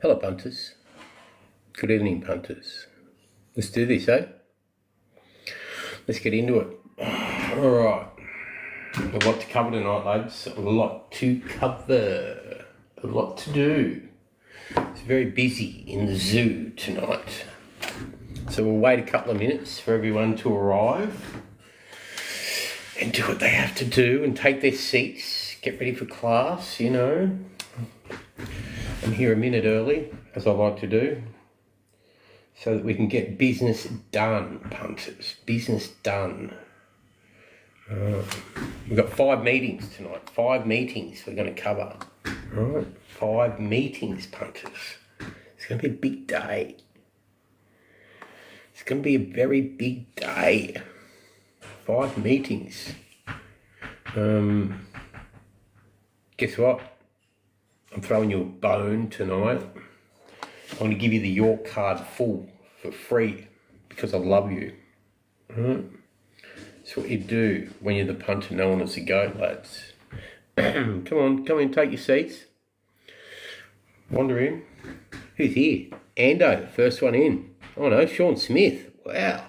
Hello, punters. Good evening, punters. Let's do this, eh? Let's get into it. All right. A lot to cover tonight, lads. A lot to cover. A lot to do. It's very busy in the zoo tonight. So we'll wait a couple of minutes for everyone to arrive and do what they have to do and take their seats, get ready for class, you know. I'm here a minute early, as I like to do, so that we can get business done, punters. Business done. We've got 5 meetings tonight. 5 meetings we're going to cover. All right? 5 meetings, punters. It's going to be a big day. It's going to be a very big day. 5 meetings. Guess what? I'm throwing you a bone tonight. I'm going to give you the York card full for free because I love you. Alright? That's what you do when you're the punter known as the GOAT, lads. Come in, take your seats. Wander in. Who's here? Ando, first one in. Oh no, Sean Smith. Wow.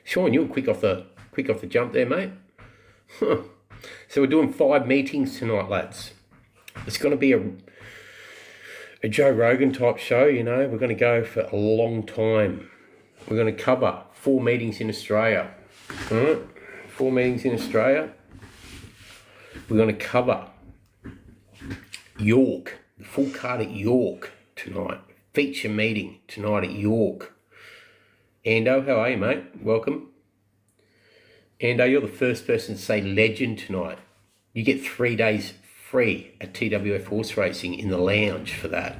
Sean, you were quick off the jump there, mate. So we're doing 5 meetings tonight, lads. It's going to be a Joe Rogan type show, you know. We're going to go for a long time. We're going to cover 4 meetings in Australia. All right? 4 meetings in Australia. We're going to cover York, the full card at York tonight. Feature meeting tonight at York. Ando, how are you, mate? Welcome. Ando, you're the first person to say legend tonight. You get 3 days free at TWF Horse Racing in the lounge for that.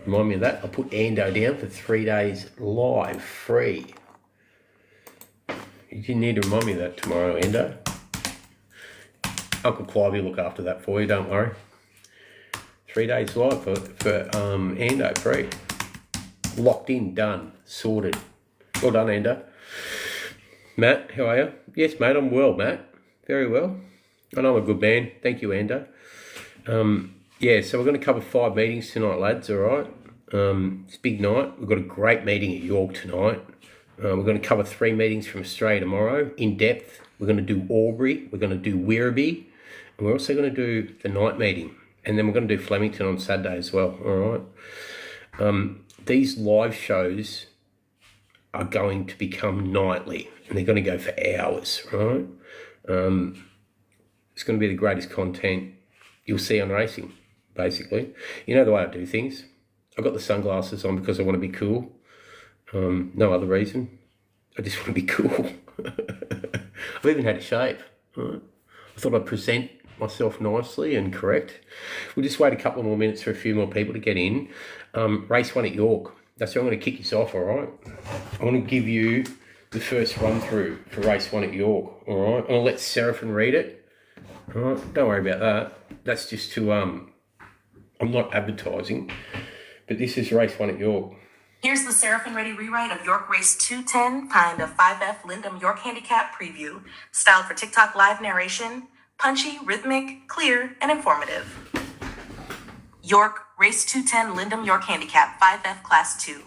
Remind me of that. I'll put Ando down for 3 days live, free. You need to remind me of that tomorrow, Ando. Uncle Clive will look after that for you, don't worry. 3 days live for Ando, free. Locked in, done, sorted. Well done, Ando. Matt, how are you? Yes, mate, I'm well, Matt. Very well. I know I'm a good man. Thank you, Ando. Yeah, so we're going to cover 5 meetings tonight, lads, all right? It's a big night. We've got a great meeting at York tonight. We're going to cover 3 meetings from Australia tomorrow, in depth. We're going to do Albury, we're going to do Werribee, and we're also going to do the night meeting. And then we're going to do Flemington on Saturday as well, all right? These live shows are going to become nightly, and they're going to go for hours, right? It's going to be the greatest content you'll see on racing, basically. You know the way I do things. I've got the sunglasses on because I want to be cool. No other reason. I just want to be cool. I've even had a shave. Right? I thought I'd present myself nicely and correct. We'll just wait a couple more minutes for a few more people to get in. Race 1 at York. That's where I'm going to kick us off, all right? I want to give you the first run through for race 1 at York, all right? I'm going to let Seraphin read it. All right, don't worry about that. That's just to, I'm not advertising, but this is race 1 at York. Here's the Seraphin Ready rewrite of York Race 210, kind of 5F Lyndham York Handicap preview, styled for TikTok live narration, punchy, rhythmic, clear, and informative. York Race 210 Lyndham York Handicap 5F Class 2.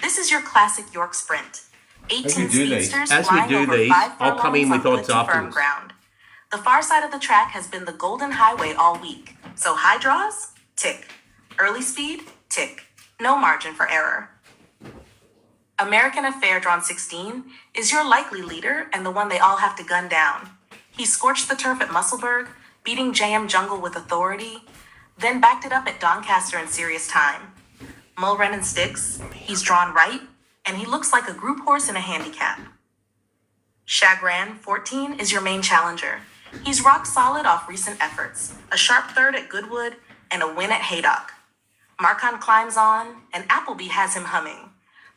This is your classic York sprint. 18 speedsters flying over 5 I'll come in with odds afterwards. Ground. The far side of the track has been the golden highway all week, so high draws, tick. Early speed, tick. No margin for error. American Affair drawn 16 is your likely leader and the one they all have to gun down. He scorched the turf at Musselburgh, beating JM Jungle with authority, then backed it up at Doncaster in serious time. Mulren and Sticks, he's drawn right, and he looks like a group horse in a handicap. Chagrin 14 is your main challenger. He's rock solid off recent efforts, a sharp third at Goodwood, and a win at Haydock. Marcon climbs on, and Appleby has him humming.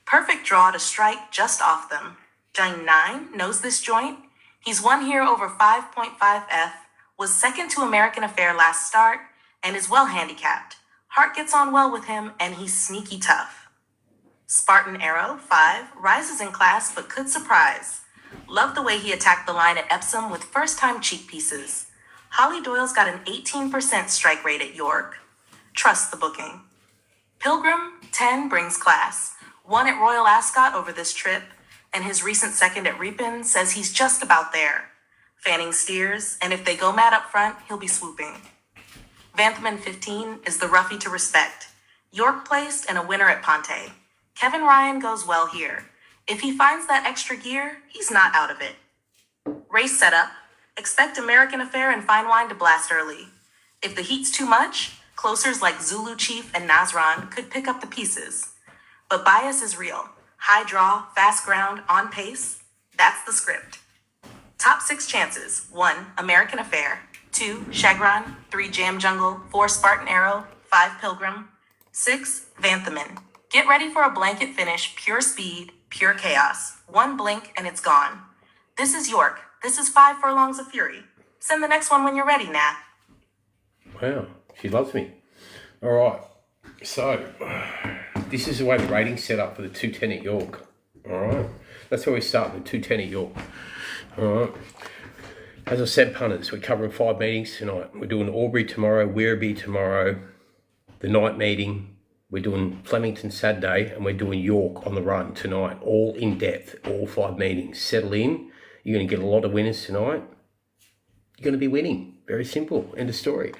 Perfect draw to strike just off them. Jane 9 knows this joint. He's won here over 5.5F, was second to American Affair last start, and is well handicapped. Hart gets on well with him, and he's sneaky tough. Spartan Arrow 5 rises in class but could surprise. Love the way he attacked the line at Epsom with first-time cheek pieces. Holly Doyle's got an 18% strike rate at York. Trust the booking. Pilgrim, 10 brings class. Won at Royal Ascot over this trip, and his recent second at Ripon says he's just about there. Fanning steers, and if they go mad up front, he'll be swooping. Vanthman 15 is the roughie to respect. York placed and a winner at Ponte. Kevin Ryan goes well here. If he finds that extra gear, he's not out of it. Race setup. Expect American Affair and Fine Wine to blast early. If the heat's too much, closers like Zulu Chief and Nazran could pick up the pieces. But bias is real. High draw, fast ground, on pace. That's the script. Top 6 chances. 1. American Affair. 2. Chagrin. 3. Jam Jungle. 4. Spartan Arrow. 5. Pilgrim. 6. Vanthaman. Get ready for a blanket finish, pure speed, pure chaos. 1 blink and it's gone. This is York. This is 5 furlongs of fury. Send the next one when you're ready, Nat. Wow, she loves me. All right, so this is the way the rating's set up for the 210 at York. All right, that's where we start, the 210 at York. All right. As I said, punters, we're covering 5 meetings tonight. We're doing Albury tomorrow, Werribee tomorrow, the night meeting. We're doing Flemington Saturday, and we're doing York on the run tonight, all in depth, all 5 meetings. Settle in. You're going to get a lot of winners tonight. You're going to be winning. Very simple. End of story.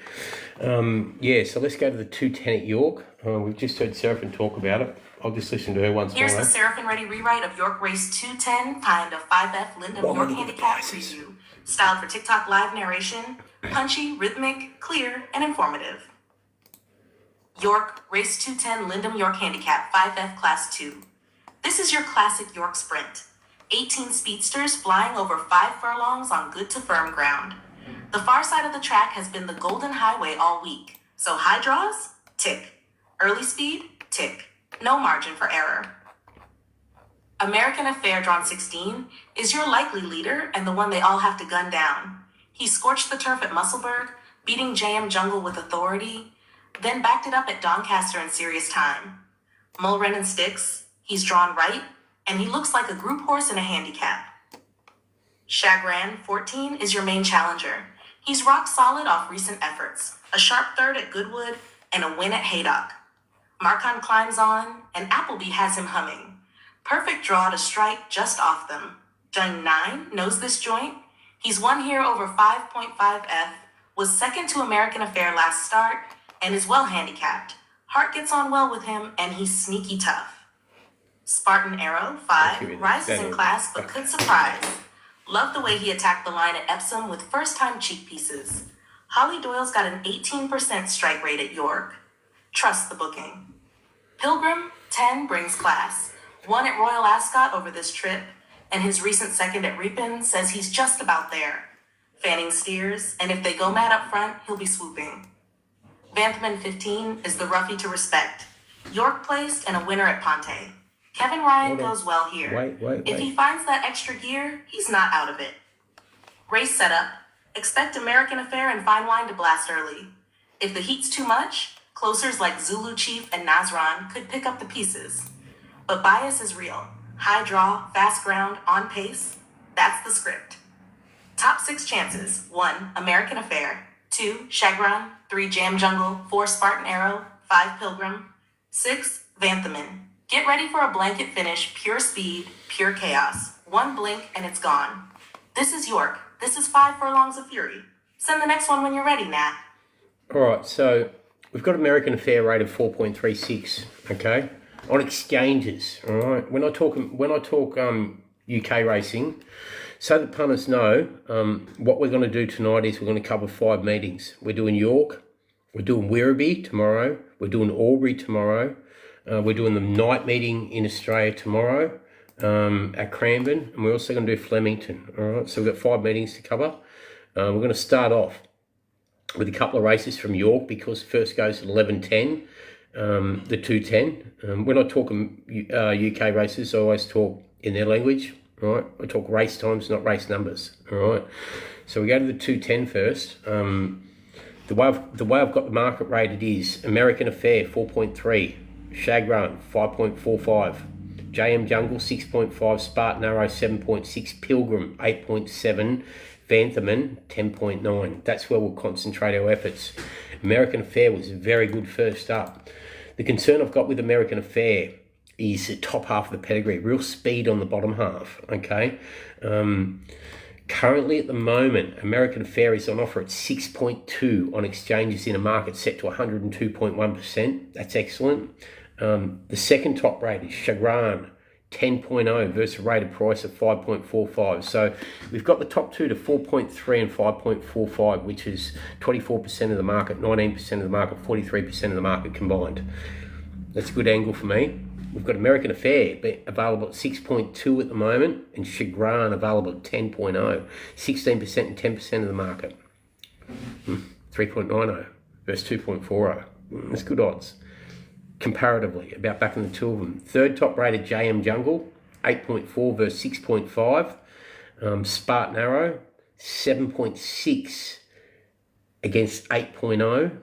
So let's go to the 210 at York. We've just heard Seraphin talk about it. I'll just listen to her once more. Here's the Seraphin Ready rewrite of York Race 210, timed a 5F Linda York handicap preview. Styled for TikTok live narration, punchy, rhythmic, clear, and informative. York Race 210 Lindum York Handicap 5F Class 2. This is your classic York sprint. 18 speedsters flying over 5 furlongs on good to firm ground. The far side of the track has been the golden highway all week. So high draws? Tick. Early speed? Tick. No margin for error. American Affair drawn 16 is your likely leader and the one they all have to gun down. He scorched the turf at Musselburgh, beating JM Jungle with authority, then backed it up at Doncaster in serious time. Mulren and Sticks, he's drawn right, and he looks like a group horse in a handicap. Chagrin, 14, is your main challenger. He's rock solid off recent efforts, a sharp third at Goodwood, and a win at Haydock. Marcon climbs on, and Appleby has him humming. Perfect draw to strike just off them. Jung 9 knows this joint. He's won here over 5.5F, was second to American Affair last start, and is well handicapped. Hart gets on well with him, and he's sneaky tough. Spartan Arrow, 5, rises in class but could surprise. Love the way he attacked the line at Epsom with first-time cheek pieces. Holly Doyle's got an 18% strike rate at York. Trust the booking. Pilgrim, 10, brings class. Won at Royal Ascot over this trip, and his recent second at Ripon says he's just about there. Fanning steers, and if they go mad up front, he'll be swooping. Vanthman 15 is the roughie to respect. York placed and a winner at Ponte. Kevin Ryan goes well here. Wait. If he finds that extra gear, he's not out of it. Race setup. Expect American Affair and Fine Wine to blast early. If the heat's too much, closers like Zulu Chief and Nazran could pick up the pieces. But bias is real. High draw, fast ground, on pace. That's the script. Top 6 chances. 1. American Affair. 2. Chagrin. 3. Jam Jungle. 4. Spartan Arrow. 5. Pilgrim. 6. Vanthaman. Get ready for a blanket finish, pure speed, pure chaos. 1 blink and it's gone. This is York. This is 5 furlongs of fury. Send the next one when you're ready, Nat. All right, so we've got American Affair rate of 4.36, okay, on exchanges, all right? When I talk UK racing, so that punters know, what we're going to do tonight is we're going to cover 5 meetings. We're doing York, we're doing Werribee tomorrow, we're doing Albury tomorrow, we're doing the night meeting in Australia tomorrow at Cranbourne, and we're also going to do Flemington, all right? So we've got 5 meetings to cover. We're going to start off with a couple of races from York because first goes at 11:10, the 210. When I talk UK races, I always talk in their language, right? I talk race times, not race numbers, all right? So we go to the 210 first. The way I've got the market rated is American Affair 4.3, Chagrin 5.45, JM Jungle 6.5, Spartan Arrow 7.6, Pilgrim 8.7, Vanthaman 10.9. That's where we'll concentrate our efforts. American Affair was very good first up. The concern I've got with American Affair is the top half of the pedigree, real speed on the bottom half, okay? Currently at the moment, American Affair is on offer at 6.2 on exchanges in a market set to 102.1%. That's excellent. The second top rate is Chagrin, 10.0 versus a rated price of 5.45. So we've got the top two to 4.3 and 5.45, which is 24% of the market, 19% of the market, 43% of the market combined. That's a good angle for me. We've got American Affair available at 6.2 at the moment, and Chagrin available at 10.0, 16% and 10% of the market. 3.90 versus 2.40. That's good odds. Comparatively, about backing the two of them. Third top rated JM Jungle, 8.4 versus 6.5. Spartan Arrow, 7.6 against 8.0.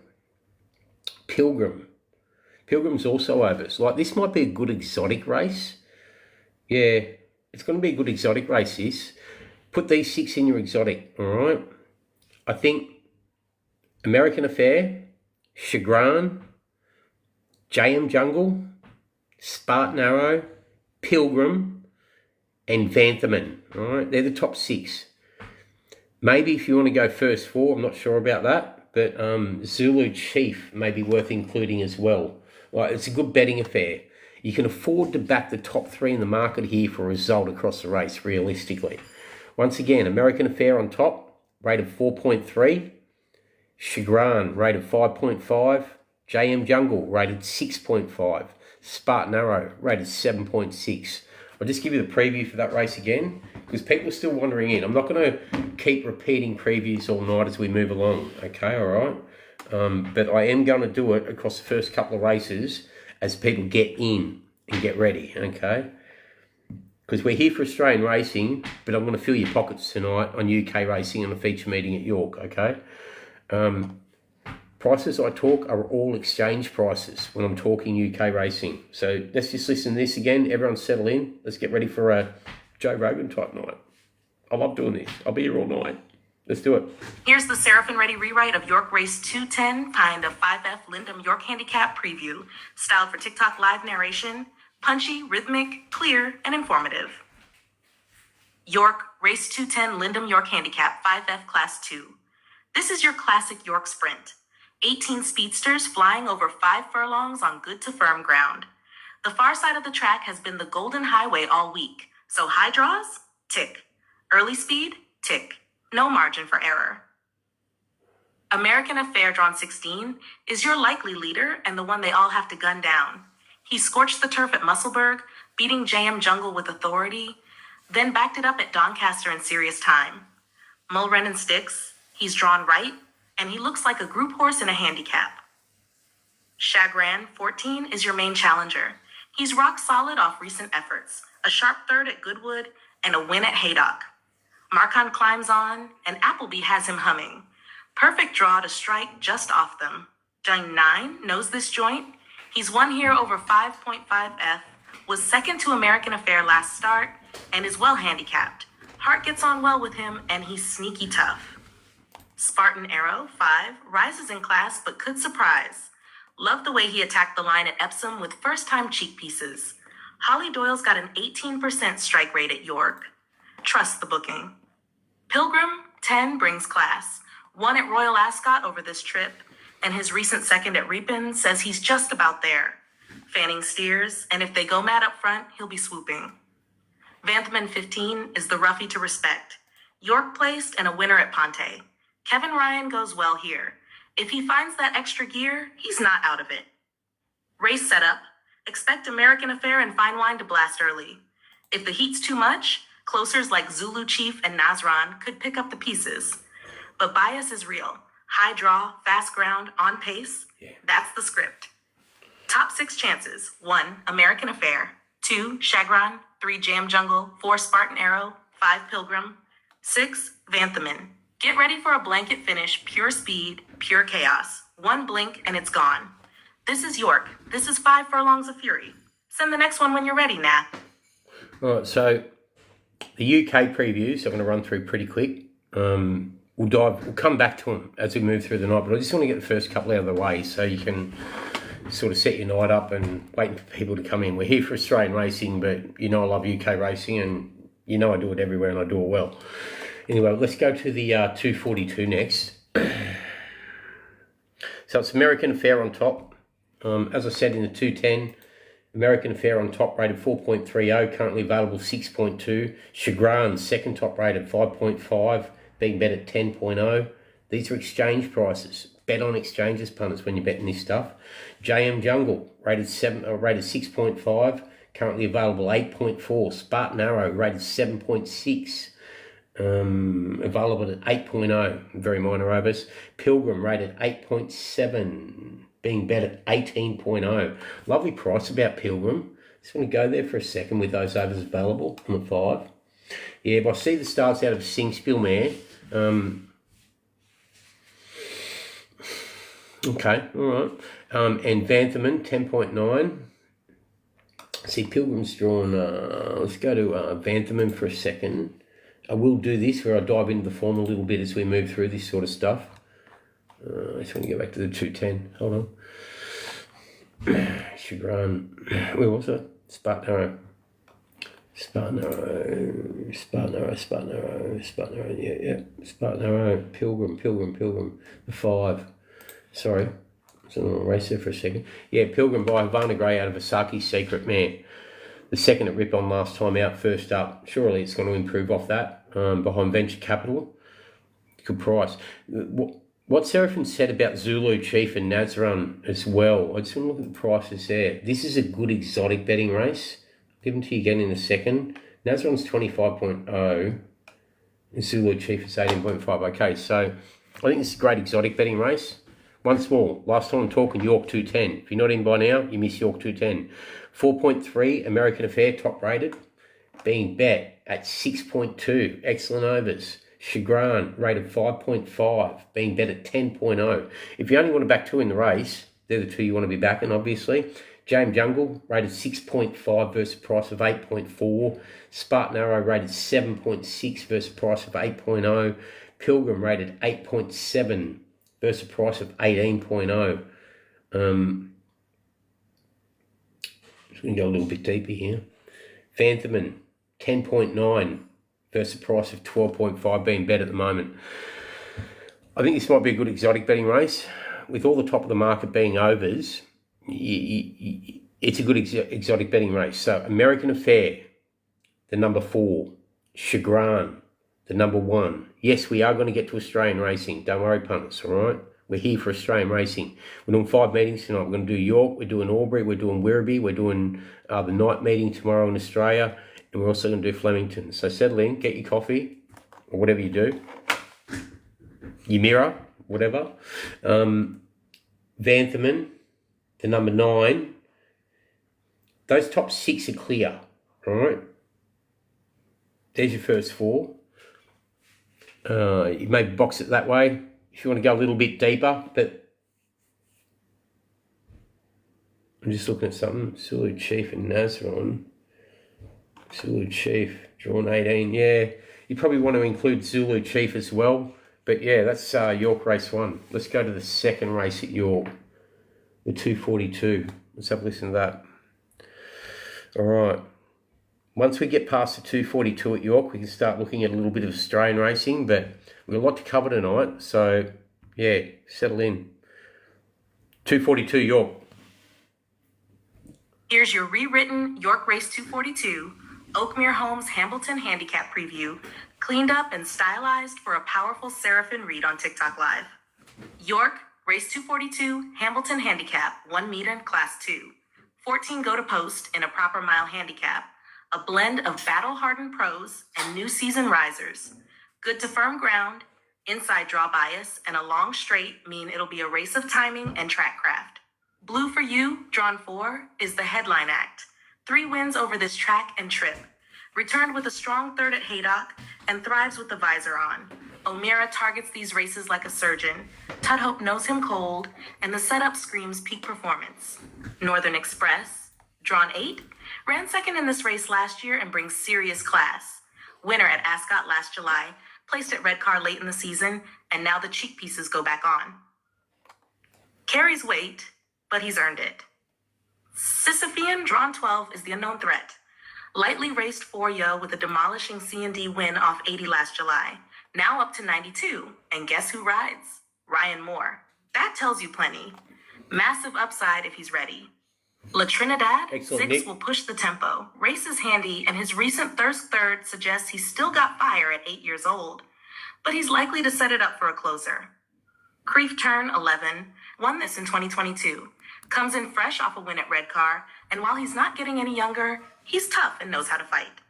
Pilgrim's also over. So like, this might be a good exotic race. Yeah, it's going to be a good exotic race, this. Put these 6 in your exotic, all right? I think American Affair, Chagrin, JM Jungle, Spartan Arrow, Pilgrim, and Vanthaman, all right? They're the top 6. Maybe if you want to go first 4, I'm not sure about that, but Zulu Chief may be worth including as well. Like, it's a good betting affair. You can afford to back the top 3 in the market here for a result across the race, realistically. Once again, American Affair on top, rated 4.3. Chagrin, rated 5.5. JM Jungle, rated 6.5. Spartan Arrow, rated 7.6. I'll just give you the preview for that race again, because people are still wandering in. I'm not going to keep repeating previews all night as we move along, okay, all right? But I am going to do it across the first couple of races as people get in and get ready, okay? Because we're here for Australian racing, but I'm going to fill your pockets tonight on UK racing and a feature meeting at York, okay? Prices I talk are all exchange prices when I'm talking UK racing. So let's just listen to this again. Everyone settle in. Let's get ready for a Joe Rogan type night. I love doing this. I'll be here all night. Let's do it. Here's the Seraphin Ready rewrite of York Race 210, kind of 5F Lyndham York Handicap preview, styled for TikTok live narration, punchy, rhythmic, clear, and informative. York Race 210 Lyndham York Handicap 5F Class 2. This is your classic York sprint. 18 speedsters flying over 5 furlongs on good to firm ground. The far side of the track has been the golden highway all week, so high draws, tick. Early speed, tick. No margin for error. American Affair drawn 16 is your likely leader and the one they all have to gun down. He scorched the turf at Musselburgh, beating JM Jungle with authority, then backed it up at Doncaster in serious time. Mulrennan sticks, he's drawn right, and he looks like a group horse in a handicap. Chagrin 14 is your main challenger. He's rock solid off recent efforts, a sharp third at Goodwood, and a win at Haydock. Marcon climbs on, and Appleby has him humming. Perfect draw to strike just off them. Joint 9 knows this joint. He's won here over 5.5F, was second to American Affair last start, and is well handicapped. Hart gets on well with him, and he's sneaky tough. Spartan Arrow 5 rises in class but could surprise. Love the way he attacked the line at Epsom with first-time cheek pieces. Holly Doyle's got an 18% strike rate at York. Trust the booking. Pilgrim 10 brings class. Won at Royal Ascot over this trip, and his recent second at Ripon says he's just about there. Fanning steers, and if they go mad up front, he'll be swooping. Vanthaman 15 is the roughie to respect. York placed and a winner at Ponte. Kevin Ryan goes well here. If he finds that extra gear, he's not out of it. Race setup. Expect American Affair and Fine Wine to blast early. If the heat's too much, closers like Zulu Chief and Nazran could pick up the pieces. But bias is real. High draw, fast ground, on pace. That's the script. Top 6 chances. 1, American Affair. 2, Chagrin. 3, Jam Jungle. 4, Spartan Arrow. 5, Pilgrim. 6, Vanthaman. Get ready for a blanket finish, pure speed, pure chaos. 1 blink and it's gone. This is York. This is 5 furlongs of fury. Send the next one when you're ready, Nath. All right, so the UK previews I'm going to run through pretty quick. We'll come back to them as we move through the night, but I just want to get the first couple out of the way so you can sort of set your night up and waiting for people to come in. We're here for Australian racing, but you know I love UK racing, and you know I do it everywhere and I do it well. Anyway, let's go to the 242 next. So it's American Affair on top. As I said, in the 210, American Affair on top rated 4.30, currently available 6.2. Chagrin, second top rated 5.5, being bet at 10.0. These are exchange prices. Bet on exchanges, punters, when you're betting this stuff. JM Jungle, rated 6.5, currently available 8.4. Spartan Arrow, rated 7.6. Available at 8.0, very minor overs. Pilgrim rated 8.7, being bet at 18.0. Lovely price about Pilgrim. Just want to go there for a second with those overs available on the 5. Yeah, but I see the starts out of Singspiel Mare. Okay, all right. And Vantherman, 10.9. See, Pilgrim's drawn. Let's go to Vantherman for a second. I will do this where I dive into the form a little bit as we move through this sort of stuff. I just want to go back to the 210. Hold on. Chagrin. Where was it? Spartan Arrow. Spartan Arrow. Yeah. Spartan Arrow. Pilgrim. The 5. Sorry. So I'll erase there for a second. Yeah, Pilgrim by Havana Grey out of Asaki Secret Mare. The second at Ripon last time out, first up. Surely it's going to improve off that. Behind Venture Capital. Good price. What Seraphin said about Zulu Chief and Nazarun as well, I just want to look at the prices there. This is a good exotic betting race. I'll give them to you again in a second. Nazarun's 25.0. And Zulu Chief is 18.5. Okay, so I think this is a great exotic betting race. Once more, last time I'm talking York 210. If you're not in by now, you miss York 210. 4.3, American Affair, top rated, being bet at 6.2. Excellent overs. Chagrin, rated 5.5, being bet at 10.0. If you only want to back 2 in the race, they're the 2 you want to be backing, obviously. JM Jungle, rated 6.5 versus a price of 8.4. Spartan Arrow, rated 7.6 versus a price of 8.0. Pilgrim, rated 8.7 versus a price of 18.0. Just going to go a little bit deeper here. Vantherman, 10.9 versus a price of 12.5 being bet at the moment. I think this might be a good exotic betting race. With all the top of the market being overs, it's a good exotic betting race. So American Affair, the number 4. Chagrin, the number 1. Yes, we are going to get to Australian racing. Don't worry, punters, all right? We're here for Australian racing. We're doing 5 meetings tonight. We're going to do York, we're doing Albury, we're doing Werribee, we're doing the night meeting tomorrow in Australia, and we're also going to do Flemington. So settle in, get your coffee, or whatever you do, your mirror, whatever. Vantherman, the number 9. Those top 6 are clear, all right? There's your first 4. You maybe box it that way if you want to go a little bit deeper, but I'm just looking at something. Zulu Chief and Nazarun. Zulu Chief, drawn 18. Yeah, you probably want to include Zulu Chief as well. But yeah, that's York race 1. Let's go to the second race at York, the 242. Let's have a listen to that. All right. Once we get past the 242 at York, we can start looking at a little bit of Australian racing, but we've got a lot to cover tonight. So yeah, settle in. 242 York. Here's your rewritten York Race 242, Oakmere Homes Hambleton Handicap Preview, cleaned up and stylized for a powerful Seraphin read on TikTok Live. York Race 242, Hambleton Handicap, 1 meter, Class 2. 14 go to post in a proper mile handicap. A blend of battle-hardened pros and new season risers. Good to firm ground, inside draw bias, and a long straight mean it'll be a race of timing and track craft. Blue for You, drawn 4, is the headline act. 3 wins over this track and trip. Returned with a strong third at Haydock and thrives with the visor on. O'Meara targets these races like a surgeon. Tudhope knows him cold, and the setup screams peak performance. Northern Express, drawn 8, ran second in this race last year and brings serious class. Winner at Ascot last July, placed at Red Car late in the season, and now the cheek pieces go back on. Carries weight, but he's earned it. Sisyphean, drawn 12, is the unknown threat. Lightly raced 4-yo with a demolishing C&D win off 80 last July. Now up to 92, and guess who rides? Ryan Moore. That tells you plenty. Massive upside if he's ready. La Trinidad, Excellent, 6, Nick. will push the tempo. Race is handy, and his recent thirst third suggests he's still got fire at 8 years old. But he's likely to set it up for a closer. Creef Turn, 11, won this in 2022. Comes in fresh off a win at Redcar, and while he's not getting any younger, he's tough and knows how to fight.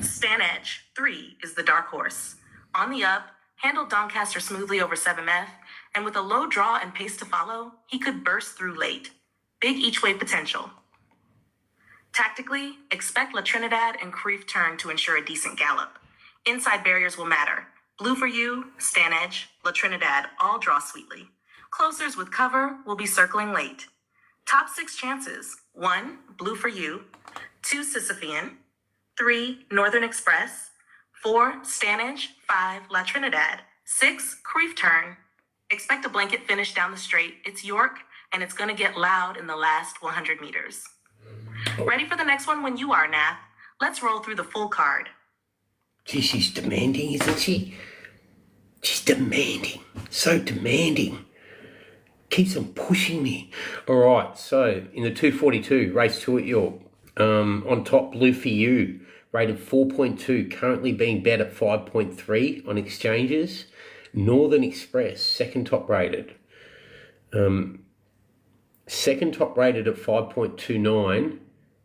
Stan Edge, 3, is the dark horse. On the up, handled Doncaster smoothly over 7F, and with a low draw and pace to follow, he could burst through late. Big each-way potential. Tactically, expect La Trinidad and Creef Turn to ensure a decent gallop. Inside barriers will matter. Blue for you, Stan Edge, La Trinidad all draw sweetly. Closers with cover will be circling late. Top 6 chances. 1, Blue for you. 2, Sisyphean. 3, Northern Express. 4, Stan Edge. 5, La Trinidad. 6, Creef Turn. Expect a blanket finish down the straight. It's York, and it's going to get loud in the last 100 meters. Ready for the next one when you are, Nath. Let's roll through the full card. Gee, she's demanding, isn't she? She's demanding. So demanding. Keeps on pushing me. All right, so in the 242, race 2 at York. On top, Blue for You, rated 4.2, currently being bet at 5.3 on exchanges. Northern Express, second top rated. Second top rated at 5.29,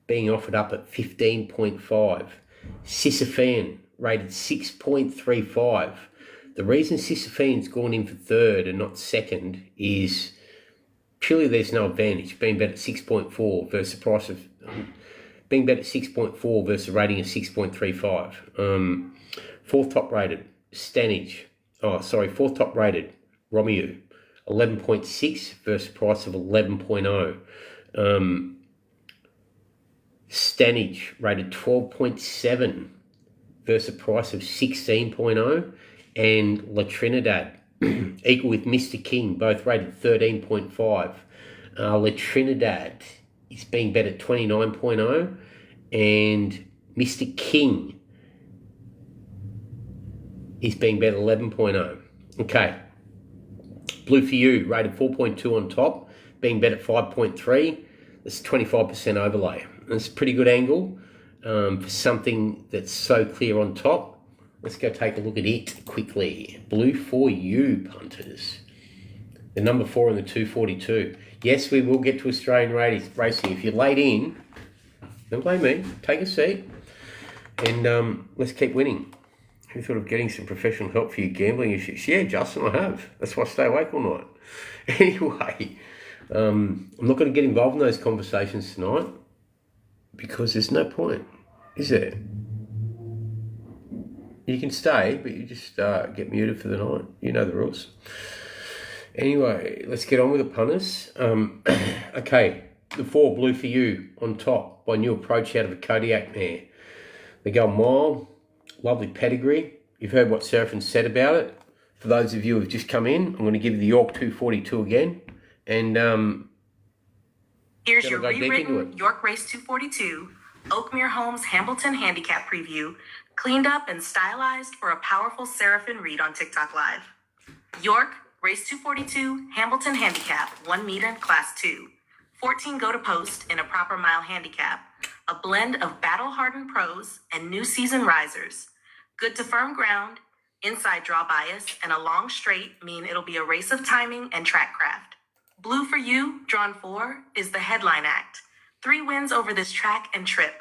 being offered up at 15.5. Sisyphean, rated 6.35. The reason Sisyphean's gone in for third and not second is purely there's no advantage. Being bet at 6.4 versus the price of being bet at 6.4 versus a rating of 6.35. Fourth top rated Stanage. Fourth top rated Romeo, 11.6 versus price of 11.0. Stanage rated 12.7 versus a price of 16.0. And La Trinidad, equal with Mr. King, both rated 13.5. La Trinidad is being bet at 29.0, and Mr. King is being bet at 11.0. Okay. Blue for You, rated 4.2 on top, being bet at 5.3. That's 25% overlay. That's a pretty good angle for something that's so clear on top. Let's go take a look at it quickly. Blue for You, punters. The number 4 in the 242. Yes, we will get to Australian racing. If you're late in, don't blame me. Take a seat and let's keep winning. Who thought of getting some professional help for your gambling issues? Yeah, Justin, I have. That's why I stay awake all night. Anyway, I'm not going to get involved in those conversations tonight because there's no point, is there? You can stay, but you just get muted for the night. You know the rules. Anyway, let's get on with the punters. Okay, the 4, Blue for You, on top by new approach out of a Kodiak mare. They go a mile, lovely pedigree. You've heard what Seraphin said about it. For those of you who have just come in, I'm going to give you the York 242 again. And here's your rewritten York Race 242, Oakmere Homes Hambleton Handicap Preview, cleaned up and stylized for a powerful Seraphin read on TikTok Live. York, Race 242, Hambleton Handicap, 1 meter, Class 2. 14 go to post in a proper mile handicap. A blend of battle-hardened pros and new season risers. Good to firm ground, inside draw bias, and a long straight mean it'll be a race of timing and track craft. Blue for You, drawn 4, is the headline act. 3 wins over this track and trip.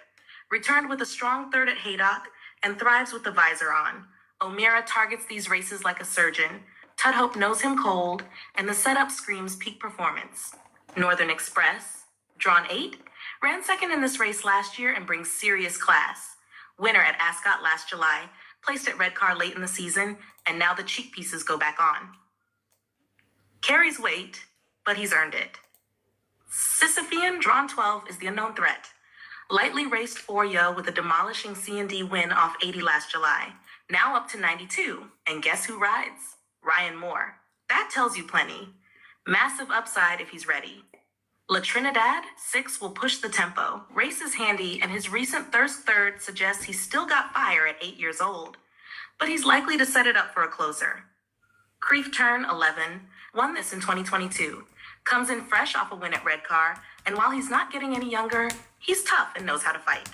Returned with a strong third at Haydock, and thrives with the visor on. O'Meara targets these races like a surgeon. Tudhope knows him cold, and the setup screams peak performance. Northern Express, drawn 8, ran second in this race last year and brings serious class. Winner at Ascot last July, placed at Redcar late in the season, and now the cheek pieces go back on. Carries weight, but he's earned it. Sisyphean, drawn 12, is the unknown threat. Lightly raced 4-yo with a demolishing C&D win off 80 last July. Now up to 92. And guess who rides? Ryan Moore. That tells you plenty. Massive upside if he's ready. La Trinidad, 6 will push the tempo. Race is handy, and his recent thirst third suggests he's still got fire at 8 years old. But he's likely to set it up for a closer. Creef Turn, 11, won this in 2022. Comes in fresh off a win at Red Car, and while he's not getting any younger, he's tough and knows how to fight.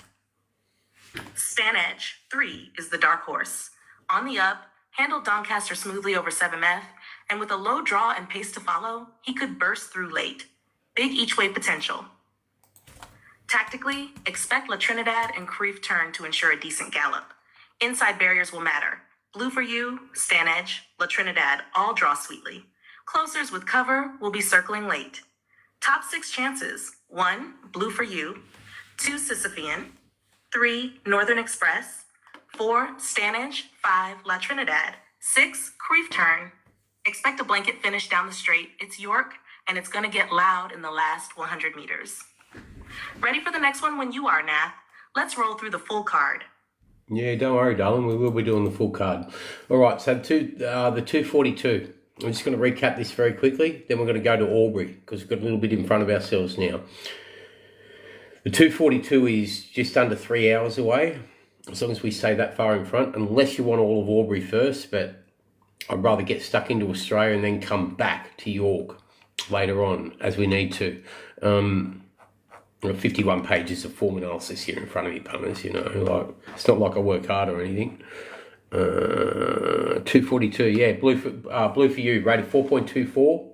Stan Edge, 3, is the dark horse. On the up, handled Doncaster smoothly over 7F, and with a low draw and pace to follow, he could burst through late. Big each-way potential. Tactically, expect La Trinidad and Creef Turn to ensure a decent gallop. Inside barriers will matter. Blue for You, Stan Edge, La Trinidad all draw sweetly. Closers with cover will be circling late. Top 6 chances. 1, Blue for You. 2, Sisyphean. 3, Northern Express. 4, Stan Edge. 5, La Trinidad. 6, Creef Turn. Expect a blanket finish down the straight. It's York, and it's going to get loud in the last 100 meters. Ready for the next one when you are, Nath. Let's roll through the full card. Yeah, don't worry, darling. We will be doing the full card. All right, so the 242. I'm just going to recap this very quickly. Then we're going to go to Albury because we've got a little bit in front of ourselves now. The 242 is just under 3 hours away, as long as we stay that far in front, unless you want all of Albury first, but I'd rather get stuck into Australia and then come back to York later on as we need to. 51 pages of form analysis here in front of me, punters, like it's not like I work hard or anything. 242, yeah, blue for you, rated 4.24,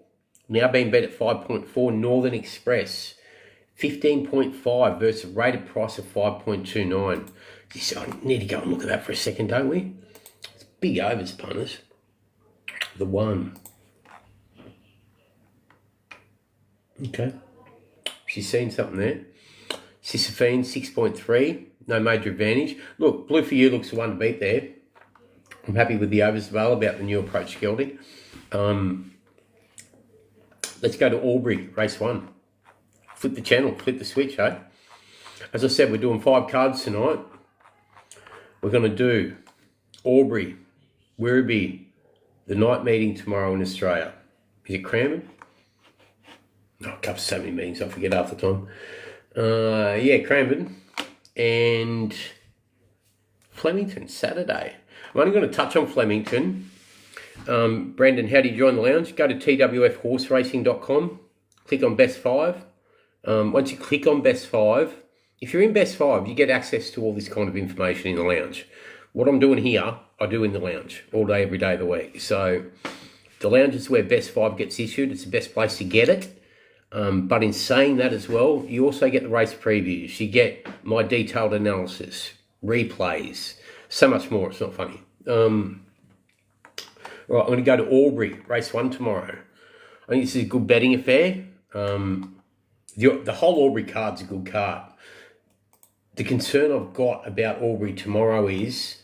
now being bet at 5.4. Northern Express, 15.5 versus a rated price of 5.29. I need to go and look at that for a second, don't we? It's big overs, punters. The 1. Okay. She's seen something there. Sisyphene, 6.3. No major advantage. Look, Blue for You looks the one to beat there. I'm happy with the overs available about the new approach gelding. Let's go to Albury, race 1. Flip the channel, flip the switch, eh? As I said, we're doing 5 cards tonight. We're going to do Albury, Werribee, the night meeting tomorrow in Australia. Is it Cranbourne? Oh, I cover so many meetings, I forget half the time. Yeah, Cranbourne and Flemington, Saturday. I'm only going to touch on Flemington. Brandon, how do you join the lounge? Go to twfhorseracing.com, click on Best 5. Once you click on Best 5, if you're in Best 5, you get access to all this kind of information in the lounge. What I'm doing here, I do in the lounge all day, every day of the week. So the lounge is where Best 5 gets issued. It's the best place to get it. But in saying that as well, you also get the race previews. You get my detailed analysis, replays, so much more. It's not funny. Right, I'm going to go to Albury, race 1 tomorrow. I think this is a good betting affair. The whole Albury card's a good card. The concern I've got about Albury tomorrow is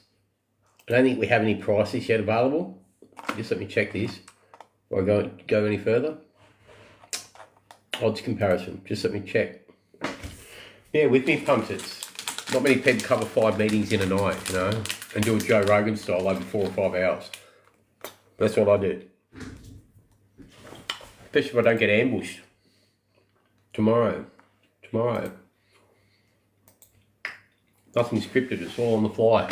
I don't think we have any prices yet available. Just let me check this before I go any further. Odds comparison. Just let me check. Yeah, with me, punters. Not many people cover 5 meetings in a night, and do a Joe Rogan style over 4 or 5 hours. That's what I do. Especially if I don't get ambushed. Tomorrow. Nothing scripted, it's all on the fly.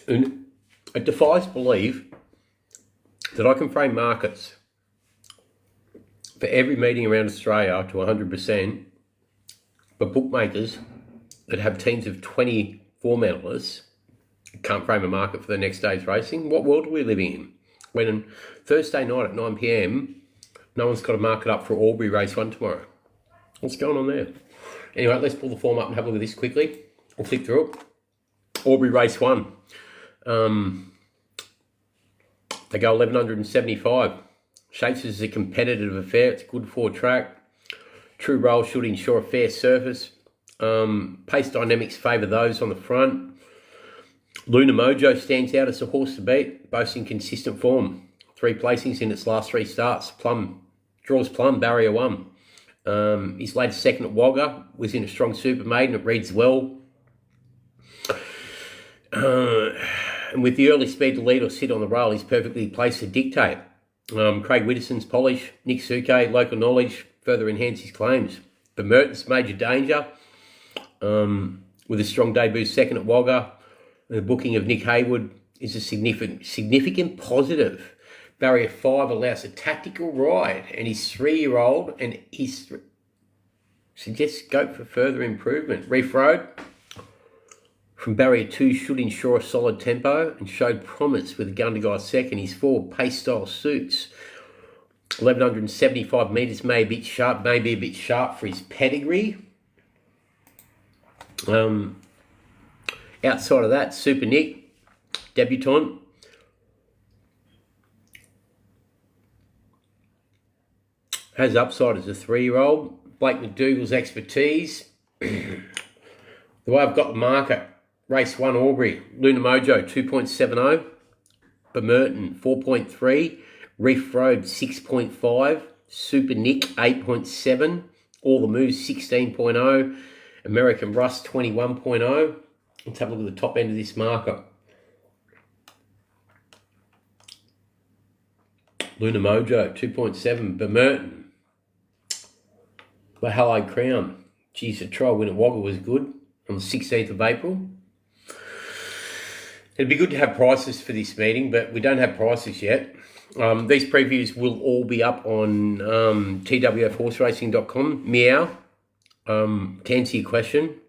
And it defies belief that I can frame markets for every meeting around Australia to 100%, but bookmakers that have teams of 24 medalists can't frame a market for the next day's racing. What world are we living in? When on Thursday night at 9 p.m, no one's got a market up for Albury race 1 tomorrow. What's going on there? Anyway, let's pull the form up and have a look at this quickly. I'll flick through it. Albury race 1. They go 1175. Shapes is a competitive affair. It's good for track. True roll should ensure a fair surface. Pace dynamics favour those on the front. Luna Mojo stands out as a horse to beat, boasting consistent form. 3 placings in its last 3 starts. Draws plum, barrier 1. His latest second at Wagga was in a strong super maiden. It reads well. And with the early speed to lead or sit on the rail, he's perfectly placed to dictate. Craig Widdowson's polish, Nick Suke, local knowledge, further enhance his claims. The Mertens, major danger, with a strong debut second at Wagga. The booking of Nick Haywood is a significant positive. Barrier 5 allows a tactical ride, and he's 3-year-old, and he's suggests scope for further improvement. Reef Road from barrier 2 should ensure a solid tempo and showed promise with a Gundagai second. His 4 pace style suits. 1175 metres may be a bit sharp for his pedigree. Outside of that, Super Nick, debutant. Has upside as a 3-year-old. Blake McDougall's expertise. The way I've got the market, race 1 Albury, Luna Mojo 2.70, Bemerton 4.3, Reef Road 6.5, Super Nick 8.7, All the Moves 16.0, American Rust 21.0. Let's have a look at the top end of this market. Luna Mojo 2.7, Bemerton. The Hello Crown. Geez, the trial win at Wagga was good on the 16th of April. It'd be good to have prices for this meeting, but we don't have prices yet. These previews will all be up on twfhorseracing.com. Meow. To answer your question,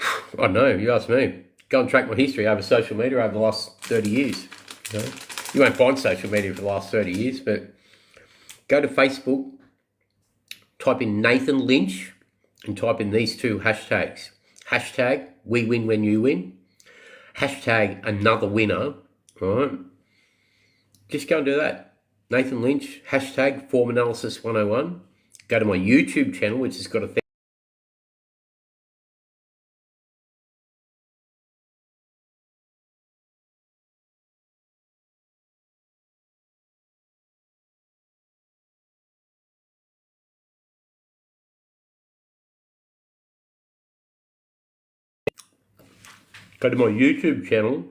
I don't know, you ask me. Go and track my history over social media over the last 30 years. You won't find social media for the last 30 years, but go to Facebook, type in Nathan Lynch, and type in these 2 hashtags. Hashtag we win when you win. Hashtag another winner. All right. Just go and do that. Nathan Lynch, hashtag form analysis 101. Go to my YouTube channel, which has got a go to my YouTube channel,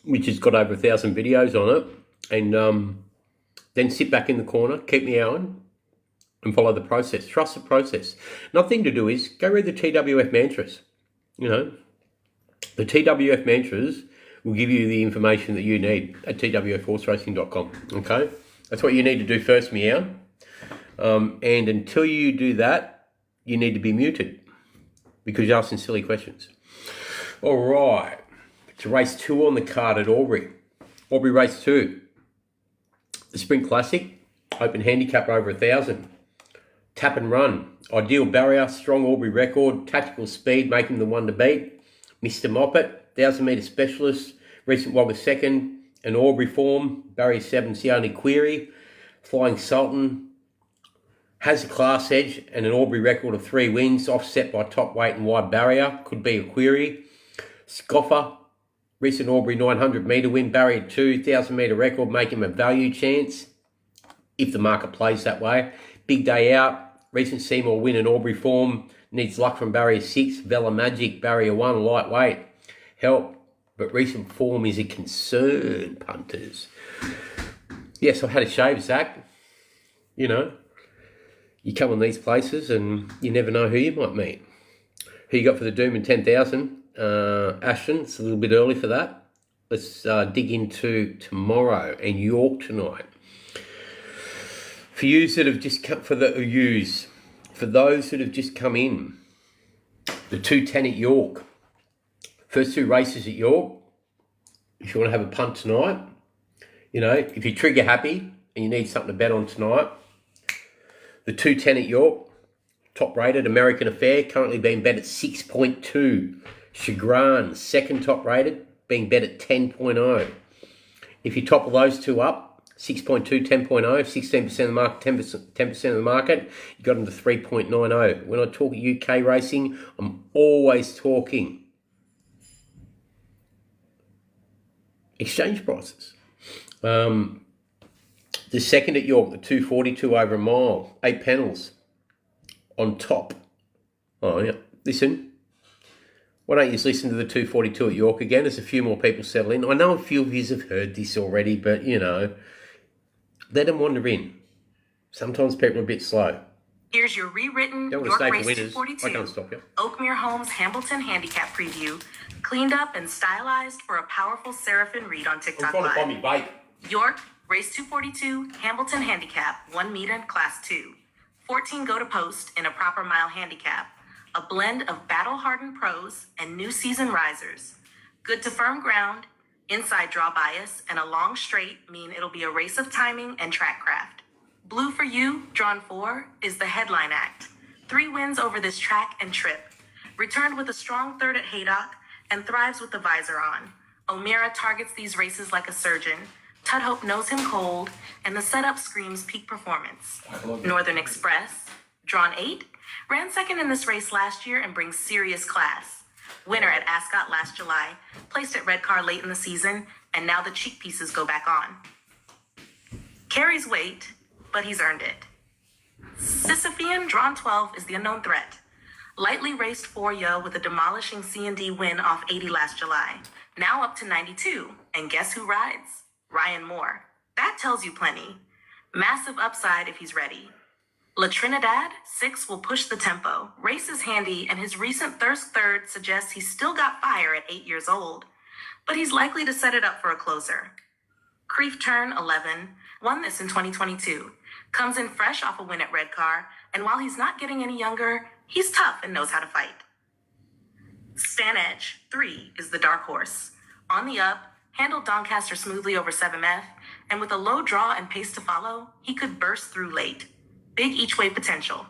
which has got over 1,000 videos on it, and then sit back in the corner, keep me going, and follow the process. Trust the process. Another thing to do is go read the TWF mantras. The TWF mantras will give you the information that you need at twfhorseracing.com. Okay? That's what you need to do first, meow. And until you do that, you need to be muted because you're asking silly questions. All right. It's race 2 on the card at Albury. Albury race 2. The Sprint Classic. Open handicap over 1,000. Tap and run. Ideal barrier. Strong Albury record. Tactical speed. Make him the one to beat. Mr. Moppet. 1,000 metre specialist. Recent Wagga second. An Albury form. Barrier 7's the only query. Flying Sultan. Has a class edge and an Albury record of 3 wins. Offset by top weight and wide barrier. Could be a query. Scoffer, recent Albury 900 metre win, barrier 2, 1,000 metre record, make him a value chance if the market plays that way. Big day out, recent Seymour win in Albury form, needs luck from barrier 6, Vela Magic, barrier 1, lightweight, help, but recent form is a concern, punters. Yes, I've had a shave, Zach. You come on these places and you never know who you might meet. Who you got for the Doom in 10,000? Ashton, it's a little bit early for that. Let's dig into tomorrow and York tonight. For those that have just come in, the 210 at York. First 2 races at York. If you want to have a punt tonight, if you're trigger happy and you need something to bet on tonight, the 210 at York, top rated American Affair, currently being bet at 6.2. Chagrin, second top rated, being bet at 10.0. If you topple those 2 up, 6.2, 10.0, 16% of the market, 10% of the market, you got them to 3.90. When I talk UK racing, I'm always talking exchange prices. The second at York, the 242 over a mile, 8 panels on top. Oh, yeah. Listen. Why don't you just listen to the 242 at York again as a few more people settle in? I know a few of you have heard this already, but, let them wander in. Sometimes people are a bit slow. Here's your rewritten Don't want to York stay for Race winners. 242 I can't stop you. Oakmere Homes Hambleton Handicap Preview, cleaned up and stylized for a powerful Seraphin read on TikTok I'm trying to find Live. me bait. York Race 242 Hambleton Handicap 1 meter Class 2. 14 go to post in a proper mile handicap. A blend of battle-hardened pros and new season risers. Good to firm ground, inside draw bias, and a long straight mean it'll be a race of timing and track craft. Blue for You, drawn 4, is the headline act. 3 wins over this track and trip. Returned with a strong third at Haydock and thrives with the visor on. O'Meara targets these races like a surgeon. Tudhope knows him cold, and the setup screams peak performance. Northern Express, drawn 8, ran second in this race last year and brings serious class. Winner at Ascot last July, placed at Red Car late in the season, and now the cheek pieces go back on. Carries weight, but he's earned it. Sisyphean, drawn 12, is the unknown threat. Lightly raced 4-yo with a demolishing C&D win off 80 last July. Now up to 92, and guess who rides? Ryan Moore. That tells you plenty. Massive upside if he's ready. La Trinidad, 6, will push the tempo. Race is handy, and his recent thirst third suggests he's still got fire at 8 years old. But he's likely to set it up for a closer. Creef Turn, 11, won this in 2022. Comes in fresh off a win at Red Car, and while he's not getting any younger, he's tough and knows how to fight. Stan Edge, 3, is the dark horse. On the up, handled Doncaster smoothly over 7F, and with a low draw and pace to follow, he could burst through late. Big each-way potential.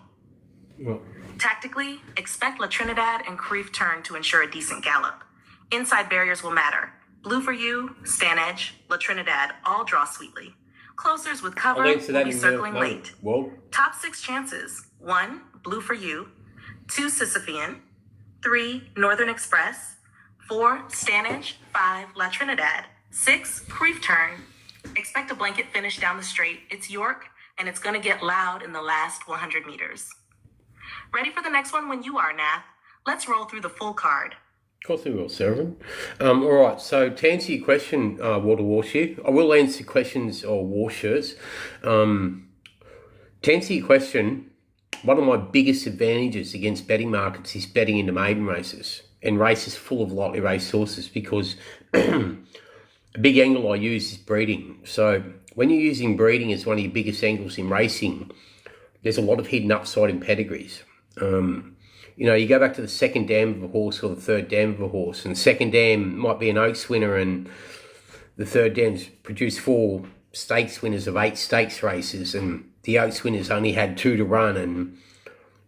Well, Tactically, expect La Trinidad and Creef Turn to ensure a decent gallop. Inside barriers will matter. Blue for You, Stan Edge, La Trinidad all draw sweetly. Closers with cover I'll will answer that be in circling the late. Well, Top 6 chances. 1, Blue for You. 2, Sisyphean. 3, Northern Express. 4, Stanage. 5, La Trinidad. 6, Creef Turn. Expect a blanket finish down the straight. It's York, and it's going to get loud in the last 100 meters. Ready for the next one when you are, Nath? Let's roll through the full card. of course we will, Seraphim. All right, so to answer your question, Water Warshoe, I will answer questions or Warshires. To answer your question, one of my biggest advantages against betting markets is betting into maiden races and races full of lightly raced horses, because a big angle I use is breeding. So when you're using breeding as one of your biggest angles in racing, there's a lot of hidden upside in pedigrees. You go back to the second dam of a horse or the third dam of a horse, and the second dam might be an Oaks winner, and the third dam's produced 4 stakes winners of 8 stakes races, and the Oaks winners only had 2 to run, and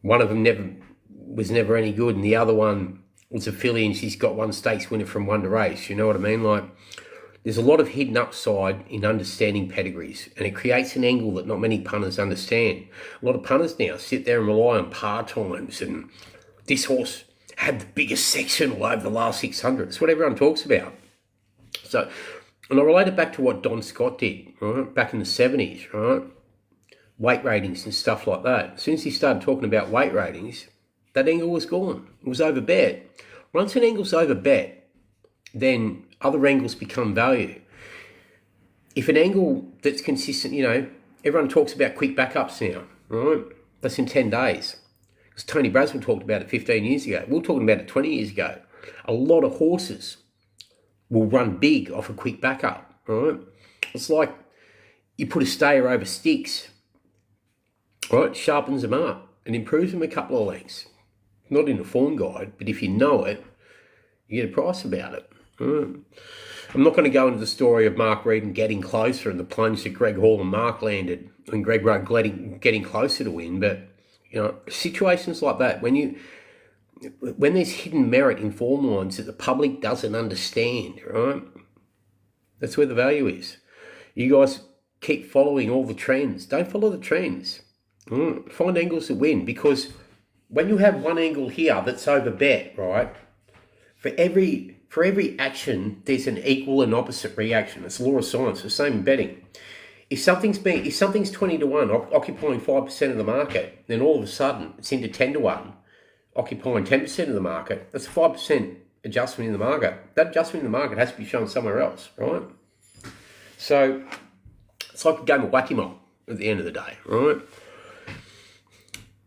one of them was never any good, and the other one was a filly, and she's got 1 stakes winner from 1 to race. You know what I mean? Like, there's a lot of hidden upside in understanding pedigrees, and it creates an angle that not many punters understand. A lot of punters now sit there and rely on par times, and this horse had the biggest sectional over the last 600. It's what everyone talks about. So, and I relate it back to what Don Scott did, right, back in the 70s, right? Weight ratings and stuff like that. As soon as he started talking about weight ratings, that angle was gone. It was overbet. Once an angle's overbet, then other angles become value. If an angle that's consistent, everyone talks about quick backups now, right? Less than 10 days. Because Tony Brasman talked about it 15 years ago. We were talking about it 20 years ago. A lot of horses will run big off a quick backup, right? It's like you put a stayer over sticks, right? Sharpens them up and improves them a couple of lengths. Not in a form guide, but if you know it, you get a price about it. Right. I'm not going to go into the story of Mark Reed and getting closer and the plunge that Greg Hall and Mark landed and Greg Rudd getting closer to win, but situations like that, when there's hidden merit in form lines that the public doesn't understand, right? That's where the value is. You guys keep following all the trends. Don't follow the trends. Right? Find angles that win, because when you have one angle here that's overbet, right? For every action, there's an equal and opposite reaction. It's the law of science. The same in betting. If something's 20 to 1, occupying 5% of the market, then all of a sudden it's into 10 to 1, occupying 10% of the market. That's a 5% adjustment in the market. That adjustment in the market has to be shown somewhere else, right? So it's like a game of whack-a-mole at the end of the day, right?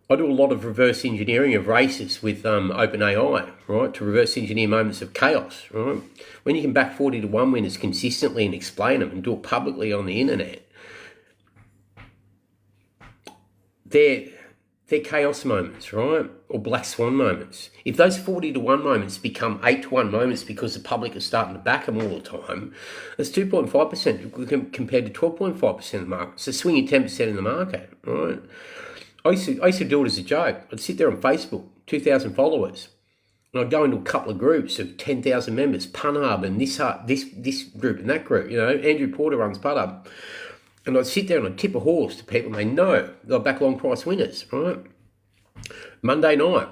I do a lot of reverse engineering of races with OpenAI, right, to reverse engineer moments of chaos, right? When you can back 40 to 1 winners consistently and explain them and do it publicly on the internet, they're chaos moments, right, or black swan moments. If those 40 to 1 moments become 8 to 1 moments because the public is starting to back them all the time, that's 2.5% compared to 12.5% of the market. So swinging 10% in the market, right? I used to do it as a joke. I'd sit there on Facebook, 2,000 followers, and I'd go into a couple of groups of 10,000 members, Punhub and this group and that group. You know, Andrew Porter runs Punhub, and I'd sit there and I'd tip a horse to people and they know they're back long price winners, right? Monday night,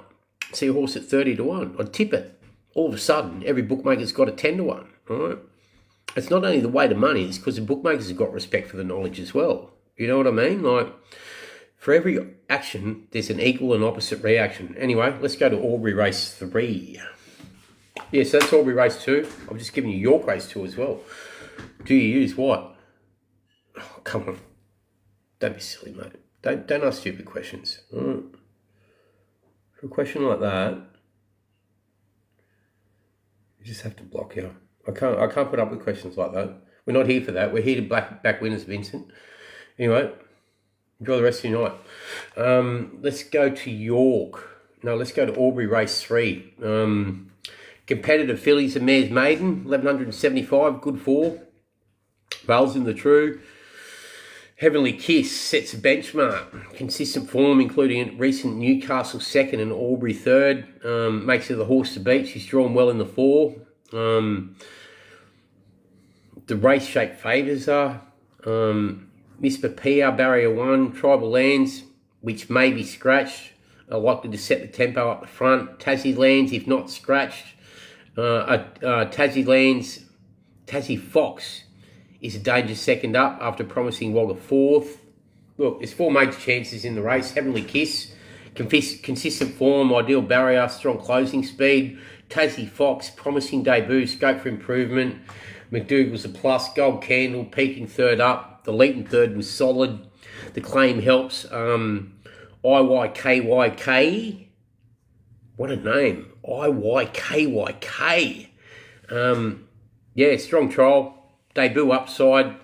see a horse at 30 to 1, I'd tip it. All of a sudden, every bookmaker's got a 10 to 1, right? It's not only the weight of money, it's because the bookmakers have got respect for the knowledge as well. You know what I mean? Like, for every action, there's an equal and opposite reaction. Anyway, let's go to Albury Race 3. Yeah, so that's Albury Race 2. I'm just giving you York Race 2 as well. Do you use what? Oh, come on. Don't be silly, mate. Don't ask stupid questions. Right. For a question like that, you just have to block you. I can't put up with questions like that. We're not here for that. We're here to back winners, Vincent. Anyway, enjoy the rest of your night. Let's go to York. No, let's go to Albury Race 3. Competitive fillies and mares maiden, 1175, good 4. Vales in the True. Heavenly Kiss sets a benchmark. Consistent form, including recent Newcastle 2nd and Albury 3rd. Makes her the horse to beat. She's drawn well in the 4. The race shape favours her. Miss Papia, Barrier 1, Tribal Lands, which may be scratched, are likely to set the tempo up the front. Tassie Lands, if not scratched. Tassie Lands, Tassie Fox is a dangerous second up after promising Wagga 4th. Look, there's 4 major chances in the race. Heavenly Kiss, consistent form, ideal barrier, strong closing speed. Tassie Fox, promising debut, scope for improvement. McDougall's a plus, Gold Candle, peaking 3rd up. The Leeton 3rd was solid. The claim helps. IYKYK. What a name. IYKYK. Yeah, strong trial. Debut upside.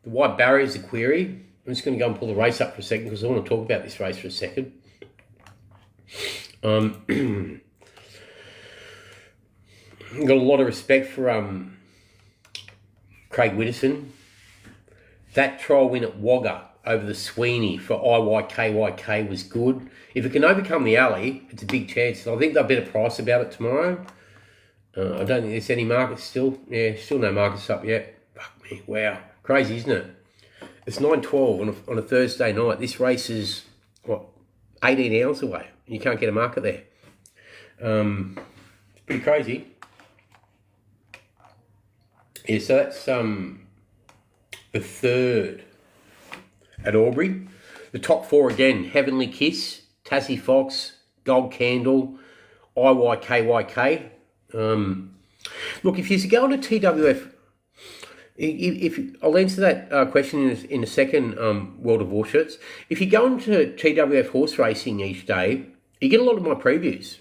The white barrier is a query. I'm just going to go and pull the race up for a second because I want to talk about this race for a second. I've got a lot of respect for Craig Widdowson. That trial win at Wagga over the Sweeney for IYKYK was good. If it can overcome the alley, it's a big chance. I think they'll bet a price about it tomorrow. I don't think there's any markets still. Yeah, still no markets up yet. Fuck me. Wow. Crazy, isn't it? It's 9:12 on a Thursday night. This race is, 18 hours away. And you can't get a market there. It's pretty crazy. Yeah, so that's the 3rd at Albury. The top 4 again, Heavenly Kiss, Tassie Fox, Gold Candle, IYKYK. Look, if you're going to TWF, if I'll answer that question in a second, World of Warships. If you're going to TWF horse racing each day, you get a lot of my previews.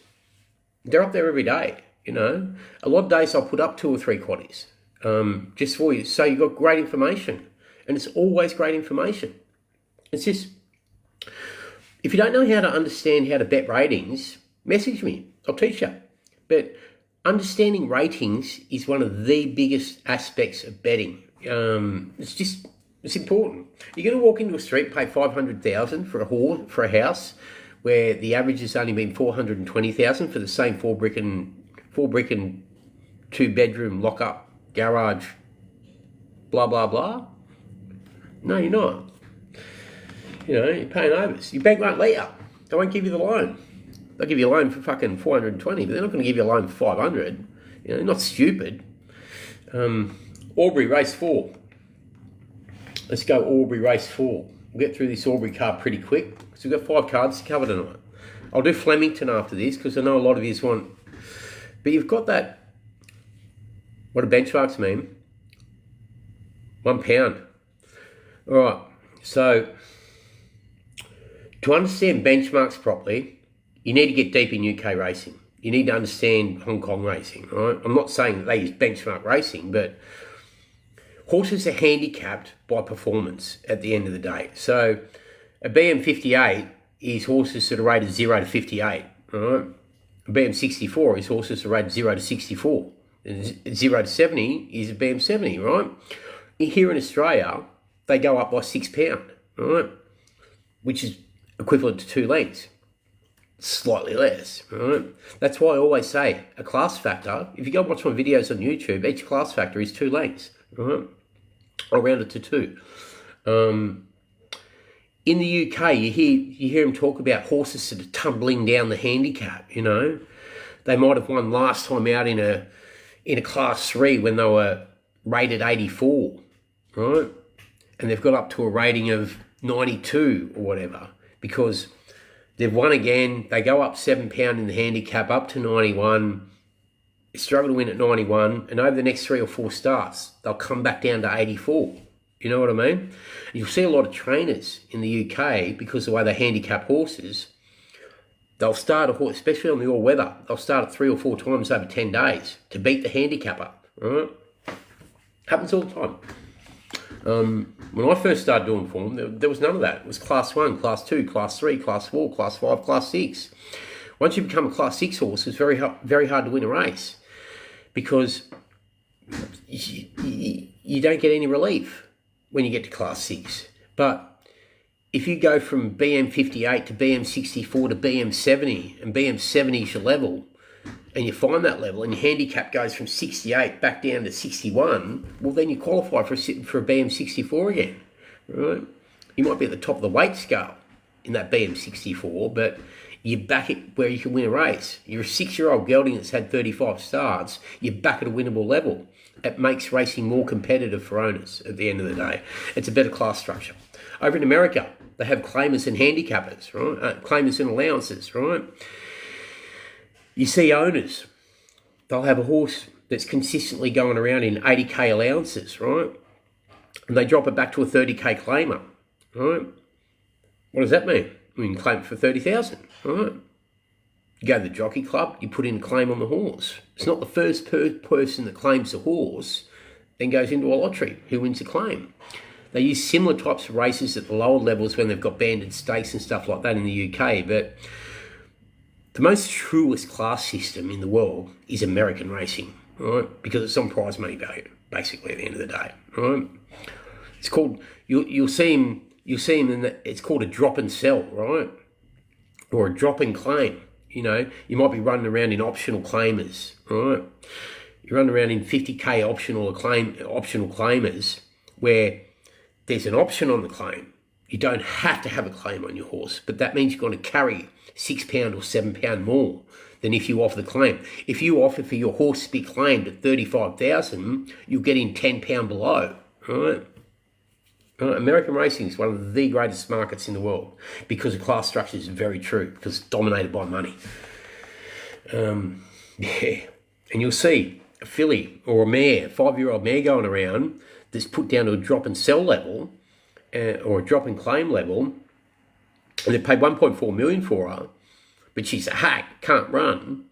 They're up there every day, you know. A lot of days I'll put up 2 or 3 quaddies. Just for you, so you've got great information, and it's always great information. It's just, if you don't know how to understand how to bet ratings, message me, I'll teach you. But understanding ratings is one of the biggest aspects of betting. It's important. You're going to walk into a street, pay $500,000 for a house, where the average has only been $420,000 for the same 4 brick and 2-bedroom lock-up garage, blah, blah, blah. No, you're not. You know, you're paying overs. Your bank won't let you. They won't give you the loan. They'll give you a loan for fucking 420, but they're not going to give you a loan for 500. You know, not stupid. Albury Race 4. Let's go Albury Race 4. We'll get through this Albury card pretty quick because we've got 5 cards to cover tonight. I'll do Flemington after this because I know a lot of you want. But you've got that. What do benchmarks mean? £1. All right. So to understand benchmarks properly, you need to get deep in UK racing. You need to understand Hong Kong racing, right? I'm not saying that they use benchmark racing, but horses are handicapped by performance at the end of the day. So a BM58 is horses that are rated 0 to 58, right? A BM64 is horses that are rated 0 to 64. And 0 to 70 is a BM70, right? Here in Australia, they go up by £6, right? Which is equivalent to 2 lengths. Slightly less, right? That's why I always say a class factor, if you go watch my videos on YouTube, each class factor is 2 lengths, right? I'll round it to 2. In the UK, you hear them talk about horses that are tumbling down the handicap, you know. They might have won last time out in a class 3 when they were rated 84, right? And they've got up to a rating of 92 or whatever because they've won again. They go up £7 in the handicap up to 91. They struggle to win at 91. And over the next 3 or 4 starts, they'll come back down to 84. You know what I mean? And you'll see a lot of trainers in the UK, because of the way they handicap horses, they'll start a horse, especially on the all weather, they'll start it 3 or 4 times over 10 days to beat the handicapper. Right? Happens all the time. When I first started doing form, there was none of that. It was class 1, class 2, class 3, class 4, class 5, class 6. Once you become a class 6 horse, it's very hard to win a race because you don't get any relief when you get to class 6. But if you go from BM58 to BM64 to BM70, and BM70 is your level, and you find that level, and your handicap goes from 68 back down to 61, well, then you qualify for a BM64 again, right? You might be at the top of the weight scale in that BM64, but you're back at where you can win a race. You're a 6-year-old gelding that's had 35 starts. You're back at a winnable level. It makes racing more competitive for owners at the end of the day. It's a better class structure. Over in America, they have claimers and handicappers, right? Claimers and allowances, right? You see owners, they'll have a horse that's consistently going around in 80k allowances, right? And they drop it back to a 30k claimer, right? What does that mean? I mean, claim it for 30,000, right? You go to the jockey club, you put in a claim on the horse. It's not the first person that claims the horse then goes into a lottery who wins the claim. They use similar types of races at the lower levels when they've got banded stakes and stuff like that in the UK, but the most truest class system in the world is American racing, right? Because it's on prize money value, basically, at the end of the day, right? It's called, you'll see them in that, it's called a drop and sell, right? Or a drop and claim. You know, you might be running around in optional claimers, right? You run around in 50k optional claimers where there's an option on the claim. You don't have to have a claim on your horse, but that means you're going to carry £6 or £7 more than if you offer the claim. If you offer for your horse to be claimed at 35,000, you'll get in £10 below, right? American racing is one of the greatest markets in the world because the class structure is very true, because it's dominated by money. Yeah, and you'll see a filly or a mare, a 5-year-old mare going around that's put down to a drop and sell level or a drop and claim level, and they paid 1.4 million for her, but she's a hack, can't run.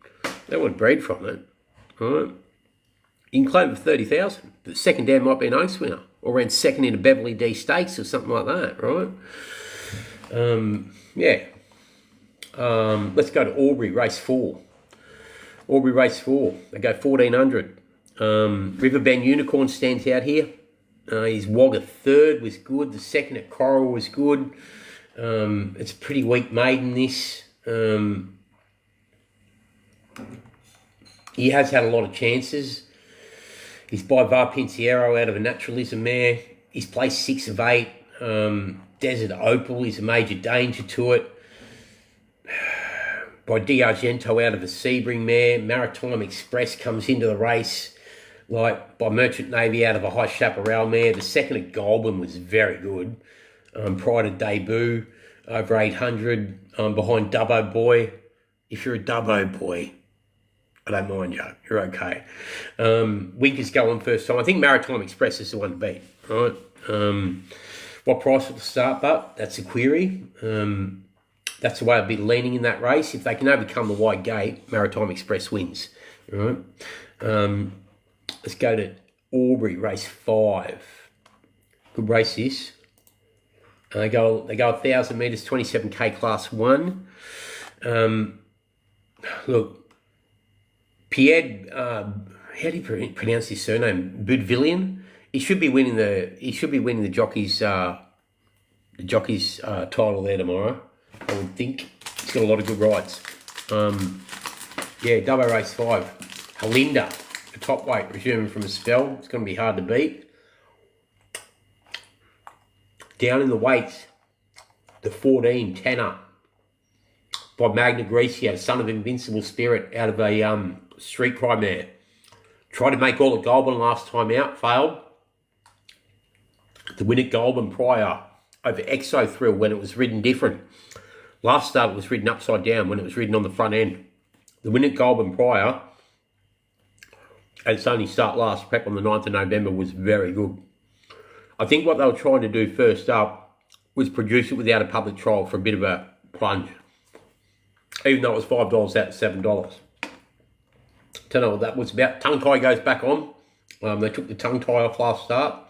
They want to breed from it, right? You can claim for 30,000. The second dam might be an Oaks winner, or ran second in a Beverly D Stakes or something like that, right? Let's go to Albury, race 4. Albury, race 4. They go 1,400. Riverbend Unicorn stands out here. His Wagga third was good. The second at Coral was good. It's a pretty weak maiden, this. He has had a lot of chances. He's by Var Pinciero out of a Naturalism mare. He's placed 6 of 8. Desert Opal is a major danger to it. By D'Argento out of a Sebring mare. Maritime Express comes into the race. Like by Merchant Navy out of a High Chaparral mare. The second at Goulburn was very good. Prior to debut. over 800 behind Dubbo Boy. If you're a Dubbo Boy, I don't mind you. You're okay. Winkers go on first time. I think Maritime Express is the one to beat. Right. What price at the start, but that's a query. That's the way I'd be leaning in that race. If they can overcome the wide gate, Maritime Express wins. Right. Let's go to Albury, race 5. Good race this. They go 1,000 metres, 27k class 1. Look, Pierre, how do you pronounce his surname? Budvillian. He should be winning the jockey's title there tomorrow. I would think he's got a lot of good rides. Dubbo race 5. Halinda, the top weight, resuming from a spell. It's going to be hard to beat. Down in the weights, the 14 Tanner by Magna Grecia, son of Invincible Spirit, out of a street cry mare. Tried to make all at Goulburn last time out, failed. The win at Goulburn prior over Exo Thrill when it was ridden different. Last start it was ridden upside down when it was ridden on the front end. The win at Goulburn prior, and its only start last prep on the 9th of November, was very good. I think what they were trying to do first up was produce it without a public trial for a bit of a plunge. Even though it was $5 out of $7. Don't know what that was about. Tongue tie goes back on. They took the tongue tie off last start.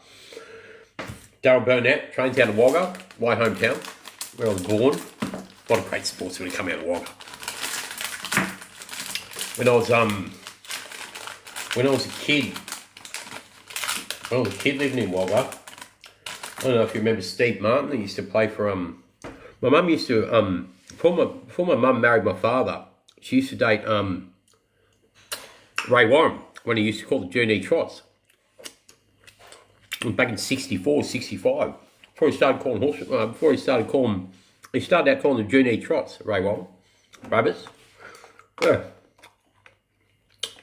Darryl Burnett trains out of Wagga, my hometown, where I was born. A lot of great sportsmen come out of Wagga. When I was a kid living in Wagga, I don't know if you remember Steve Martin. He used to play for my mum used to before my mum married my father, she used to date Ray Warren when he used to call the Journey Trots. Back in 64, 65. Before he started calling he started out calling the Journey Trots, Ray Warren. Rabbits. Yeah.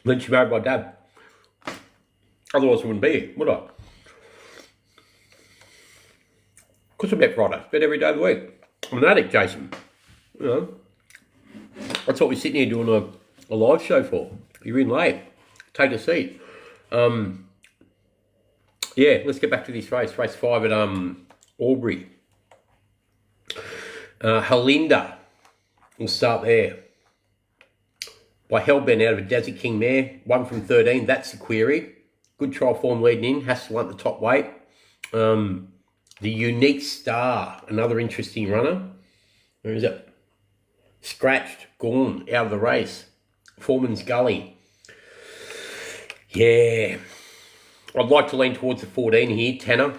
Then she married my dad. Otherwise I wouldn't be here, would I? Because I bet Friday, bet every day of the week. I'm an addict, Jason. You know, that's what we're sitting here doing a live show for. You're in late. Take a seat. Let's get back to this race. Race 5 at Albury. Halinda. We'll start there. By Hellbent out of a Desert King mare. 1 from 13. That's the query. Good trial form leading in. Has to want the top weight. The Unique Star. Another interesting runner. Where is it? Scratched. Gone. Out of the race. Foreman's Gully. Yeah. I'd like to lean towards the 14 here. Tanner.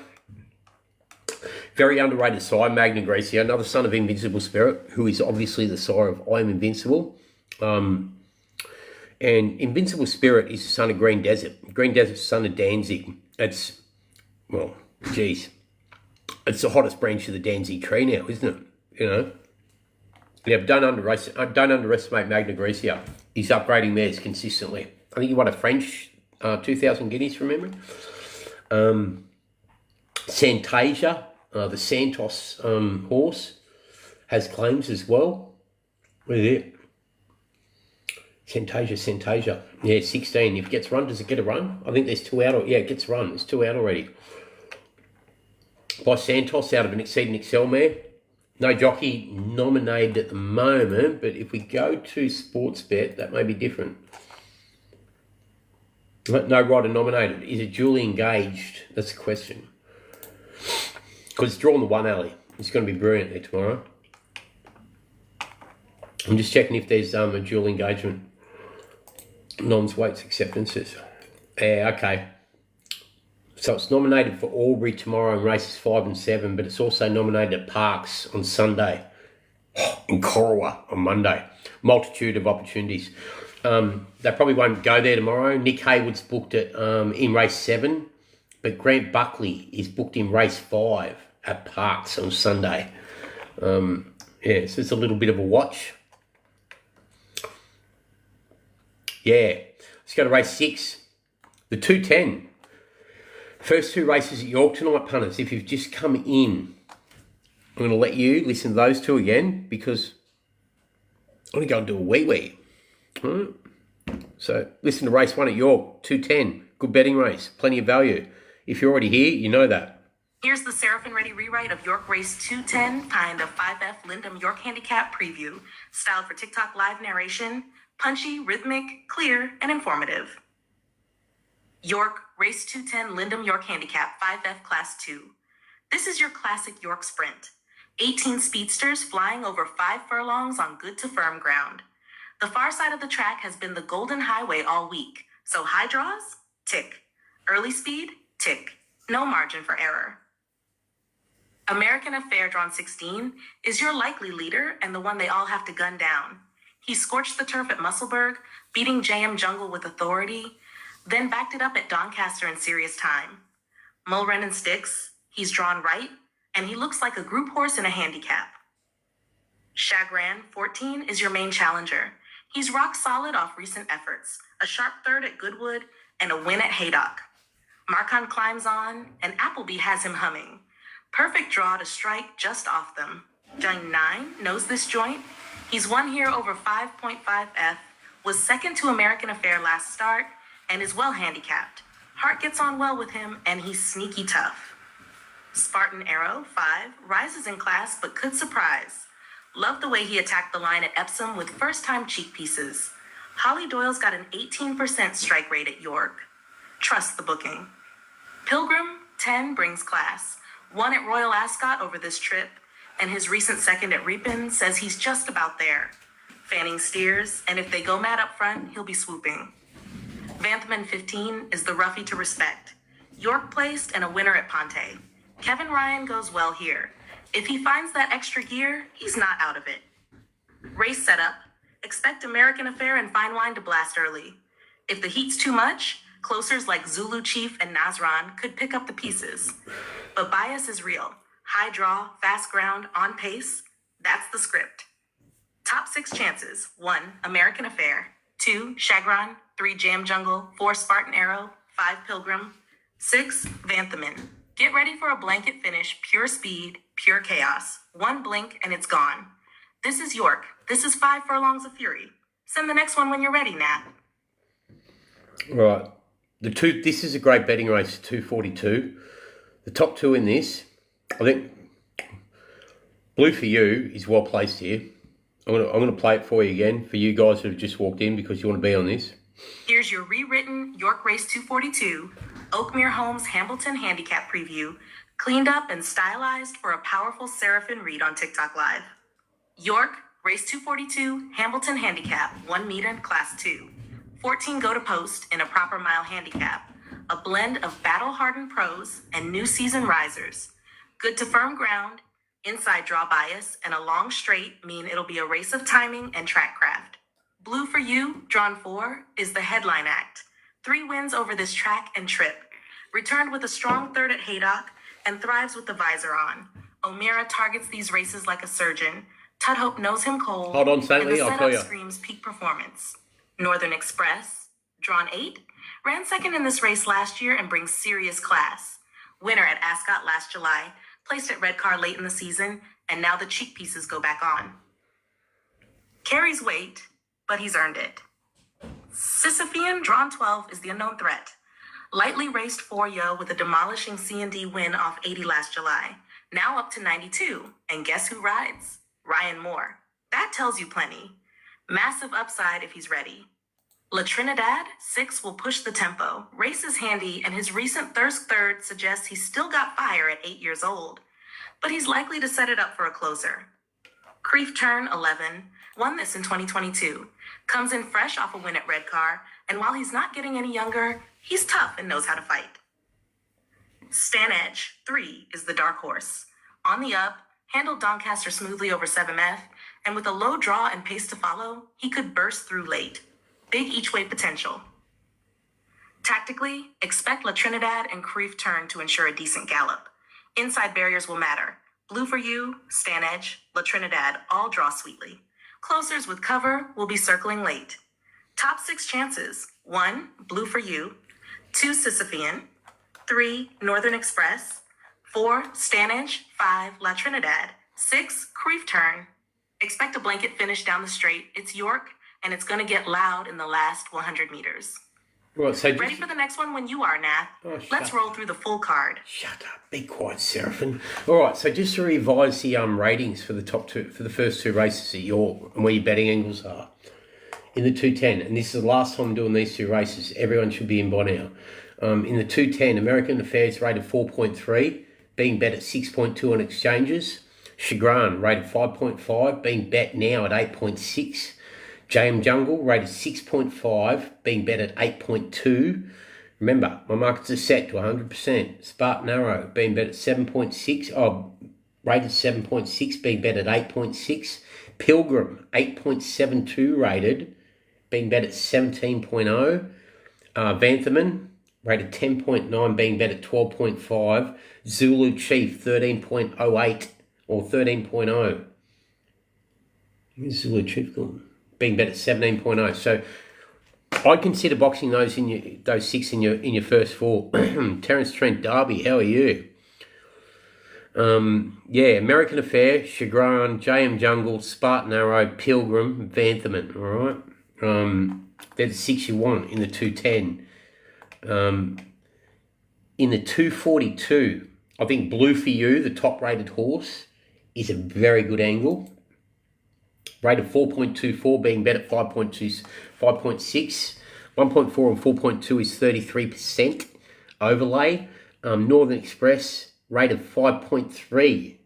Very underrated sire, Magna Grecia. Another son of Invincible Spirit, who is obviously the sire of I Am Invincible. And Invincible Spirit is the son of Green Desert. Green Desert's the son of Danzig. It's, well, geez. It's the hottest branch of the Danzig tree now, isn't it? You know? Yeah, but don't underestimate Magna Grecia. He's upgrading mares consistently. I think he won a French 2,000 guineas from memory. Santasia, the Santos horse, has claims as well. What is it? Santasia. Yeah, 16. If it gets run, does it get a run? I think there's 2 out. Yeah, it gets run. There's 2 out already. By Santos out of an Exceed and Excel mare. No jockey nominated at the moment, but if we go to Sportsbet, that may be different. No rider nominated. Is it duly engaged? That's the question. Because it's drawn the 1 alley. It's going to be brilliant there tomorrow. I'm just checking if there's a dual engagement. Nons, weights, acceptances. Yeah, okay. So it's nominated for Albury tomorrow in races 5 and 7, but it's also nominated at Parks on Sunday. In Corowa on Monday. Multitude of opportunities. They probably won't go there tomorrow. Nick Haywood's booked it in race 7, but Grant Buckley is booked in race 5 at Parks on Sunday. So it's a little bit of a watch. Yeah, let's go to race 6. The 210. First 2 races at York tonight, punters. If you've just come in I'm going to let you listen to those two again because I'm going to go and do a wee-wee. All right. So listen to race 1 at York, 210. Good betting race, plenty of value. If you're already here, you know that. Here's the Seraphin Ready rewrite of York Race 210, kind of 5F Lyndham York Handicap preview, styled for TikTok live narration, punchy, rhythmic, clear, and informative. York Race 210 Lyndham York Handicap 5F Class 2. This is your classic York sprint. 18 speedsters flying over 5 furlongs on good to firm ground. The far side of the track has been the golden highway all week, so high draws, tick. Early speed, tick. No margin for error. American Affair drawn 16 is your likely leader and the one they all have to gun down. He scorched the turf at Musselburgh, beating JM Jungle with authority, then backed it up at Doncaster in serious time. Mulren and Sticks, he's drawn right, and he looks like a group horse in a handicap. Chagrin 14 is your main challenger. He's rock solid off recent efforts, a sharp third at Goodwood and a win at Haydock. Marcon climbs on, and Appleby has him humming. Perfect draw to strike just off them. Dung 9 knows this joint. He's won here over 5.5F, was second to American Affair last start, and is well handicapped. Hart gets on well with him, and he's sneaky tough. Spartan Arrow 5 rises in class but could surprise. Love the way he attacked the line at Epsom with first-time cheek pieces. Holly Doyle's got an 18% strike rate at York. Trust the booking. Pilgrim 10 brings class. Won at Royal Ascot over this trip, and his recent second at Ripon says he's just about there. Fanning steers, and if they go mad up front, he'll be swooping. Vanthman 15 is the roughie to respect. York placed and a winner at Ponte. Kevin Ryan goes well here. If he finds that extra gear, he's not out of it. Race setup. Expect American Affair and Fine Wine to blast early. If the heat's too much, closers like Zulu Chief and Nazran could pick up the pieces. But bias is real. High draw, fast ground, on pace. That's the script. Top 6 chances. 1, American Affair. 2, Chagrin. 3, Jam Jungle. 4, Spartan Arrow. 5, Pilgrim. 6, Vanthaman. Get ready for a blanket finish, pure speed, pure chaos. 1 blink and it's gone. This is York. This is 5 furlongs of fury. Send the next one when you're ready, Nat. Right. This is a great betting race, 242. The top 2 in this, I think Blue for You is well placed here. I'm gonna play it for you again for you guys who have just walked in because you want to be on this. Here's your rewritten York Race 242, Oakmere Homes Hambleton Handicap Preview, cleaned up and stylized for a powerful Seraphin read on TikTok Live. York Race 242, Hambleton Handicap, 1 meter, Class 2. 14 go to post in a proper mile handicap. A blend of battle-hardened pros and new season risers. Good to firm ground, inside draw bias, and a long straight mean it'll be a race of timing and track craft. Blue for You, drawn 4, is the headline act. 3 wins over this track and trip. Returned with a strong third at Haydock and thrives with the visor on. O'Meara targets these races like a surgeon. Tudhope knows him cold. Hold on, Stanley, and the I'll tell setup you. screams peak performance. Northern Express, drawn 8, ran second in this race last year and brings serious class. Winner at Ascot last July, placed at Redcar late in the season, and now the cheek pieces go back on. Carries weight, but he's earned it. Sisyphean, drawn 12, is the unknown threat. Lightly raced 4-yo with a demolishing C&D win off 80 last July. Now up to 92, and guess who rides? Ryan Moore. That tells you plenty. Massive upside if he's ready. La Trinidad, 6, will push the tempo. Race is handy, and his recent Thirst third suggests he's still got fire at 8 years old. But he's likely to set it up for a closer. Creef Turn, 11, won this in 2022. Comes in fresh off a win at Redcar, and while he's not getting any younger, he's tough and knows how to fight. Stan Edge, 3, is the dark horse. On the up, handled Doncaster smoothly over 7F, and with a low draw and pace to follow, he could burst through late. Big each-way potential. Tactically, expect La Trinidad and Creef Turn to ensure a decent gallop. Inside barriers will matter. Blue for You, Stan Edge, La Trinidad all draw sweetly. Closers with cover will be circling late. Top 6 chances. 1, Blue for You. 2, Sisyphean. 3, Northern Express. 4, Stan Edge. 5, La Trinidad. 6, Creef turn. Expect a blanket finish down the straight. It's York, and it's going to get loud in the last 100 meters. Right, so Ready for the next one when you are, Nath. Let's roll through the full card. Shut up. Be quiet, Seraphin. All right, so just to revise the ratings for the first two races at York and where your betting angles are. In the 210, and this is the last time I'm doing these two races, everyone should be in by now. In the 210, American Affairs rated 4.3, being bet at 6.2 on exchanges. Chagrin rated 5.5, being bet now at 8.6. JM Jungle rated 6.5, being bet at 8.2. Remember, my markets are set to 100%. Spartan Arrow being bet at 7.6, rated 7.6, being bet at 8.6. Pilgrim 8.72 rated, being bet at 17.0. Vanthaman rated 10.9, being bet at 12.5. Zulu Chief 13.08 or 13.0. Where's Zulu Chief gone? Being bet at 17.0. So I'd consider boxing those those six in your first four. Terence Trent Derby, how are you? American Affair, Chagrin, JM Jungle, Spartan Arrow, Pilgrim, Vanthaman. All right, they're the six you want in the 210. In the 242, I think Blue For You, the top-rated horse, is a very good angle. Rated 4.24, being bet at 5.6. 1.4 and 4.2 is 33% overlay. Northern Express rated 5.3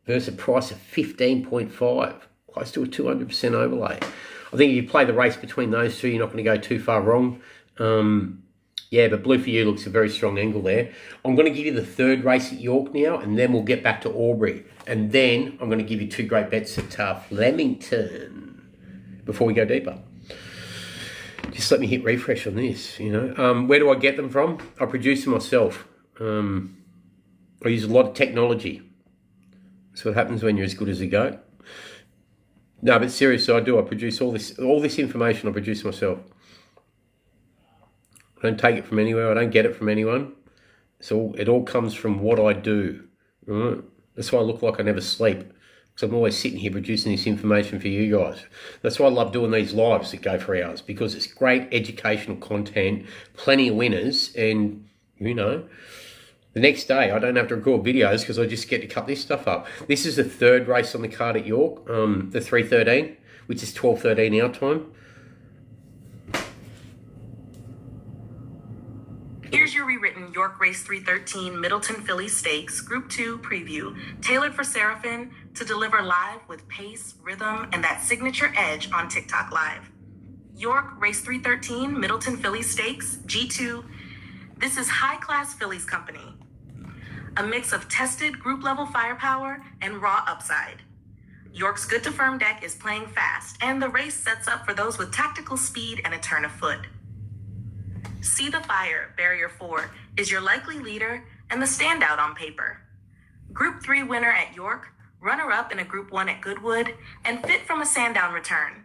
versus a price of 15.5, close to a 200% overlay. I think if you play the race between those two, you're not going to go too far wrong. But Blue For You looks a very strong angle there. I'm going to give you the third race at York now, and then we'll get back to Albury. And then I'm going to give you two great bets at Flemington before we go deeper. Just let me hit refresh on this, Where do I get them from? I produce them myself. I use a lot of technology. That's what happens when you're as good as a goat. No, but seriously, I do. I produce all this information. I produce myself. I don't take it from anywhere. I don't get it from anyone. It all comes from what I do. Right? That's why I look like I never sleep, because I'm always sitting here producing this information for you guys. That's why I love doing these lives that go for hours, because it's great educational content, plenty of winners, and, the next day I don't have to record videos because I just get to cut this stuff up. This is the third race on the card at York, the 313, which is 12:13 our time. Here's your rewritten York Race 313 Middleton Philly Stakes Group 2 preview, tailored for Seraphin to deliver live with pace, rhythm, and that signature edge on TikTok Live. York Race 313 Middleton Philly Stakes G2. This is high-class Phillies company. A mix of tested group-level firepower and raw upside. York's good-to-firm deck is playing fast, and the race sets up for those with tactical speed and a turn of foot. See the Fire, Barrier 4, is your likely leader and the standout on paper. Group 3 winner at York, runner-up in a Group 1 at Goodwood, and fit from a Sandown return.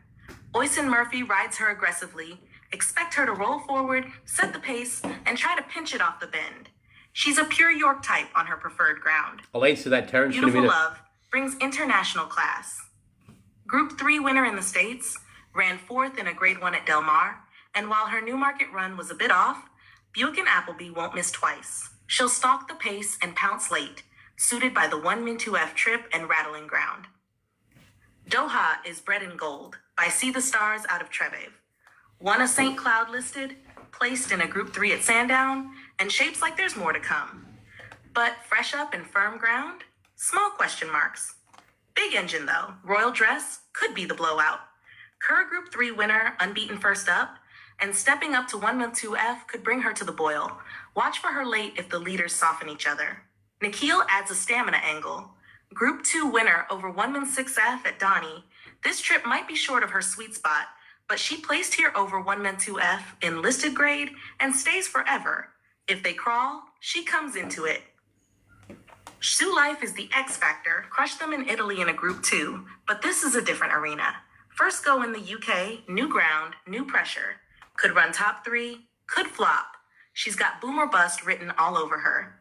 Oyson Murphy rides her aggressively. Expect her to roll forward, set the pace, and try to pinch it off the bend. She's a pure York type on her preferred ground. I'll answer that, Terence, in a Beautiful minute. Love brings international class. Group 3 winner in the States, ran 4th in a Grade 1 at Del Mar, and while her Newmarket run was a bit off, Buick and Appleby won't miss twice. She'll stalk the pace and pounce late, suited by the 1min2F trip and rattling ground. Doha is bred in gold by See the Stars out of Trevive. Won a St. Cloud listed, placed in a Group 3 at Sandown, and shapes like there's more to come. But fresh up and firm ground? Small question marks. Big engine though, Royal Dress could be the blowout. Kerr Group 3 winner, unbeaten first up, and stepping up to 1min2F could bring her to the boil. Watch for her late if the leaders soften each other. Nikhil adds a stamina angle. Group 2 winner over 1min6F at Donnie. This trip might be short of her sweet spot, but she placed here over 1min2F in listed grade and stays forever. If they crawl, she comes into it. Shoe Life is the X factor. Crushed them in Italy in a Group 2, but this is a different arena. First go in the UK, new ground, new pressure. Could run top 3, could flop. She's got boom or bust written all over her.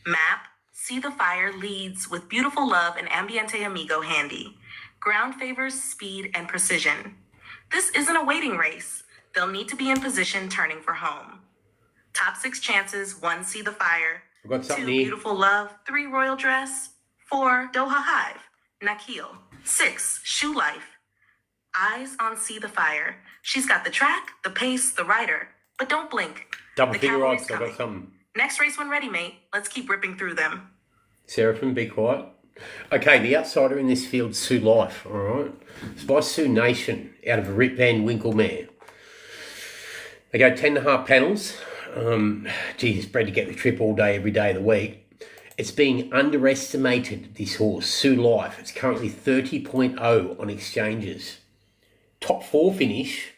Map, See the Fire leads with Beautiful Love and Ambiente Amigo handy. Ground favors speed and precision. This isn't a waiting race. They'll need to be in position turning for home. Top 6 chances: 1, See the Fire. I've got 2, something here. Beautiful Love. 3, Royal Dress. 4, Doha Hive. Nakil. 6, Shoe Life. Eyes on See the Fire. She's got the track, the pace, the rider. But don't blink. Double The figure cavalry's odds, I've got coming. something. Next race when ready, mate. Let's keep ripping through them. Seraphim, be quiet. Okay, the outsider in this field, Sue Life, all right? It's by Sioux Nation, out of a Rip Van Winkle mare. They go 10.5 panels. Geez, bred to get the trip all day, every day of the week. It's being underestimated, this horse, Sue Life. It's currently 30.0 on exchanges. Top 4 finish.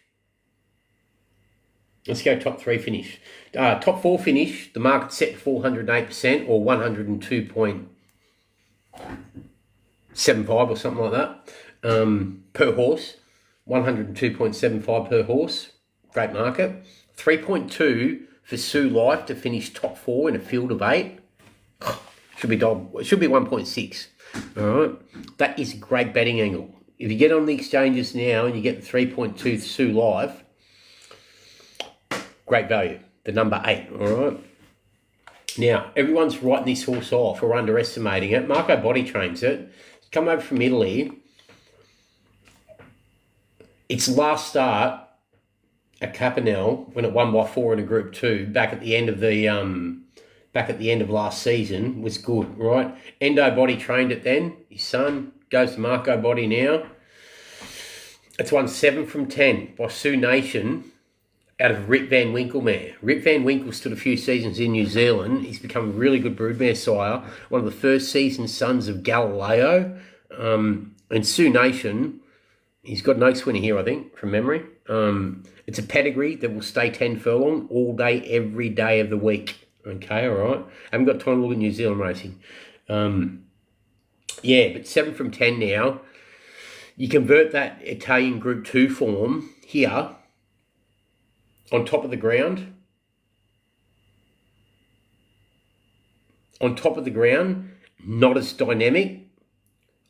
Let's go top 3 finish. Top 4 finish, the market set to 408% or 102.75 or something like that per horse. 102.75 per horse. Great market. 3.2 for Sue Life to finish top 4 in a field of 8. Should be 1.6. All right. That is a great betting angle. If you get on the exchanges now and you get the 3.2 Sue Life, great value. The number 8, all right? Now, everyone's writing this horse off or underestimating it. Marco Body trains it. It's come over from Italy. Its last start at Capanel, when it won by 4 in a Group 2, back at the end of last season, was good, right? Endo Body trained it then. His son goes to Marco Body now. It's won 7 from 10 by Sioux Nation, out of Rip Van Winkle mare. Rip Van Winkle stood a few seasons in New Zealand. He's become a really good broodmare sire. One of the first season sons of Galileo. And Sioux Nation, he's got an Oaks winner here, I think, from memory. It's a pedigree that will stay 10 furlong all day, every day of the week. Okay, all right. I haven't got time to look at New Zealand racing. Yeah, but 7 from 10 now. You convert that Italian Group 2 form here, on top of the ground. On top of the ground, not as dynamic.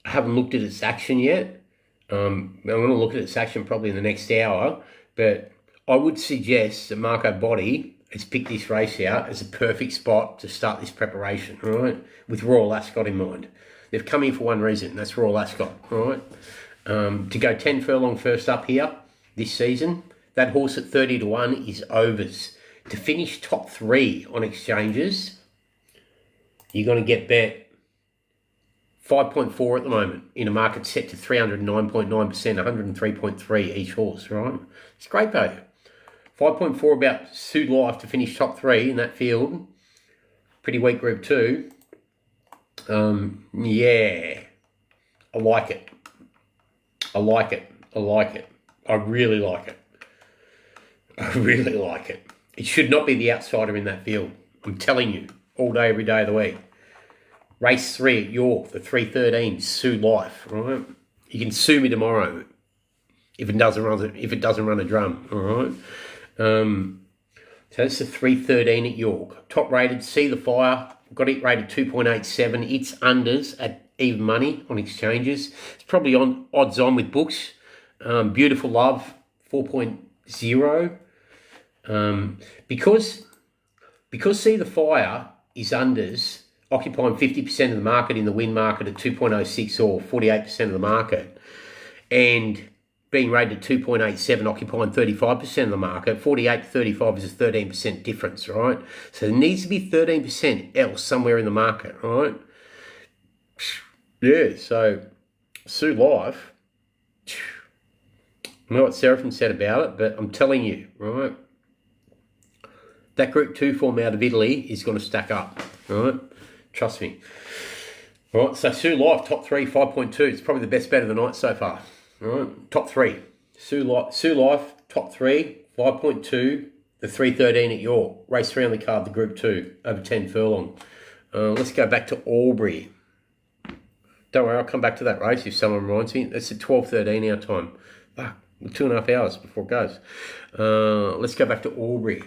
I haven't looked at its action yet. I'm going to look at its action probably in the next hour, but I would suggest that Marco Body has picked this race out as a perfect spot to start this preparation, all right, with Royal Ascot in mind. They've come in for one reason, that's Royal Ascot, all right? To go 10 furlong first up here this season, that horse at 30-1 is overs. To finish top 3 on exchanges, you're going to get bet 5.4 at the moment in a market set to 309.9%, 103.3 each horse, right? It's great value. 5.4 about Sue Life to finish top 3 in that field. Pretty weak Group 2. Yeah, I like it. I like it. I like it. I really like it. I really like it. It should not be the outsider in that field. I'm telling you, all day, every day of the week. Race 3 at York, the 3:13, Sue Life, right? You can sue me tomorrow if it doesn't run a drum, all right? So that's the 3:13 at York. Top rated, See the Fire, got it rated 2.87. It's unders at even money on exchanges. It's probably on odds on with books. Beautiful Love, 4.0. Because See the Fire is unders, occupying 50% of the market in the win market at 2.06 or 48% of the market, and being rated 2.87, occupying 35% of the market, 48 to 35 is a 13% difference, right? So there needs to be 13% else somewhere in the market, right? Yeah, so Sue Life, I know what Seraphim said about it, but I'm telling you, right, that Group 2 form out of Italy is going to stack up, right? Trust me. All right, so Sue Life, top 3, 5.2. It's probably the best bet of the night so far. All right, top 3. Sue Life, top 3, 5.2, the 3:13 at York. Race 3 on the card, the Group 2, over 10 furlong. Let's go back to Albury. Don't worry, I'll come back to that race if someone reminds me. It's at 12:13 our time. Fuck, 2.5 hours before it goes. Let's go back to Albury.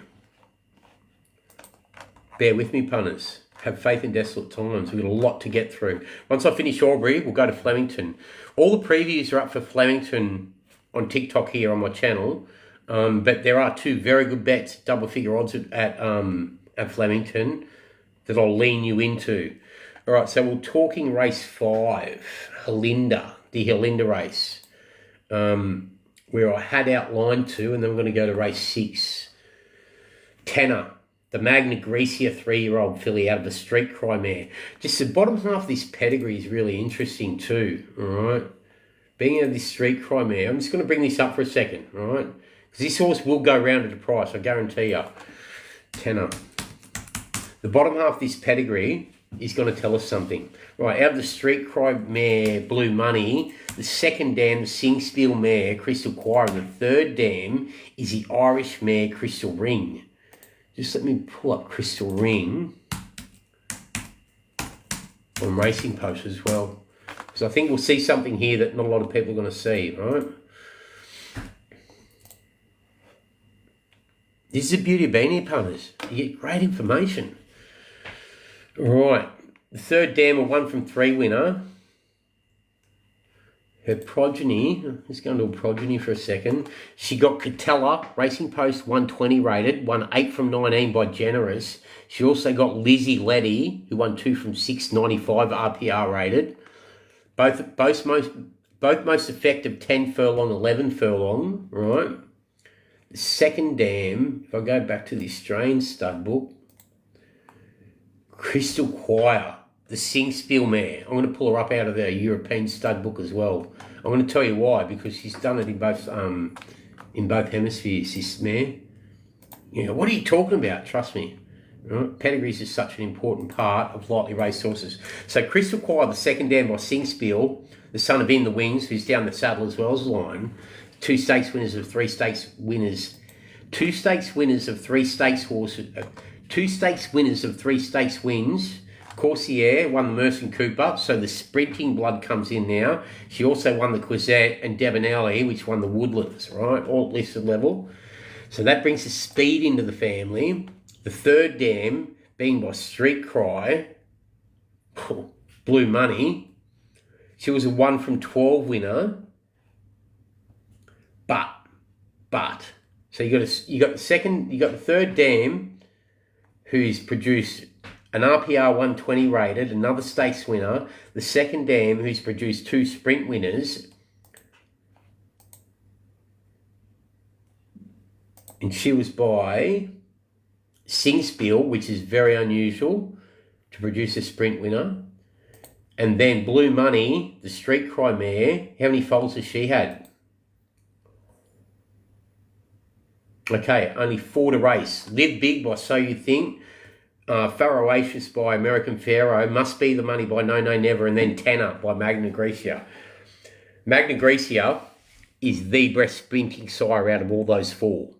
Bear with me, punters. have faith in desolate times. We've got a lot to get through. Once I finish Albury, we'll go to Flemington. All the previews are up for Flemington on TikTok here on my channel. But there are 2 very good bets, double figure odds at Flemington that I'll lean you into. All right, so we're talking race 5, the Helinda race, where I had outlined 2, and then we're going to go to race 6. Tenor, the Magna Grecia 3-year-old filly out of the Street Cry mare. Just the bottom half of this pedigree is really interesting too, all right? Being out of this Street Cry mare, I'm just going to bring this up for a second, all right? Because this horse will go round at a price, I guarantee you. Tenor. The bottom half of this pedigree is going to tell us something. Right, out of the Street Cry mare, Blue Money, the second dam, the Singspiel mare, Crystal Choir, and the third dam is the Irish mare, Crystal Ring. Just let me pull up Crystal Ring on Racing Post as well. Because I think we'll see something here that not a lot of people are going to see, right? This is the beauty of being here, punters. You get great information. Right, the third dam, a 1 from 3 winner. Her progeny, let's go into a progeny for a second. She got Catella, Racing Post 120 rated, won 8 from 19 by Generous. She also got Lizzie Letty, who won 2 from 695 RPR rated. Both most effective 10 furlong, 11 furlong, right? The second dam, if I go back to the Australian stud book, Crystal Choir, the Singspiel mare. I'm going to pull her up out of the European stud book as well. I'm going to tell you why, because she's done it in both hemispheres, this mare. You know, what are you talking about? Trust me. Right? Pedigrees is such an important part of lightly raced horses. So Crystal Choir, the second dam by Singspiel, the son of In the Wings, who's down the saddle as well as line. 2 stakes winners of 3 stakes winners. 2 stakes winners of 3 stakes horses. 2 stakes winners of 3 stakes wins. Corsair won the Merson Cooper, so the sprinting blood comes in now. She also won the Quisette and Devonelli, which won the Woodlands, right? All at listed level. So that brings the speed into the family. The third dam being by Street Cry, Blue Money. She was a 1 from 12 winner. But, so you got the third dam, who's produced an RPR 120 rated, another stakes winner. The second dam, who's produced 2 sprint winners. And she was by Singspiel, which is very unusual to produce a sprint winner. And then Blue Money, the Street Cry mare, how many foals has she had? Okay, only 4 to race. Live Big by So You Think. Pharaohacious by American Pharaoh. Must Be the Money by No No Never. And then Tenor by Magna Grecia. Magna Grecia is the best sprinting sire out of all those 4.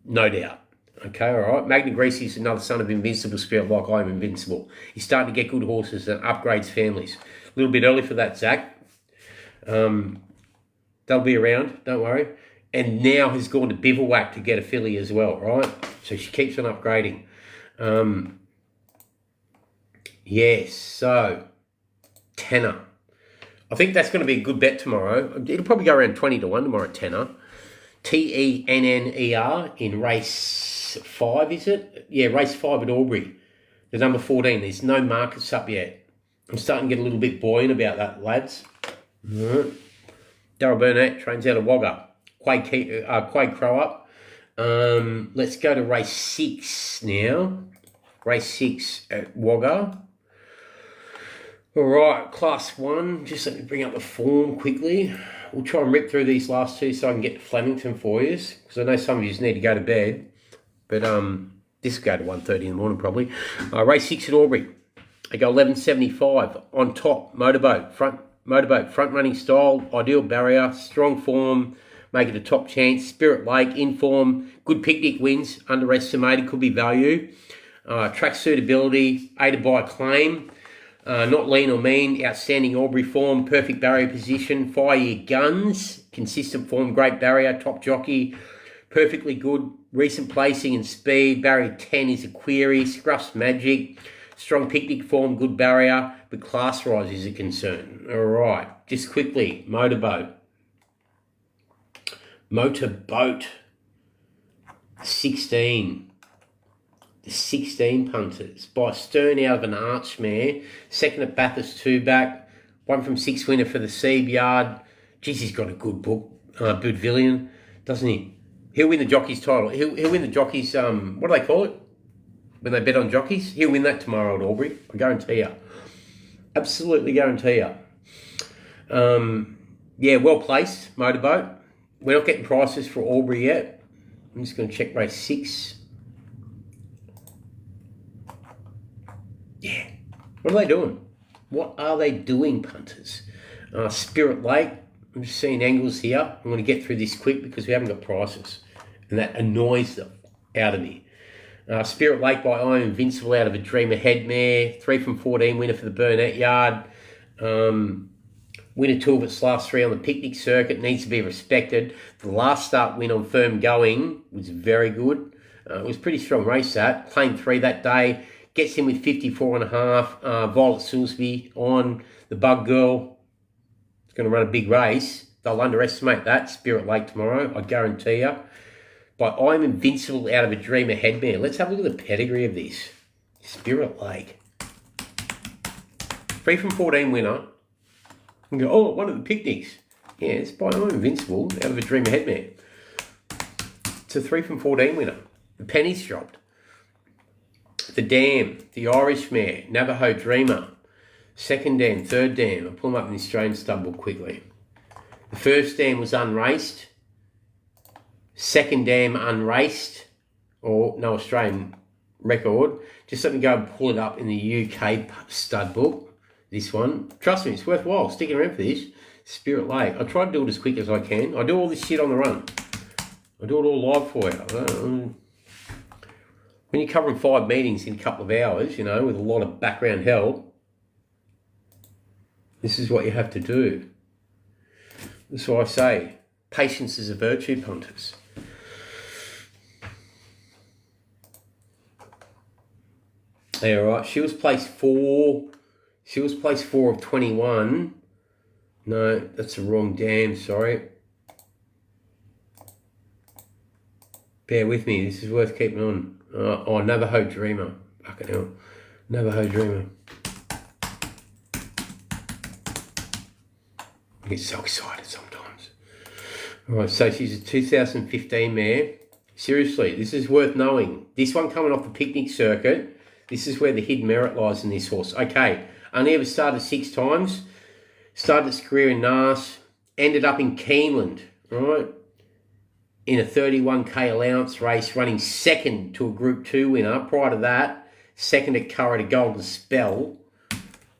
No doubt. Okay, all right. Magna Grecia is another son of Invincible Spirit, like I am Invincible. He's starting to get good horses and upgrades families. A little bit early for that, Zach. They'll be around, don't worry. And now has gone to Bivouac to get a filly as well, right? So she keeps on upgrading. Yes, so Tenor. I think that's going to be a good bet tomorrow. It'll probably go around 20 to 1 tomorrow at Tenor. Tenner in race 5, is it? Yeah, race 5 at Albury. The number 14. There's no markets up yet. I'm starting to get a little bit buoyant about that, lads. All right. Darryl Burnett trains out of Wagga. Quade Crow up. Let's go to race 6 now. Race 6 at Wagga. All right, class 1. Just let me bring up the form quickly. We'll try and rip through these last 2 so I can get to Flemington for you, because I know some of you need to go to bed. But this will go to 1:30 in the morning probably. Race 6 at Albury. I go 11.75 on top. Motorboat, front running style, ideal barrier, strong form, make it a top chance. Spirit Lake, in form, good picnic wins, underestimated, could be value. Track suitability, aided by claim. Not lean or mean, outstanding Albury form, perfect barrier position, 5-year guns, consistent form, great barrier, top jockey, perfectly good, recent placing and speed. Barrier 10 is a query, Scruff's Magic, Strong picnic form, good barrier, but class rise is a concern. All right, just quickly, motorboat. Motorboat, 16. The 16 punters by Stern out of an arch mare. Second at Bathurst 2 back. 1 from 6 winner for the Seab Yard. Geez, he's got a good book, Budvillian, doesn't he? He'll win the jockey's title. He'll win the jockey's, what do they call it? When they bet on jockeys? He'll win that tomorrow at Albury. I guarantee you. Absolutely guarantee you. Yeah, well placed, motorboat. We're not getting prices for Albury yet. I'm just going to check race 6. Yeah. What are they doing? What are they doing, punters? Spirit Lake. I'm just seeing angles here. I'm going to get through this quick because we haven't got prices. And that annoys them out of me. Spirit Lake by I'm Invincible out of a Dream Ahead mare. 3 from 14 winner for the Burnett Yard. Winner 2 of its last 3 on the picnic circuit. Needs to be respected. The last start win on Firm Going was very good. It was a pretty strong race that. Claimed 3 that day. Gets in with 54.5. Violet Silsby on the Bug Girl. It's going to run a big race. They'll underestimate that. Spirit Lake tomorrow, I guarantee you. But I'm Invincible out of a Dream Ahead mare. Let's have a look at the pedigree of this. Spirit Lake. 3 from 14 winner. And go, oh, one of the picnics. Yeah, it's by I'm Invincible out of a Dream Ahead mare. It's a 3 from 14 winner. The penny's dropped. The Dam, the Irish mare, Navajo Dreamer. Second dam, third dam. I'll pull them up in the Australian stud book quickly. The first dam was unraced. Second dam unraced. Or no Australian record. Just let me go and pull it up in the UK stud book. This one. Trust me, it's worthwhile sticking around for this. Spirit Lake. I try to do it as quick as I can. I do all this shit on the run. I do it all live for you. When you're covering 5 meetings in a couple of hours, you know, with a lot of background help, this is what you have to do. That's why I say, patience is a virtue, punters. Yeah, right. She was placed 4. She was placed 4 of 21. No, that's the wrong dam, sorry. Bear with me, this is worth keeping on. Oh, Navajo Dreamer. Fucking hell. Navajo Dreamer. I get so excited sometimes. Alright, so she's a 2015 mare. Seriously, this is worth knowing. This one coming off the picnic circuit. This is where the hidden merit lies in this horse. Okay, only ever started 6 times. Started its career in Naas. Ended up in Keeneland. Alright. In a 31k allowance race, running second to a Group 2 winner. Prior to that, second at Curra to Golden Spell.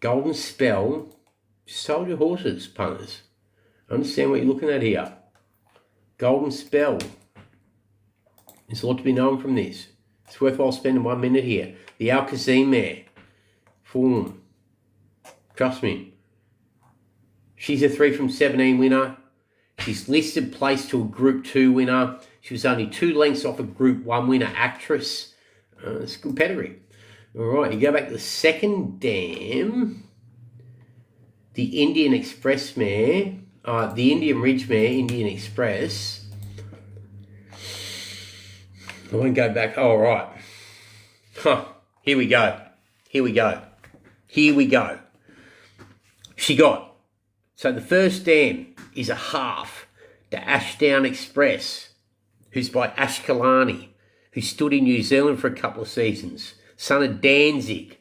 Golden Spell. Sold your horses, punters. Understand what you're looking at here. Golden Spell. There's a lot to be known from this. It's worthwhile spending 1 minute here. The Alcazim mare. Form. Trust me. She's a 3 from 17 winner. She's listed placed to a Group 2 winner. She was only 2 lengths off a Group 1 winner Actress. It's a good pedigree. All right, you go back to the second dam. The Indian Express mare. The Indian Ridge mare, Indian Express. I won't go back. All right. Huh. Here we go. Here we go. Here we go. She got. So the first dam is a half to Ashdown Express, who's by Ash Kalani, who stood in New Zealand for a couple of seasons, son of Danzig.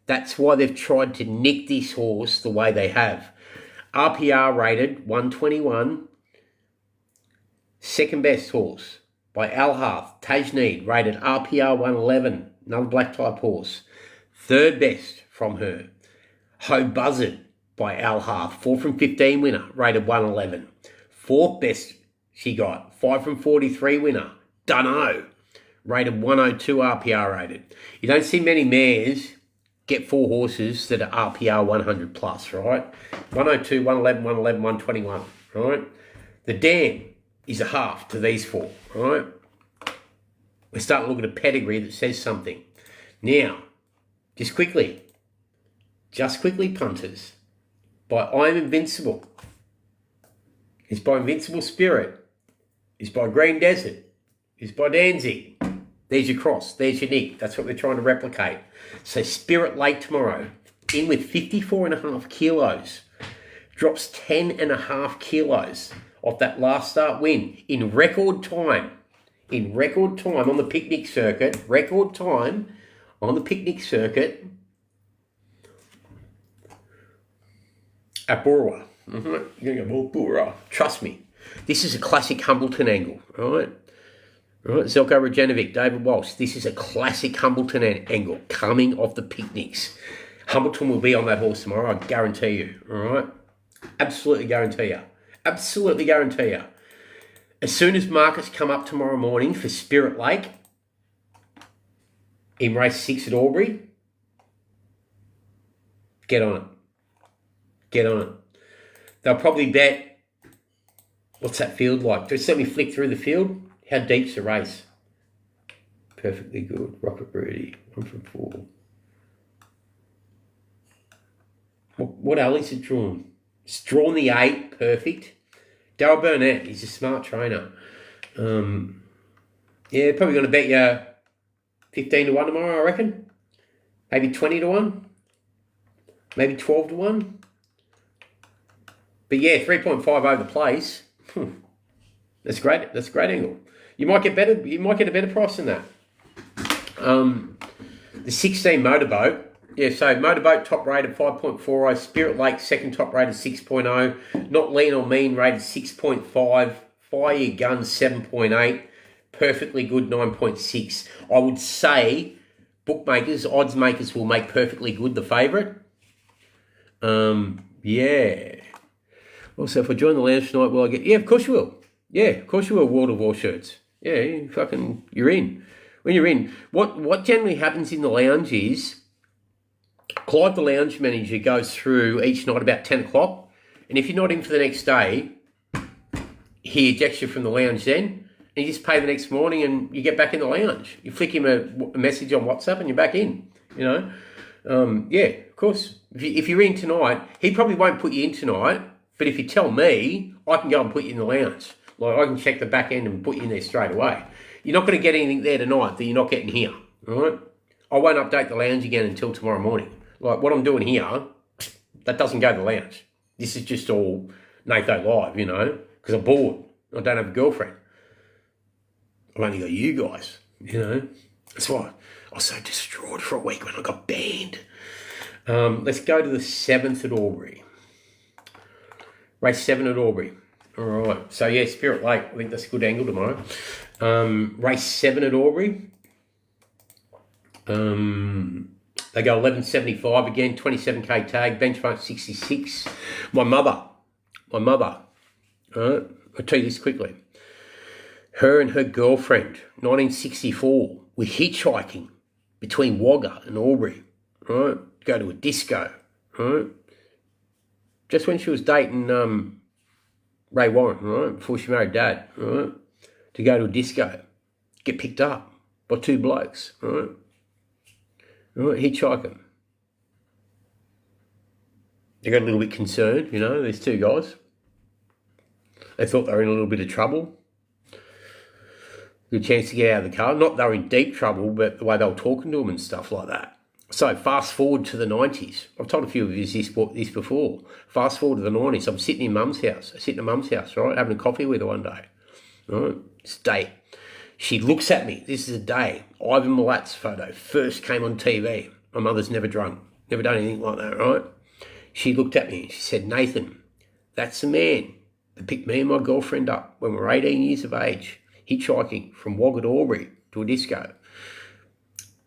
That's why they've tried to nick this horse the way they have. RPR rated 121. Second best horse by Alharth, Tajneed, rated RPR 111. Another black type horse. Third best from her. Ho Buzzard by Alharth, 4 from 15 winner, rated 111. Fourth best she got, 5 from 43 winner, Dunno, rated 102 RPR rated. You don't see many mares get 4 horses that are RPR 100 plus, right? 102, 111, 111, 121, right? The dam is a half to these 4, right? We're starting to look at a pedigree that says something. Now, Just quickly, punters. By I'm Invincible. It's by Invincible Spirit. It's by Green Desert. It's by Danzig. There's your cross. There's your nick. That's what they're trying to replicate. So Spirit Lake tomorrow, in with 54.5 kilos. Drops 10.5 kilos off that last start win in record time. In record time on the picnic circuit. Record time on the picnic circuit at Bora. You're going to go, Bora. Trust me. This is a classic Humbleton angle, all right? All right, Zelko Rajanovic, David Walsh. This is a classic Humbleton angle coming off the picnics. Humbleton will be on that horse tomorrow, I guarantee you, all right? Absolutely guarantee you. Absolutely guarantee you. As soon as markets come up tomorrow morning for Spirit Lake in race 6 at Albury, get on it. Get on it. They'll probably bet, what's that field like? Just let me flick through the field. How deep's the race? Perfectly good. Rocket Rudy, 1 from 4. What alley's it drawn? It's drawn the 8, perfect. Darryl Burnett, he's a smart trainer. Yeah, probably going to bet you 15 to 1 tomorrow, I reckon. Maybe 20 to 1. Maybe 12 to 1. But yeah, 3.5 over the place. That's great. That's a great angle. You might get better. You might get a better price than that. The 16 motorboat. Yeah, so motorboat top rated 5.40. Spirit Lake second top rated 6.0. Not Lean or Mean rated 6.5. Fire Your Gun 7.8. Perfectly Good 9.6. I would say bookmakers, odds makers will make Perfectly Good the favourite. Yeah. Also, if I join the lounge tonight, will I get... Yeah, of course you will. Yeah, of course you will, World of War shirts. Yeah, you're in. When you're in, what generally happens in the lounge is Clive, the lounge manager, goes through each night about 10 o'clock, and if you're not in for the next day, he ejects you from the lounge then, and you just pay the next morning and you get back in the lounge. You flick him a message on WhatsApp and you're back in, you know. Yeah, of course. If you're in tonight, he probably won't put you in tonight, but if you tell me, I can go and put you in the lounge. Like, I can check the back end and put you in there straight away. You're not going to get anything there tonight that you're not getting here, all right? I won't update the lounge again until tomorrow morning. Like, what I'm doing here, that doesn't go to the lounge. This is just all NATHO Live, you know, because I'm bored. I don't have a girlfriend. I've only got you guys, you know. That's why I was so distraught for a week when I got banned. Let's go to the 7th at Albury. Race 7 at Albury. All right. So, yeah, Spirit Lake. I think that's a good angle tomorrow. Race 7 at Albury. They go 11.75 again, 27k tag, benchmark 66. My mother. All right. I'll tell you this quickly. Her and her girlfriend, 1964, were hitchhiking between Wagga and Albury. Right. Go to a disco. Right. Just when she was dating Ray Warren, right, before she married Dad, right, to go to a disco, get picked up by 2 blokes, right, hitchhiking. They got a little bit concerned, you know, these 2 guys. They thought they were in a little bit of trouble. Good chance to get out of the car. Not they were in deep trouble, but the way they were talking to them and stuff like that. So fast forward to the 90s. I've told a few of you this before. Fast forward to the 90s. I'm sitting in Mum's house. Right, having a coffee with her one day. Right, it's a date. She looks at me. This is a day. Ivan Milat's photo first came on TV. My mother's never drunk, never done anything like that, right? She looked at me and she said, Nathan, that's the man that picked me and my girlfriend up when we were 18 years of age, hitchhiking from Wagga to Albury to a disco.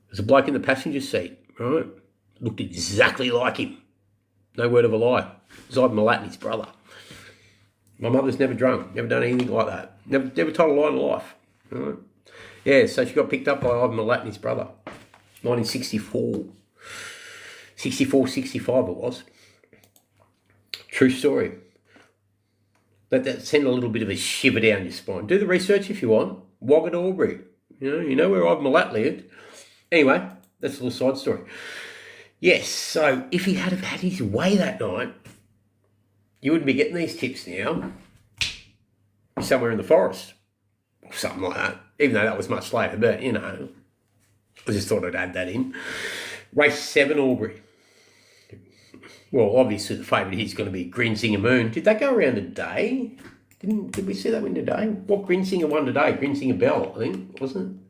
There's a bloke in the passenger seat, right? Looked exactly like him. No word of a lie. It was Ivan Milat and his brother. My mother's never drunk, never done anything like that. Never told a lie in life. Right? Yeah, so she got picked up by Ivan Milat and his brother. 1964. 64, 65 it was. True story. Let that send a little bit of a shiver down your spine. Do the research if you want. Wagga to Albury. You know where Ivan Milat lived. Anyway, that's a little side story. Yes, so if he had have had his way that night, you wouldn't be getting these tips now. You're somewhere in the forest or something like that, even though that was much later, but, you know, I just thought I'd add that in. Race 7, Albury. Well, obviously the favourite here's going to be Grinsinger Moon. Did that go around today? Did we see that win today? What Grinsinger won today? Grinsinger Bell, I think, wasn't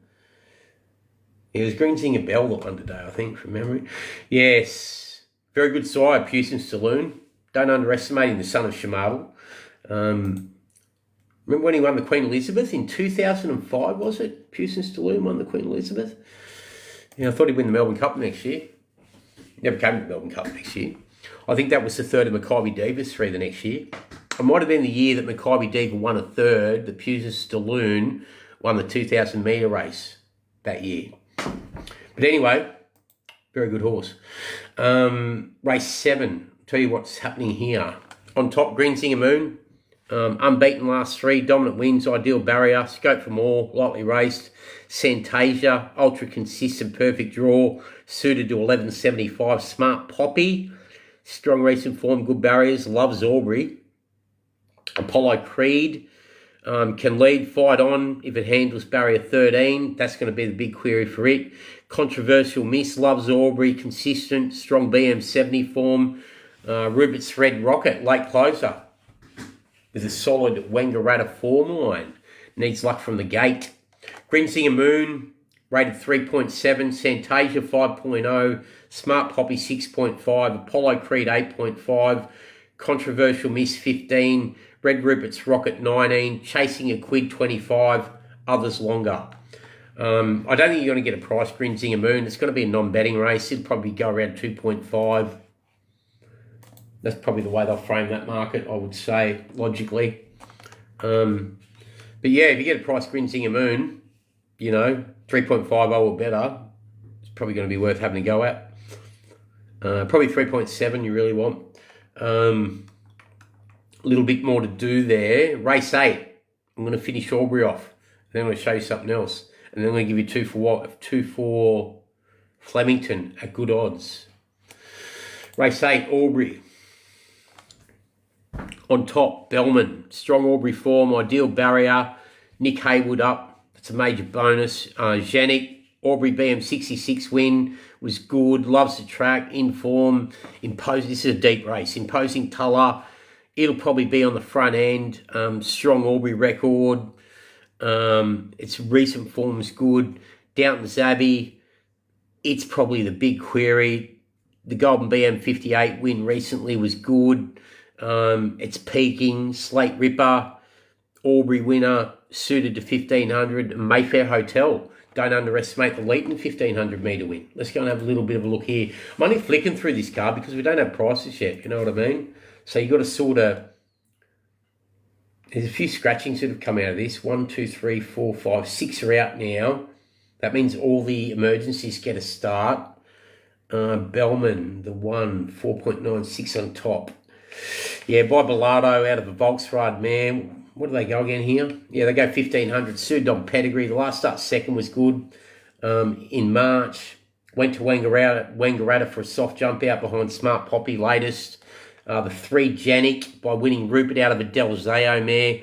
it? It was Grinsinger Bell that won today, I think, from memory. Yes. Very good sire, Pewson Saloon. Don't underestimate him, the son of Shamartle. Remember when he won the Queen Elizabeth in 2005, was it? Pewson Saloon won the Queen Elizabeth. Yeah, I thought he'd win the Melbourne Cup next year. Never came to the Melbourne Cup next year. I think that was the third of Makybe Diva's 3 the next year. It might have been the year that Makybe Diva won a third, the Pewson Saloon won the 2,000 metre race that year. But anyway, very good horse. Race 7, tell you what's happening here. On top, Grinsinger Moon, unbeaten last 3, dominant wins, ideal barrier, scope for more, lightly raced. Santasia, ultra consistent, perfect draw, suited to 11.75. Smart Poppy, strong recent form, good barriers, loves Albury. Apollo Creed, can lead, fight on if it handles barrier 13. That's going to be the big query for it. Controversial Miss, loves Albury, consistent, strong BM70 form. Rupert's Red Rocket, late closer with a solid Wangaratta form line. Needs luck from the gate. Grinsinger Moon, rated 3.7. Santasia 5.0. Smart Poppy 6.5. Apollo Creed 8.5. Controversial Miss 15. Red Rupert's Rocket 19. Chasing a Quid 25. Others longer. I don't think you're going to get a price Grinsinger Moon. It's going to be a non-betting race. It'll probably go around 2.5. That's probably the way they'll frame that market, I would say, logically. But yeah, if you get a price Grinsinger Moon, you know, 3.50 or better, it's probably going to be worth having a go at. Probably 3.7 you really want. A little bit more to do there. Race 8, I'm going to finish Albury off. Then I'm going to show you something else. And then I'm going to give you 2 for Flemington at good odds. Race 8, Albury. On top, Bellman. Strong Albury form, ideal barrier. Nick Haywood up. That's a major bonus. Janik, Albury BM66 win. Was good. Loves the track. In form. This is a deep race. Imposing Tulla. It'll probably be on the front end. Strong Albury record. Its recent form's good. Downton's Abbey. It's probably the big query. The Golden BM58 win recently was good. It's peaking. Slate Ripper, Albury winner, suited to 1500. Mayfair Hotel. Don't underestimate the Leeton 1500 metre win. Let's go and have a little bit of a look here. I'm only flicking through this card because we don't have prices yet. You know what I mean? So you got to sort of. There's a few scratchings that have come out of this. 1, 2, 3, 4, 5, 6 are out now. That means all the emergencies get a start. Bellman, the 1, 4.96 on top. Yeah, by Bilardo out of a Volkswagen mare. What do they go again here? Yeah, they go 1500. Sudon Pedigree. The last start second was good. In March, went to Wangaratta for a soft jump out behind Smart Poppy latest. The 3 Janik by winning Rupert out of a Del Zao mare.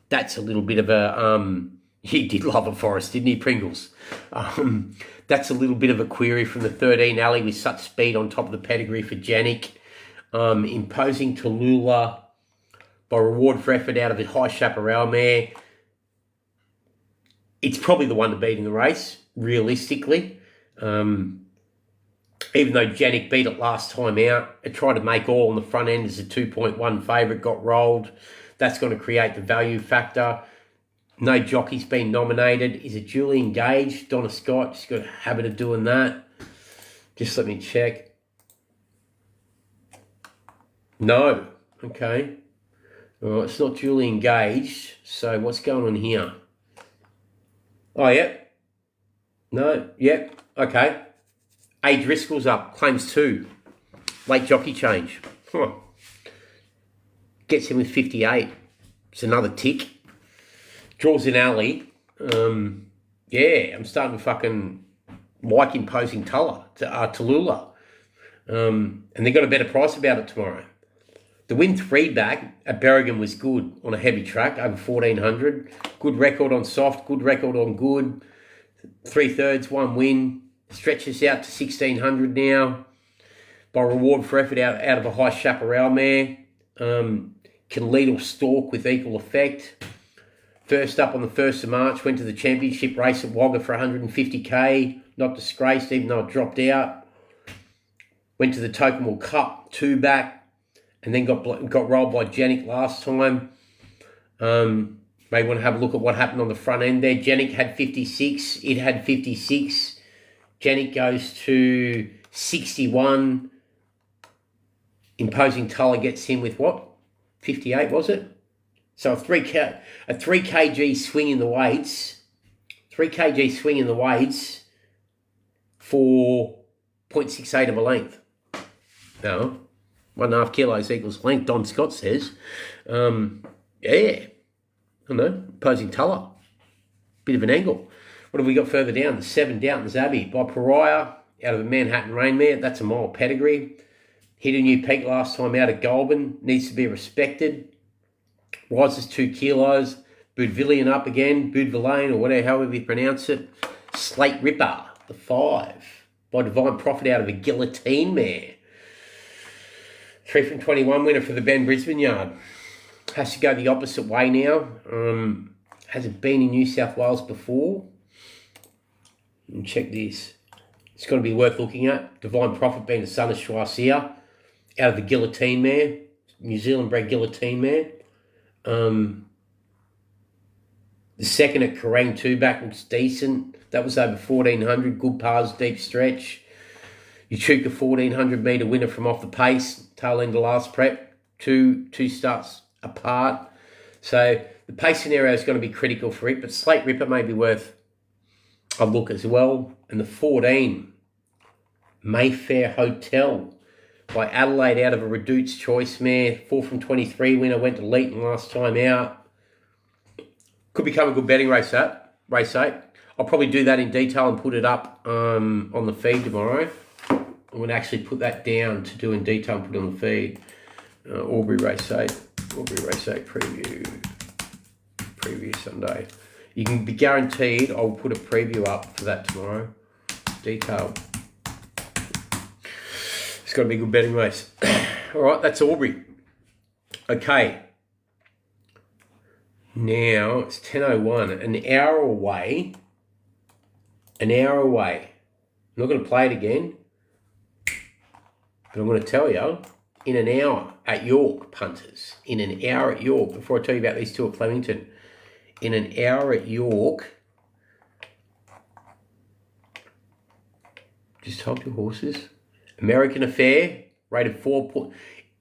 That's a little bit of a... he did love a Forest, didn't he, Pringles? That's a little bit of a query from the 13 Alley with such speed on top of the pedigree for Janik. Imposing Tallulah by Reward for Effort out of the High Chaparral mare. It's probably the one to beat in the race, realistically. Even though Janik beat it last time out, it tried to make all on the front end as a 2.1 favourite, got rolled. That's going to create the value factor. No jockey's been nominated. Is it duly engaged? Donna Scott, she's got a habit of doing that. Just let me check. No. Okay. All right, it's not duly engaged. So what's going on here? Oh, yep. No, yep. Okay. A. Driscoll's up. Claims 2. Late jockey change. Huh. Gets him with 58. It's another tick. Draws an alley. Yeah, I'm starting to fucking like Imposing Tallulah. And they got a better price about it tomorrow. The win 3 back at Berrigan was good on a heavy track, over 1,400. Good record on soft, good record on good. 3/3, 1 win. Stretches out to 1,600 now. By reward for effort out of a high chaparral mare. Can lead or stalk with equal effect. First up on the 1st of March, went to the championship race at Wagga for 150k. Not disgraced, even though it dropped out. Went to the Tokemore Cup, 2 back. And then got rolled by Janik last time. May want to have a look at what happened on the front end there. Janik had 56. It had 56. Janik goes to 61. Imposing Tuller gets him with what? 58, was it? So a 3 kg swing in the weights. 3 kg swing in the weights for 0.68 of a length. No. 1.5 kilos equals length, Don Scott says. Yeah. I don't know. Imposing Tuller. Bit of an angle. What have we got further down? The 7 Downton's Abbey by Pariah out of the Manhattan Rain Mare. That's a mile pedigree. Hit a new peak last time out at Goulburn. Needs to be respected. Rises 2 kilos. Budvillian up again. Budvillain or whatever, however you pronounce it. Slate Ripper, the 5 by Divine Prophet out of a Guillotine Mare. 3 from 21 winner for the Ben Brisbane yard. Has to go the opposite way now. Hasn't been in New South Wales before. And check this. It's going to be worth looking at. Divine Prophet being the son of Schwarzia out of the Guillotine Mare. New Zealand bred Guillotine Mare. The second at Kerrang 2 back looks decent. That was over 1,400. Good pars, deep stretch. Uchuka 1,400 metre winner from off the pace. Tail end of last prep. Two starts apart. So the pace scenario is going to be critical for it. But Slate Ripper may be worth a look as well. And the 14, Mayfair Hotel by Adelaide out of a Redute's Choice mare. 4 from 23 winner. Went to Leeton last time out. Could become a good betting race, that. Race 8. I'll probably do that in detail and put it up on the feed tomorrow. I'm going to actually put that down to do in detail and put it on the feed. Albury Race 8. Albury Race 8 preview Sunday. You can be guaranteed I'll put a preview up for that tomorrow. Detailed. It's got to be a good betting race. All right, that's Albury. Okay. Now, it's 10:01. An hour away. I'm not going to play it again. But I'm going to tell you, in an hour at York, punters, in an hour at York, before I tell you about these 2 at Flemington, in an hour at York, just hold your horses. American Affair, rated 4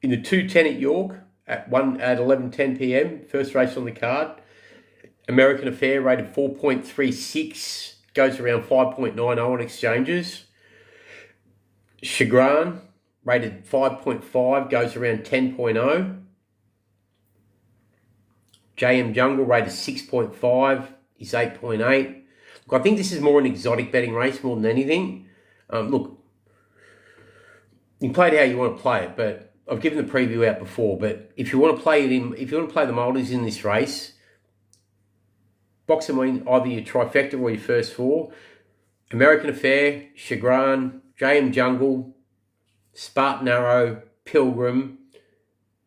in the 2:10 at York at 11:10 p.m. First race on the card. American Affair rated 4.36, goes around 5.90 on exchanges. Chagrin rated 5.5, goes around 10.0. JM Jungle rated 6.5, is 8.8. Look, I think this is more an exotic betting race more than anything. Look, you can play it how you want to play it, but I've given the preview out before. But if you want to play the multis in this race, box them in either your trifecta or your first 4. American Affair, Chagrin, JM Jungle, Spartan Arrow, Pilgrim,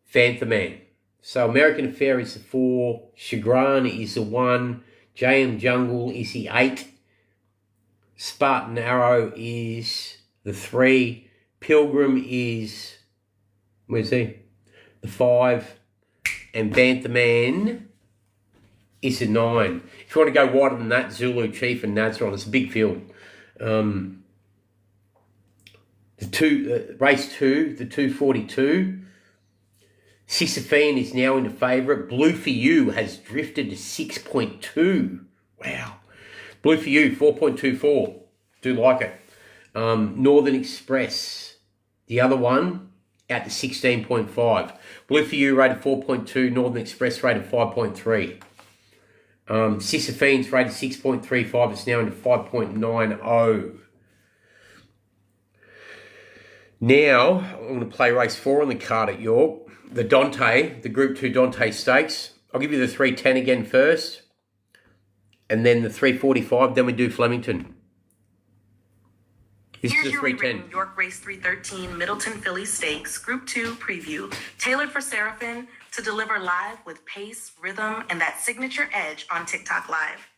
Phantom Man. So American Affair is the 4, Chagrin is the 1, JM Jungle is the 8, Spartan Arrow is the 3, Pilgrim is, where's he? The 5, and Phantom Man is the 9. If you want to go wider than that, Zulu Chief and Nazron, it's a big field. Race 2, the 242. Sisyphean is now in the favourite. Blue for You has drifted to 6.2. Wow. Blue for You, 4.24. Do like it. Northern Express, the other one, out to 16.5. Blue for You rated 4.2. Northern Express rated 5.3. Sisyphean's rated 6.35. It's now into 5.90. Now, I'm going to play race 4 on the card at York. The Dante, the Group 2 Dante Stakes. I'll give you the 310 again first. And then the 345, then we do Flemington. This Here's is the your 310. rewritten York Race 313 Middleton Philly Stakes Group 2 preview, tailored for Seraphin to deliver live with pace, rhythm, and that signature edge on TikTok Live.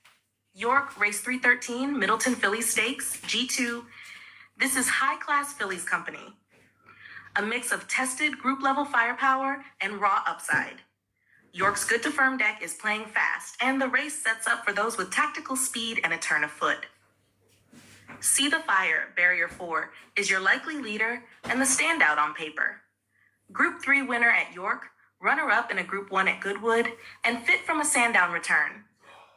York Race 313 Middleton Philly Stakes G2. This is high-class fillies company. A mix of tested group-level firepower and raw upside. York's good to firm deck is playing fast, and the race sets up for those with tactical speed and a turn of foot. See the Fire, Barrier 4, is your likely leader and the standout on paper. Group 3 winner at York, runner-up in a Group 1 at Goodwood, and fit from a Sandown return.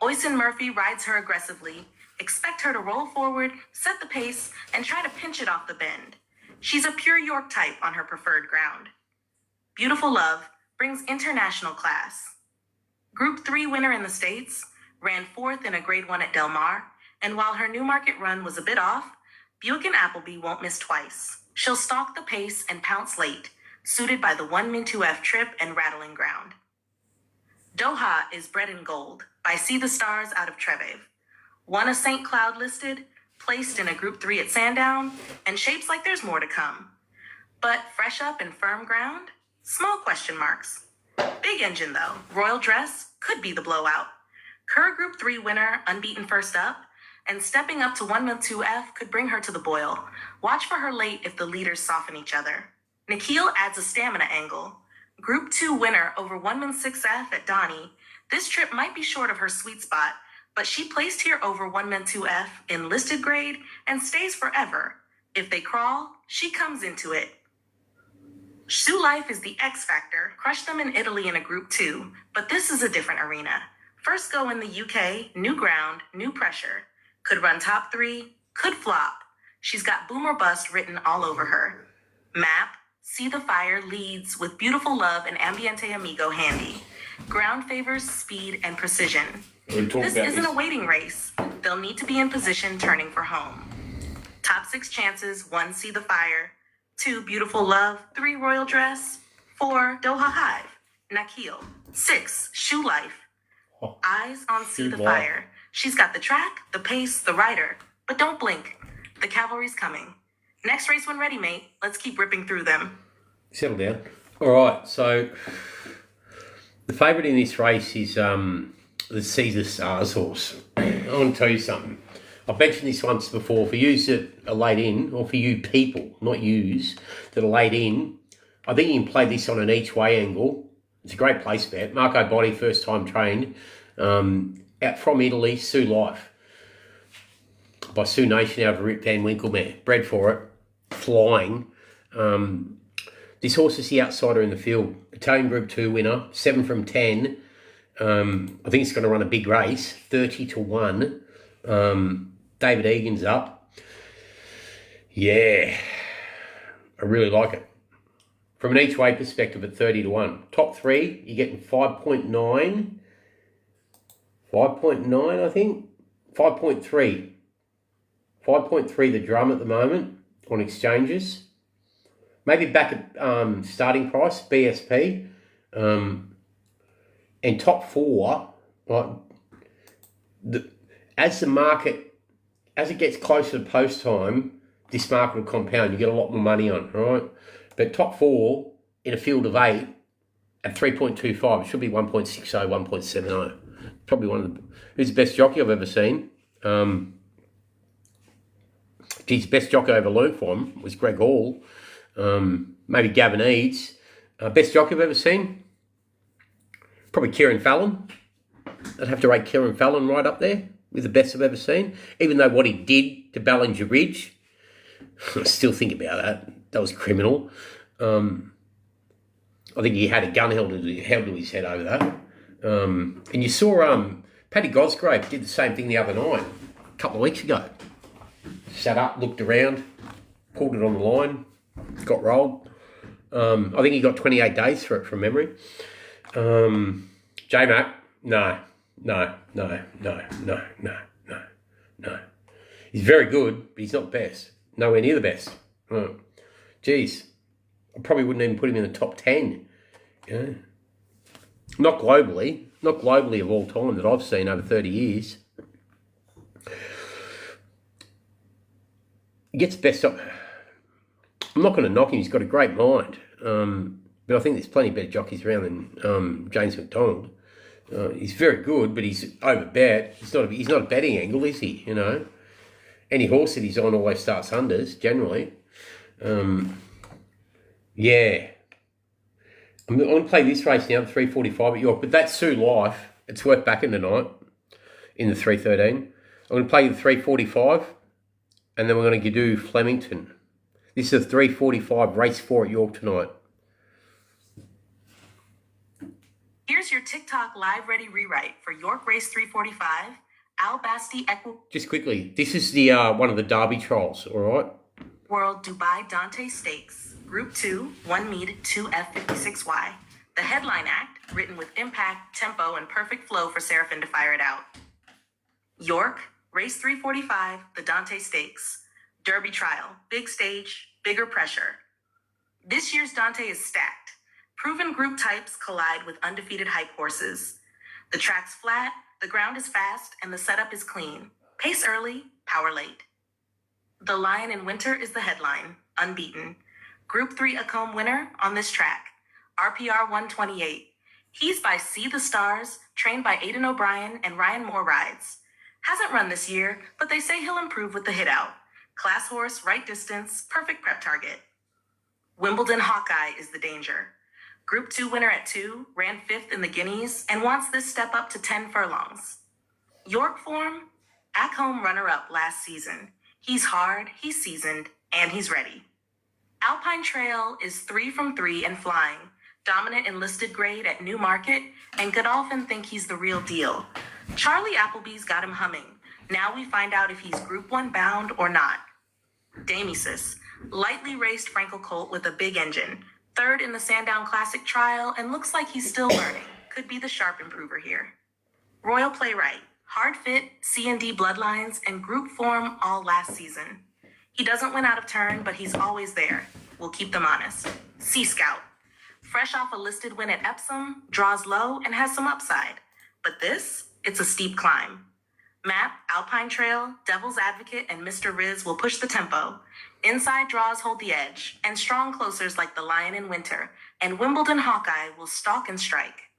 Oisin Murphy rides her aggressively. Expect her to roll forward, set the pace, and try to pinch it off the bend. She's a pure York type on her preferred ground. Beautiful Love brings international class. Group 3 winner in the States, ran 4th in a Grade 1 at Del Mar, and while her Newmarket run was a bit off, Buick and Appleby won't miss twice. She'll stalk the pace and pounce late, suited by the 1min2F trip and rattling ground. Doha is bred in gold by See the Stars out of Treveve. Won a St. Cloud listed, placed in a Group 3 at Sandown, and shapes like there's more to come. But fresh up and firm ground? Small question marks. Big engine though, Royal Dress could be the blowout. Kerr Group 3 winner, unbeaten first up, and stepping up to 1min2F could bring her to the boil. Watch for her late if the leaders soften each other. Nikhil adds a stamina angle. Group 2 winner over 1min6F at Donnie. This trip might be short of her sweet spot, but she placed here over 1min2F in listed grade and stays forever. If they crawl, she comes into it. Shoe Life is the X factor. Crushed them in Italy in a Group 2, but this is a different arena. First go in the UK, new ground, new pressure. Could run top 3, could flop. She's got boom or bust written all over her. Map, See the Fire leads with Beautiful Love and Ambiente Amigo handy. Ground favors speed and precision. This isn't a waiting race. They'll need to be in position turning for home. Top 6 chances, 1 See the Fire, 2 Beautiful Love, 3 Royal Dress, 4 Doha Hive, Nakhil, 6 Shoe Life. Eyes on See the Fire. She's got the track, the pace, the rider. But don't blink. The cavalry's coming. Next race when ready, mate. Let's keep ripping through them. Settle down. All right, so the favourite in this race is the Caesar Stars horse. I want to tell you something. I've mentioned this once before. For yous that are laid in, or for you people, not yous, that are laid in, I think you can play this on an each way angle. It's a great place bet. Marco Botti, first time trained. Out from Italy, Sue Life. By Sioux Nation out of Rip Van Winkle mare. Bred for it. Flying. This horse is the outsider in the field. Italian Group 2 winner. 7 from 10. I think it's going to run a big race. 30-1. David Egan's up. Yeah. I really like it. From an each way perspective at 30-1. Top 3, you're getting 5.9. 5.9, I think. 5.3. 5.3 the drum at the moment on exchanges. Maybe back at starting price, BSP. And top 4, like as it gets closer to post time, this market will compound. You get a lot more money on, right? But top 4 in a field of 8 at 3.25, it should be 1.60, 1.70. Probably one of the... Who's the best jockey I've ever seen? Geez, best jockey I ever learned from was Greg Hall. Maybe Gavin Eads. Best jockey I've ever seen? Probably Kieran Fallon. I'd have to rate Kieran Fallon right up there with the best I've ever seen. Even though what he did to Ballinger Ridge, I still think about that. That was criminal. I think he had a gun held to his head over that. And you saw Paddy Gosgrave did the same thing the other night, a couple of weeks ago. Sat up, looked around, pulled it on the line, got rolled. I think he got 28 days for it from memory. J-Mac, no. He's very good, but he's not the best. Nowhere near the best. geez, I probably wouldn't even put him in the top 10. You know? Not globally of all time that I've seen over 30 years. He gets best up. I'm not going to knock him. He's got a great mind. But I think there's plenty better jockeys around than James McDonald. He's very good, but he's overbet. He's not a betting angle, is he? You know, any horse that he's on always starts unders generally. Yeah, I'm going to play this race now, 3:45 at York, but that's Sue Life. It's worth backing tonight in the 3:13. I'm going to play the 3:45, and then we're going to do Flemington. This is a 3:45 race 4 at York tonight. Here's your TikTok live ready rewrite for York Race 3:45. Al Basti Just quickly, this is the one of the Derby trials, all right? World Dubai Dante Stakes, Group 2, 1 meet 2F56Y. The headline act, written with impact, tempo, and perfect flow for Seraphin to fire it out. York, Race 3:45, the Dante Stakes. Derby trial, big stage, bigger pressure. This year's Dante is stacked. Proven group types collide with undefeated hype horses. The track's flat, the ground is fast, and the setup is clean. Pace early, power late. The Lion in Winter is the headline, unbeaten. Group 3 Acomb winner on this track, RPR 128. He's by See the Stars, trained by Aidan O'Brien and Ryan Moore rides. Hasn't run this year, but they say he'll improve with the hit out. Class horse, right distance, perfect prep target. Wimbledon Hawkeye is the danger. Group 2 winner at 2, ran 5th in the Guineas, and wants this step up to 10 furlongs. York form, Acomb runner-up last season. He's hard, he's seasoned, and he's ready. Alpine Trail is 3 from 3 and flying, dominant in listed grade at Newmarket, and Godolphin think he's the real deal. Charlie Appleby's got him humming. Now we find out if he's Group 1 bound or not. Damesis, lightly raced Frankel Colt with a big engine, 3rd in the Sandown Classic trial, and looks like he's still learning. Could be the sharp improver here. Royal Playwright, hard fit, C&D bloodlines, and group form all last season. He doesn't win out of turn, but he's always there. We'll keep them honest. Sea Scout, fresh off a listed win at Epsom, draws low and has some upside. But this, it's a steep climb. Map, Alpine Trail, Devil's Advocate, and Mr. Riz will push the tempo. Inside draws hold the edge, and strong closers like the Lion in Winter and Wimbledon Hawkeye will stalk and strike.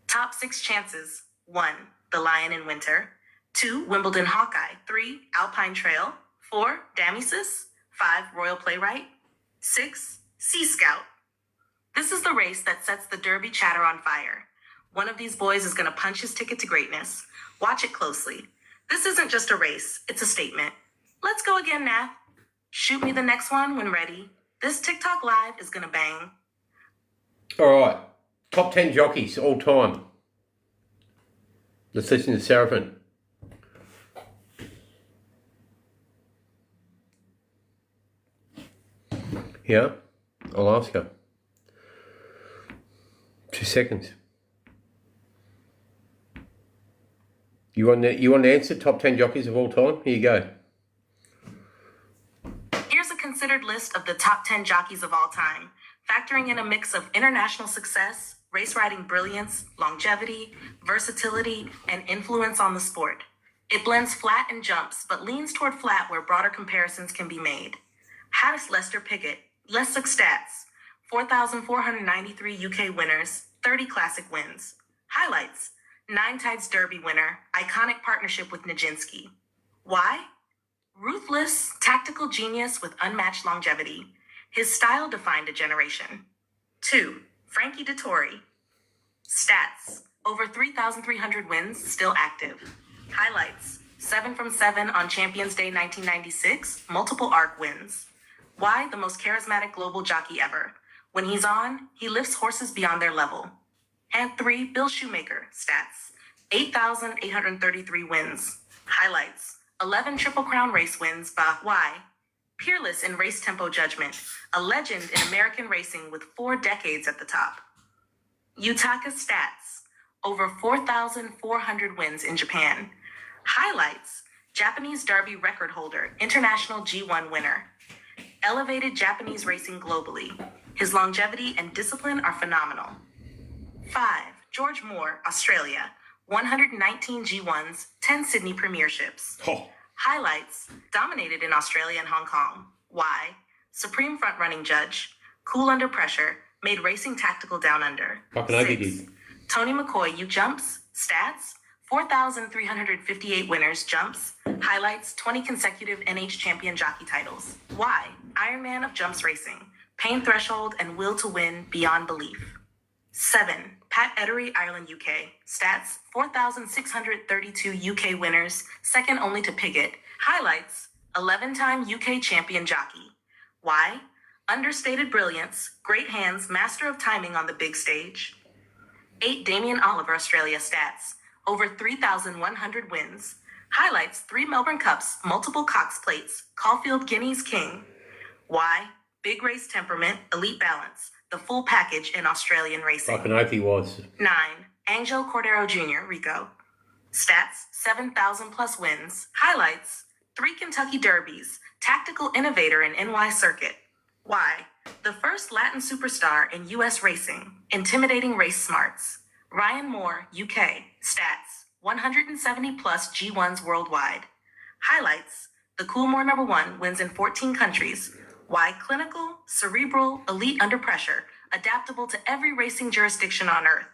Top 6 chances. 1, the Lion in Winter. 2, Wimbledon Hawkeye. 3, Alpine Trail. 4, Damesis. 5, Royal Playwright. 6, Sea Scout. This is the race that sets the Derby chatter on fire. One of these boys is going to punch his ticket to greatness. Watch it closely. This isn't just a race, it's a statement. Let's go again, Nath. Shoot me the next one when ready. This TikTok live is gonna bang. All right, top 10 jockeys all time. Let's listen to Seraphin. Yeah, I'll ask her. 2 seconds. You want to answer top 10 jockeys of all time? Here you go. Here's a considered list of the top 10 jockeys of all time, factoring in a mix of international success, race riding brilliance, longevity, versatility, and influence on the sport. It blends flat and jumps, but leans toward flat where broader comparisons can be made. Haddis Lester Piggott, let's look stats. 4,493 UK winners, 30 classic wins. Highlights: 9 Tides Derby winner, iconic partnership with Nijinsky. Why? Ruthless, tactical genius with unmatched longevity. His style defined a generation. 2, Frankie Dettori. Stats: over 3,300 wins, still active. Highlights: 7 from 7 on Champions Day 1996, multiple ARC wins. Why? The most charismatic global jockey ever. When he's on, he lifts horses beyond their level. And 3, Bill Shoemaker. Stats: 8,833 wins. Highlights: 11 Triple Crown race wins. Why? Peerless in race tempo judgment. A legend in American racing with 4 decades at the top. Yutaka stats: over 4,400 wins in Japan. Highlights: Japanese Derby record holder, international G1 winner. elevated Japanese racing globally. His longevity and discipline are phenomenal. 5. George Moore, Australia. 119 G1s, 10 Sydney Premierships. Oh, Highlights: dominated in Australia and Hong Kong. Why? Supreme front-running judge, cool under pressure, made racing tactical down under. fucking hope he 6. did. Tony McCoy, U jumps, stats, 4,358 winners, jumps, highlights, 20 consecutive NH champion jockey titles. Why? Ironman of jumps racing, pain threshold and will to win beyond belief. 7. Pat Ettery, Ireland, UK. Stats, 4,632 UK winners, second only to Piggott. Highlights, 11-time UK champion jockey. Why? Understated brilliance, great hands, master of timing on the big stage. 8. Damien Oliver, Australia. Stats, over 3,100 wins. Highlights, 3 Melbourne Cups, multiple Cox plates, Caulfield Guineas King. Why? Big race temperament, elite balance, the full package in Australian racing. Fucking hope he was. 9. Angel Cordero Jr., Rico. Stats, 7,000 plus wins. Highlights, 3 Kentucky Derbies, tactical innovator in NY circuit. Why? The first Latin superstar in US racing, intimidating race smarts. Ryan Moore, UK. Stats, 170 plus G1s worldwide. Highlights, the Coolmore #1 wins in 14 countries. Why? Clinical, cerebral, elite under pressure, adaptable to every racing jurisdiction on Earth.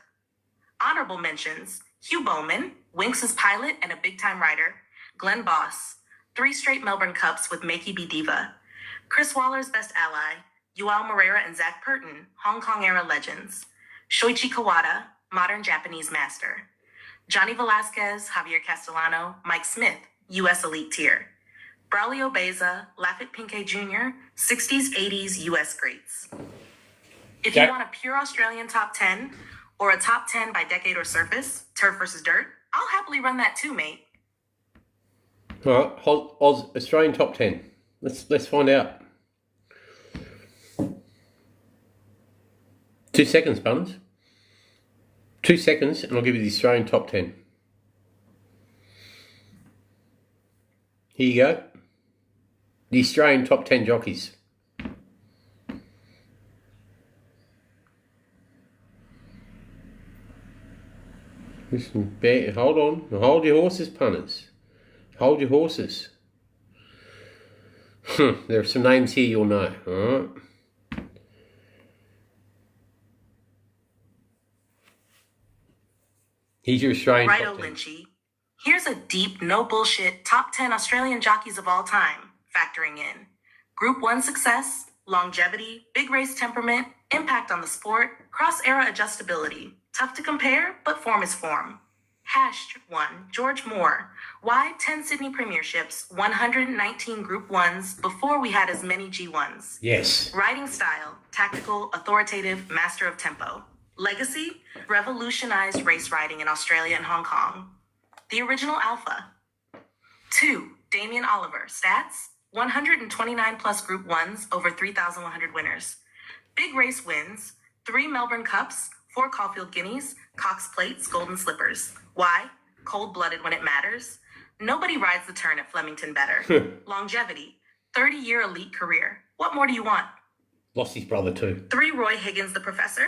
Honorable mentions: Hugh Bowman, Winx's pilot and a big-time rider. Glenn Boss, 3 straight Melbourne Cups with Makey B. Diva. Chris Waller's best ally, Yuval Moreira and Zach Purton, Hong Kong-era legends. Shoichi Kawada, modern Japanese master. Johnny Velasquez, Javier Castellano, Mike Smith, U.S. elite tier. Braulio Beza, Lafayette Pinkay Jr., 60s, 80s U.S. greats. If you want a pure Australian top 10 or a top 10 by decade or surface, turf versus dirt, I'll happily run that too, mate. All right, Australian top 10. Let's find out. 2 seconds, Bunners. 2 seconds, and I'll give you the Australian top 10. Here you go. The Australian top 10 jockeys. Listen, hold on. Hold your horses, punters. Hold your horses. There are some names here you'll know. All right. Here's your Australian Righto, top 10. Lynchy. Here's a deep, no bullshit top 10 Australian jockeys of all time, factoring in Group 1 success, longevity, big race temperament, impact on the sport, cross-era adjustability. Tough to compare, but form is form. Hashed 1, George Moore. Why 10 Sydney Premierships, 119 Group 1s before we had as many G1s? Yes. Riding style, tactical, authoritative, master of tempo. Legacy, revolutionized race riding in Australia and Hong Kong. The original alpha. 2, Damien Oliver. Stats, 129 plus Group 1s, over 3,100 winners. Big race wins, 3 Melbourne Cups, 4 Caulfield Guineas, Cox Plates, Golden Slippers. Why? Cold-blooded when it matters. Nobody rides the turn at Flemington better. Longevity, 30-year elite career. What more do you want? Lost his brother too. 3 Roy Higgins, the Professor.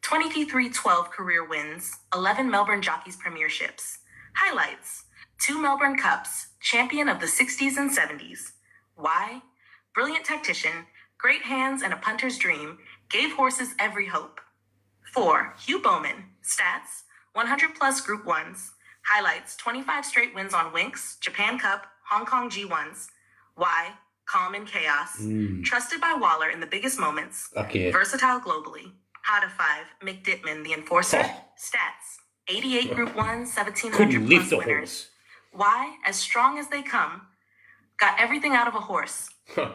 23-12 career wins, 11 Melbourne Jockeys Premierships. Highlights, 2 Melbourne Cups, champion of the 60s and 70s. Why? Brilliant tactician, great hands and a punter's dream, gave horses every hope. 4, Hugh Bowman. Stats, 100 plus Group 1s. Highlights, 25 straight wins on Winx, Japan Cup, Hong Kong G1s. Why? Calm in chaos. Trusted by Waller in the biggest moments. Yeah. Versatile globally. How to 5, Mick Dittman, the enforcer. Stats, 88 Group 1s, 1,700 Couldn't lift plus the winners. horse. Why? As strong as they come. Got everything out of a horse.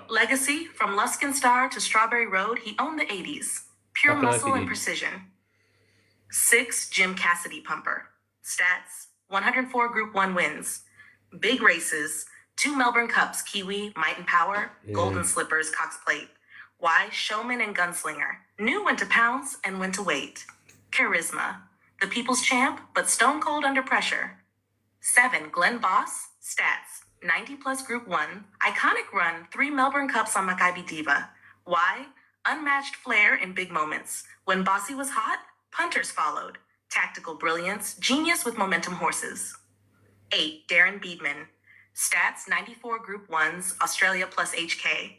Legacy, from Luskin Star to Strawberry Road, he owned the 80s. Pure Fucking muscle oath he and did. precision. 6, Jim Cassidy Pumper. Stats, 104 Group 1 wins. Big races, 2 Melbourne Cups, Kiwi, Might and Power, Golden Slippers, Cox Plate. Why? Showman and gunslinger. Knew when to pounce and when to wait. Charisma. The people's champ, but stone cold under pressure. 7, Glenn Boss. Stats, 90 plus Group 1, iconic run, 3 Melbourne Cups on Maccabi Diva. Why? Unmatched flair in big moments. When Bossy was hot, punters followed. Tactical brilliance, genius with momentum horses. 8. Darren Beedman. Stats, 94 Group 1s, Australia plus HK.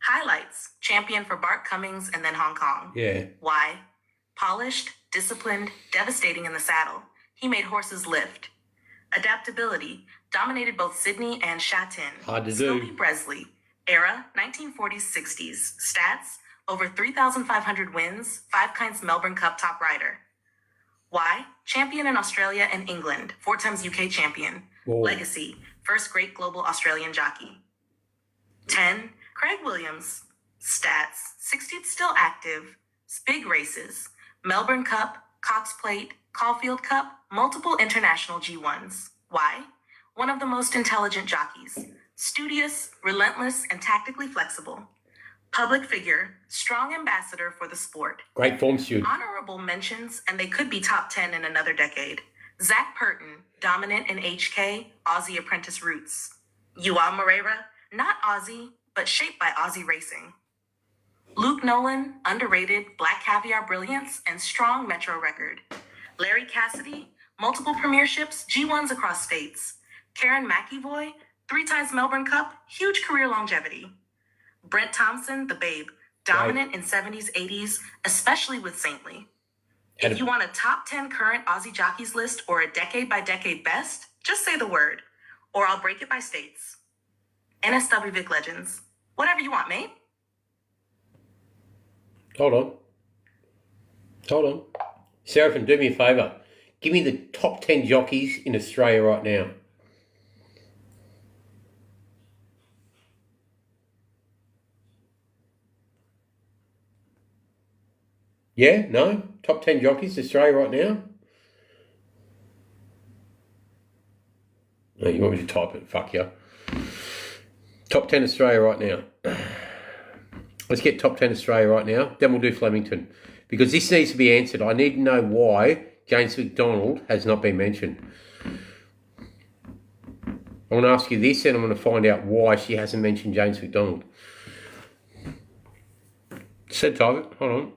Highlights, champion for Bart Cummings and then Hong Kong. Yeah. Why? Polished, disciplined, devastating in the saddle. He made horses lift. Adaptability, dominated both Sydney and Sha-Tin. Hard to do. Scobie Bresley. Era, 1940s, 60s. Stats, over 3,500 wins, 5 kinds Melbourne Cup top rider. Why? Champion in Australia and England, 4 times UK champion. Whoa. Legacy, first great global Australian jockey. 10. Craig Williams. Stats, 60th still active. Big races. Melbourne Cup, Cox Plate, Caulfield Cup, multiple international G1s. Why? One of the most intelligent jockeys. Studious, relentless, and tactically flexible. Public figure, strong ambassador for the sport. Great form student. Honorable mentions, and they could be top 10 in another decade. Zach Purton, dominant in HK, Aussie apprentice roots. Yuval Moreira, not Aussie, but shaped by Aussie racing. Luke Nolan, underrated, black caviar brilliance, and strong metro record. Larry Cassidy, multiple premierships, G1s across states. Karen McEvoy, 3 times Melbourne Cup, huge career longevity. Brent Thompson, the babe, dominant in 70s, 80s, especially with Saintly. If you want a top 10 current Aussie jockeys list or a decade-by-decade best, just say the word, or I'll break it by states. NSW Vic Legends. Whatever you want, mate. Hold on. Seraphin, do me a favour. Give me the top 10 jockeys in Australia right now. Yeah? No? Top 10 jockeys in Australia right now? No, you want me to type it? Fuck you. Top 10 Australia right now. Let's get top 10 Australia right now. Then we'll do Flemington. Because this needs to be answered. I need to know why James McDonald has not been mentioned. I want to ask you this and I'm going to find out why she hasn't mentioned James McDonald. Said type it. Hold on.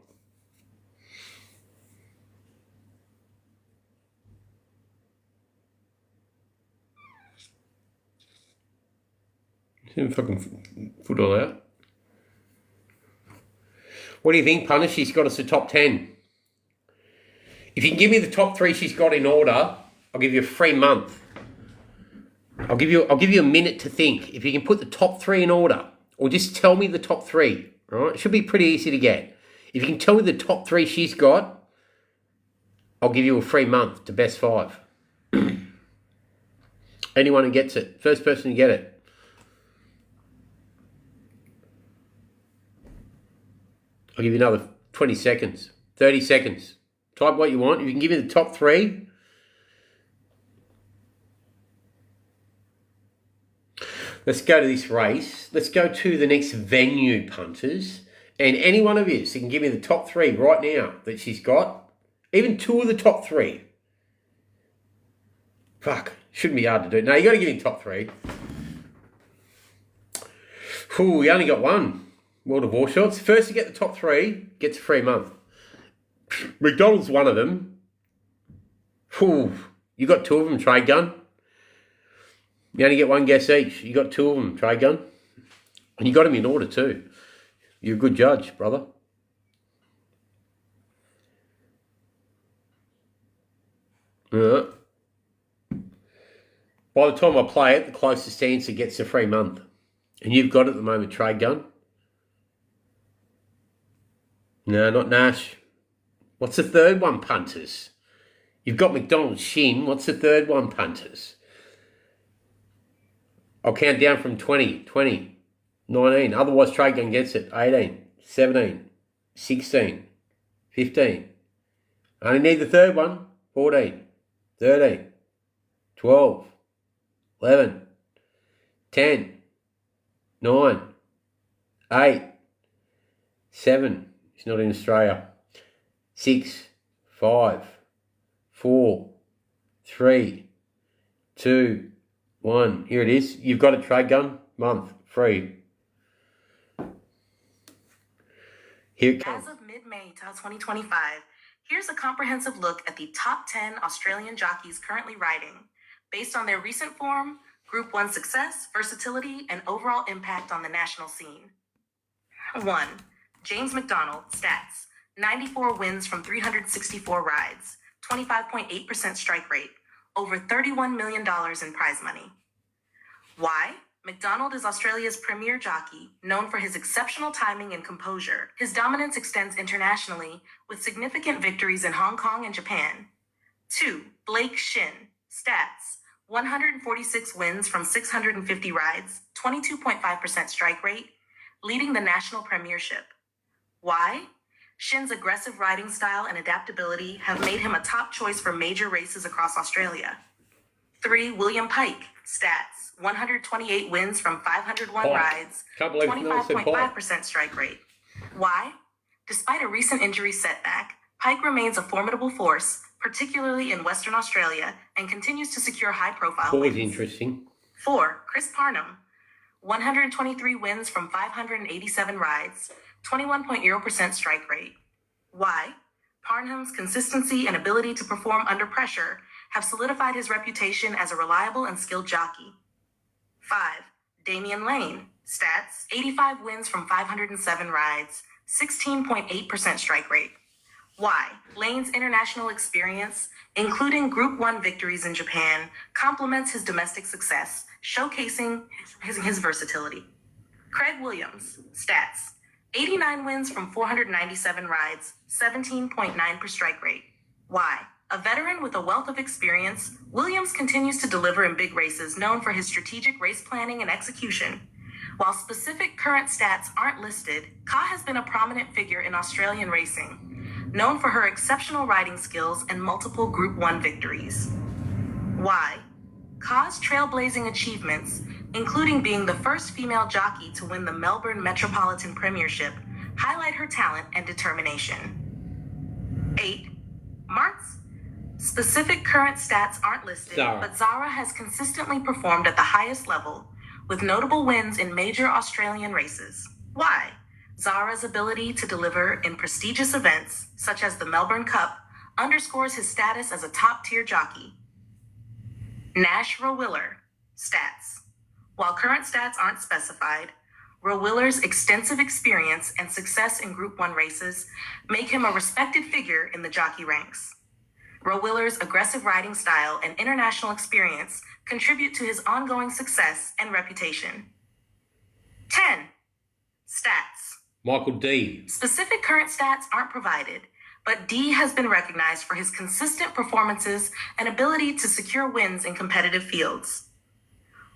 See if I can put it all out. What do you think, Punter? She's got us a top 10. If you can give me the top 3 she's got in order, I'll give you a free month. I'll give you a minute to think. If you can put the top 3 in order, or just tell me the top 3, all right? It should be pretty easy to get. If you can tell me the top 3 she's got, I'll give you a free month to best 5. Anyone who gets it, first person to get it. I'll give you another 20 seconds, 30 seconds. Type what you want. If you can give me the top 3. Let's go to this race. Let's go to the next venue, punters. And any one of you so can give me the top 3 right now that she's got. Even 2 of the top 3. Fuck, shouldn't be hard to do. No, you got to give me the top 3. Ooh, we only got 1. World of War Shots. First to get the top 3 gets a free month. McDonald's one of them. Ooh, you got 2 of them, Trade Gun. You only get 1 guess each. You got 2 of them, Trade Gun. And you got them in order too. You're a good judge, brother. Yeah. By the time I play it, the closest answer gets a free month. And you've got it at the moment, Trade Gun. No, not Nash. What's the third one, punters? You've got McDonald's Shin. What's the third one, punters? I'll count down from 20, 19. Otherwise, Trade Gun gets it. 18, 17, 16, 15. I only need the third one. 14, 13, 12, 11, 10, 9, 8, 7. She's not in Australia. 6, 5, 4, 3, 2, 1. Here it is. You've got a trade gun. Month. Free. Here it comes. As of mid-May 2025, here's a comprehensive look at the top 10 Australian jockeys currently riding, based on their recent form, Group 1 success, versatility, and overall impact on the national scene. 1. James McDonald, stats. 94 wins from 364 rides, 25.8% strike rate, over $31 million in prize money. Why? McDonald is Australia's premier jockey, known for his exceptional timing and composure. His dominance extends internationally, with significant victories in Hong Kong and Japan. 2. Blake Shin, stats. 146 wins from 650 rides, 22.5% strike rate, leading the national premiership. Why? Shin's aggressive riding style and adaptability have made him a top choice for major races across Australia. 3. William Pike, stats. 128 wins from 501 rides, 25.5% strike rate. Why? Despite a recent injury setback, Pike remains a formidable force, particularly in Western Australia, and continues to secure high-profile wins. Interesting. 4. Chris Parnham, 123 wins from 587 rides, 21.0% strike rate. Why? Parnham's consistency and ability to perform under pressure have solidified his reputation as a reliable and skilled jockey. 5. Damian Lane, stats. 85 wins from 507 rides, 16.8% strike rate. Why? Lane's international experience, including Group 1 victories in Japan, complements his domestic success, showcasing his versatility. Craig Williams, stats. 89 wins from 497 rides, 17.9% strike rate. Why? A veteran with a wealth of experience, Williams continues to deliver in big races, known for his strategic race planning and execution. While specific current stats aren't listed, Ka has been a prominent figure in Australian racing, known for her exceptional riding skills and multiple Group 1 victories. Why? Ka's trailblazing achievements, including being the first female jockey to win the Melbourne Metropolitan Premiership, highlight her talent and determination. 8. Marks. Specific current stats aren't listed, but Zara has consistently performed at the highest level, with notable wins in major Australian races. Why? Zara's ability to deliver in prestigious events, such as the Melbourne Cup, underscores his status as a top-tier jockey. Nash Rowiller, stats. While current stats aren't specified, Rowiller's extensive experience and success in Group 1 races make him a respected figure in the jockey ranks. Rowiller's aggressive riding style and international experience contribute to his ongoing success and reputation. 10. Stats. Michael D. Specific current stats aren't provided, but D has been recognized for his consistent performances and ability to secure wins in competitive fields.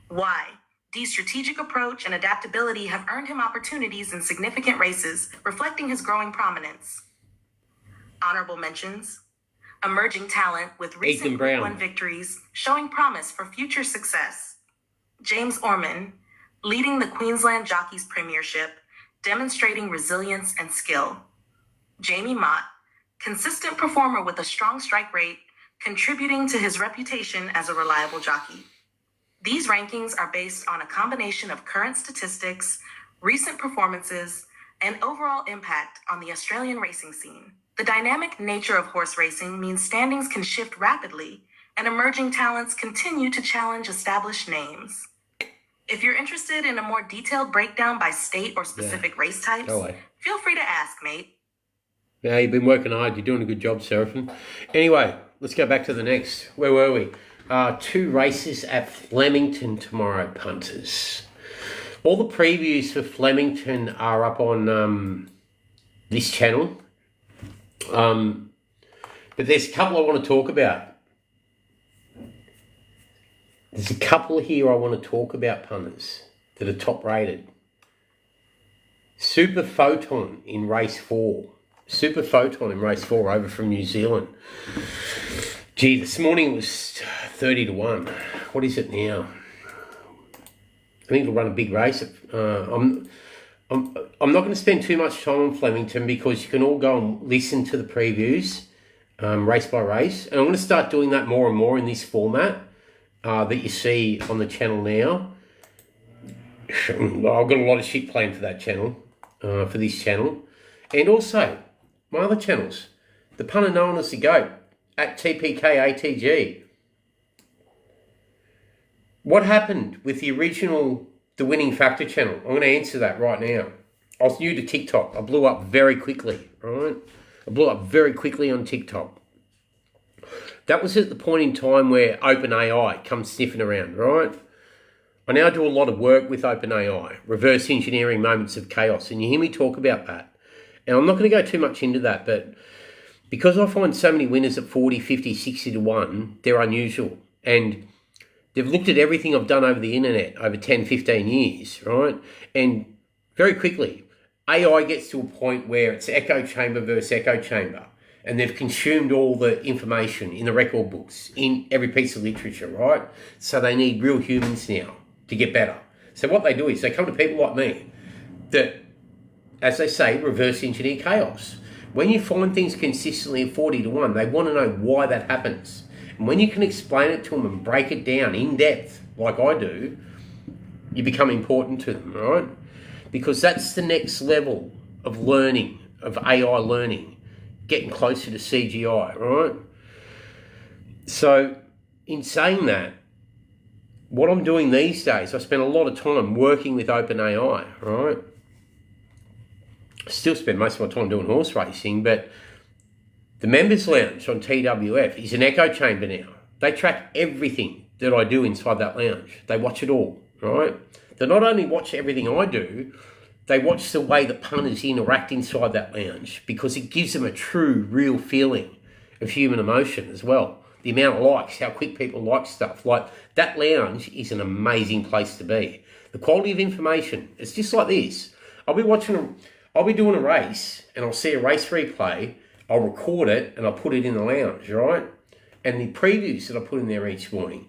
Why? D's strategic approach and adaptability have earned him opportunities in significant races, reflecting his growing prominence. Honorable mentions. Emerging talent with recent Group 1 victories, showing promise for future success. James Orman, leading the Queensland Jockeys Premiership, demonstrating resilience and skill. Jamie Mott, consistent performer with a strong strike rate, contributing to his reputation as a reliable jockey. These rankings are based on a combination of current statistics, recent performances, and overall impact on the Australian racing scene. The dynamic nature of horse racing means standings can shift rapidly, and emerging talents continue to challenge established names. If you're interested in a more detailed breakdown by state or specific race types, feel free to ask, mate. Yeah, you've been working hard. You're doing a good job, Seraphin. Anyway, let's go back to the next. Where were we? 2 races at Flemington tomorrow, punters. All the previews for Flemington are up on this channel. But there's a couple I want to talk about. There's a couple here I want to talk about, punters, that are top rated. Super Photon in race 4. Super Photon in race 4 over from New Zealand. Gee, this morning it was 30 to 1. What is it now? I think it'll run a big race. I'm not going to spend too much time on Flemington because you can all go and listen to the previews, race by race. And I'm going to start doing that more and more in this format. that you see on the channel now. I've got a lot of shit planned for that channel, for this channel. And also, my other channels. The punter known as the GOAT, at TPKATG. What happened with the original The Winning Factor channel? I'm going to answer that right now. I was new to TikTok. I blew up very quickly, right? I blew up very quickly on TikTok. That was at the point in time where OpenAI comes sniffing around, right? I now do a lot of work with OpenAI, reverse engineering moments of chaos, and you hear me talk about that. And I'm not going to go too much into that, but because I find so many winners at 40, 50, 60 to 1, they're unusual. And they've looked at everything I've done over the internet over 10, 15 years, right? And very quickly, AI gets to a point where it's echo chamber versus echo chamber. And they've consumed all the information in the record books, in every piece of literature, right? So they need real humans now to get better. So what they do is they come to people like me that, as they say, reverse engineer chaos. When you find things consistently at 40 to 1, they want to know why that happens. And when you can explain it to them and break it down in depth, like I do, you become important to them, right? Because that's the next level of learning, of AI learning. Getting closer to CGI, right? So, in saying that, what I'm doing these days, I spend a lot of time working with OpenAI, right? I still spend most of my time doing horse racing, but the members lounge on TWF is an echo chamber now. They track everything that I do inside that lounge. They watch it all, right? They not only watch everything I do, they watch the way the punters interact inside that lounge because it gives them a true, real feeling of human emotion as well. The amount of likes, how quick people like stuff. Like, that lounge is an amazing place to be. The quality of information, it's just like this. I'll be doing a race and I'll see a race replay, I'll record it and I'll put it in the lounge, right? And the previews that I put in there each morning,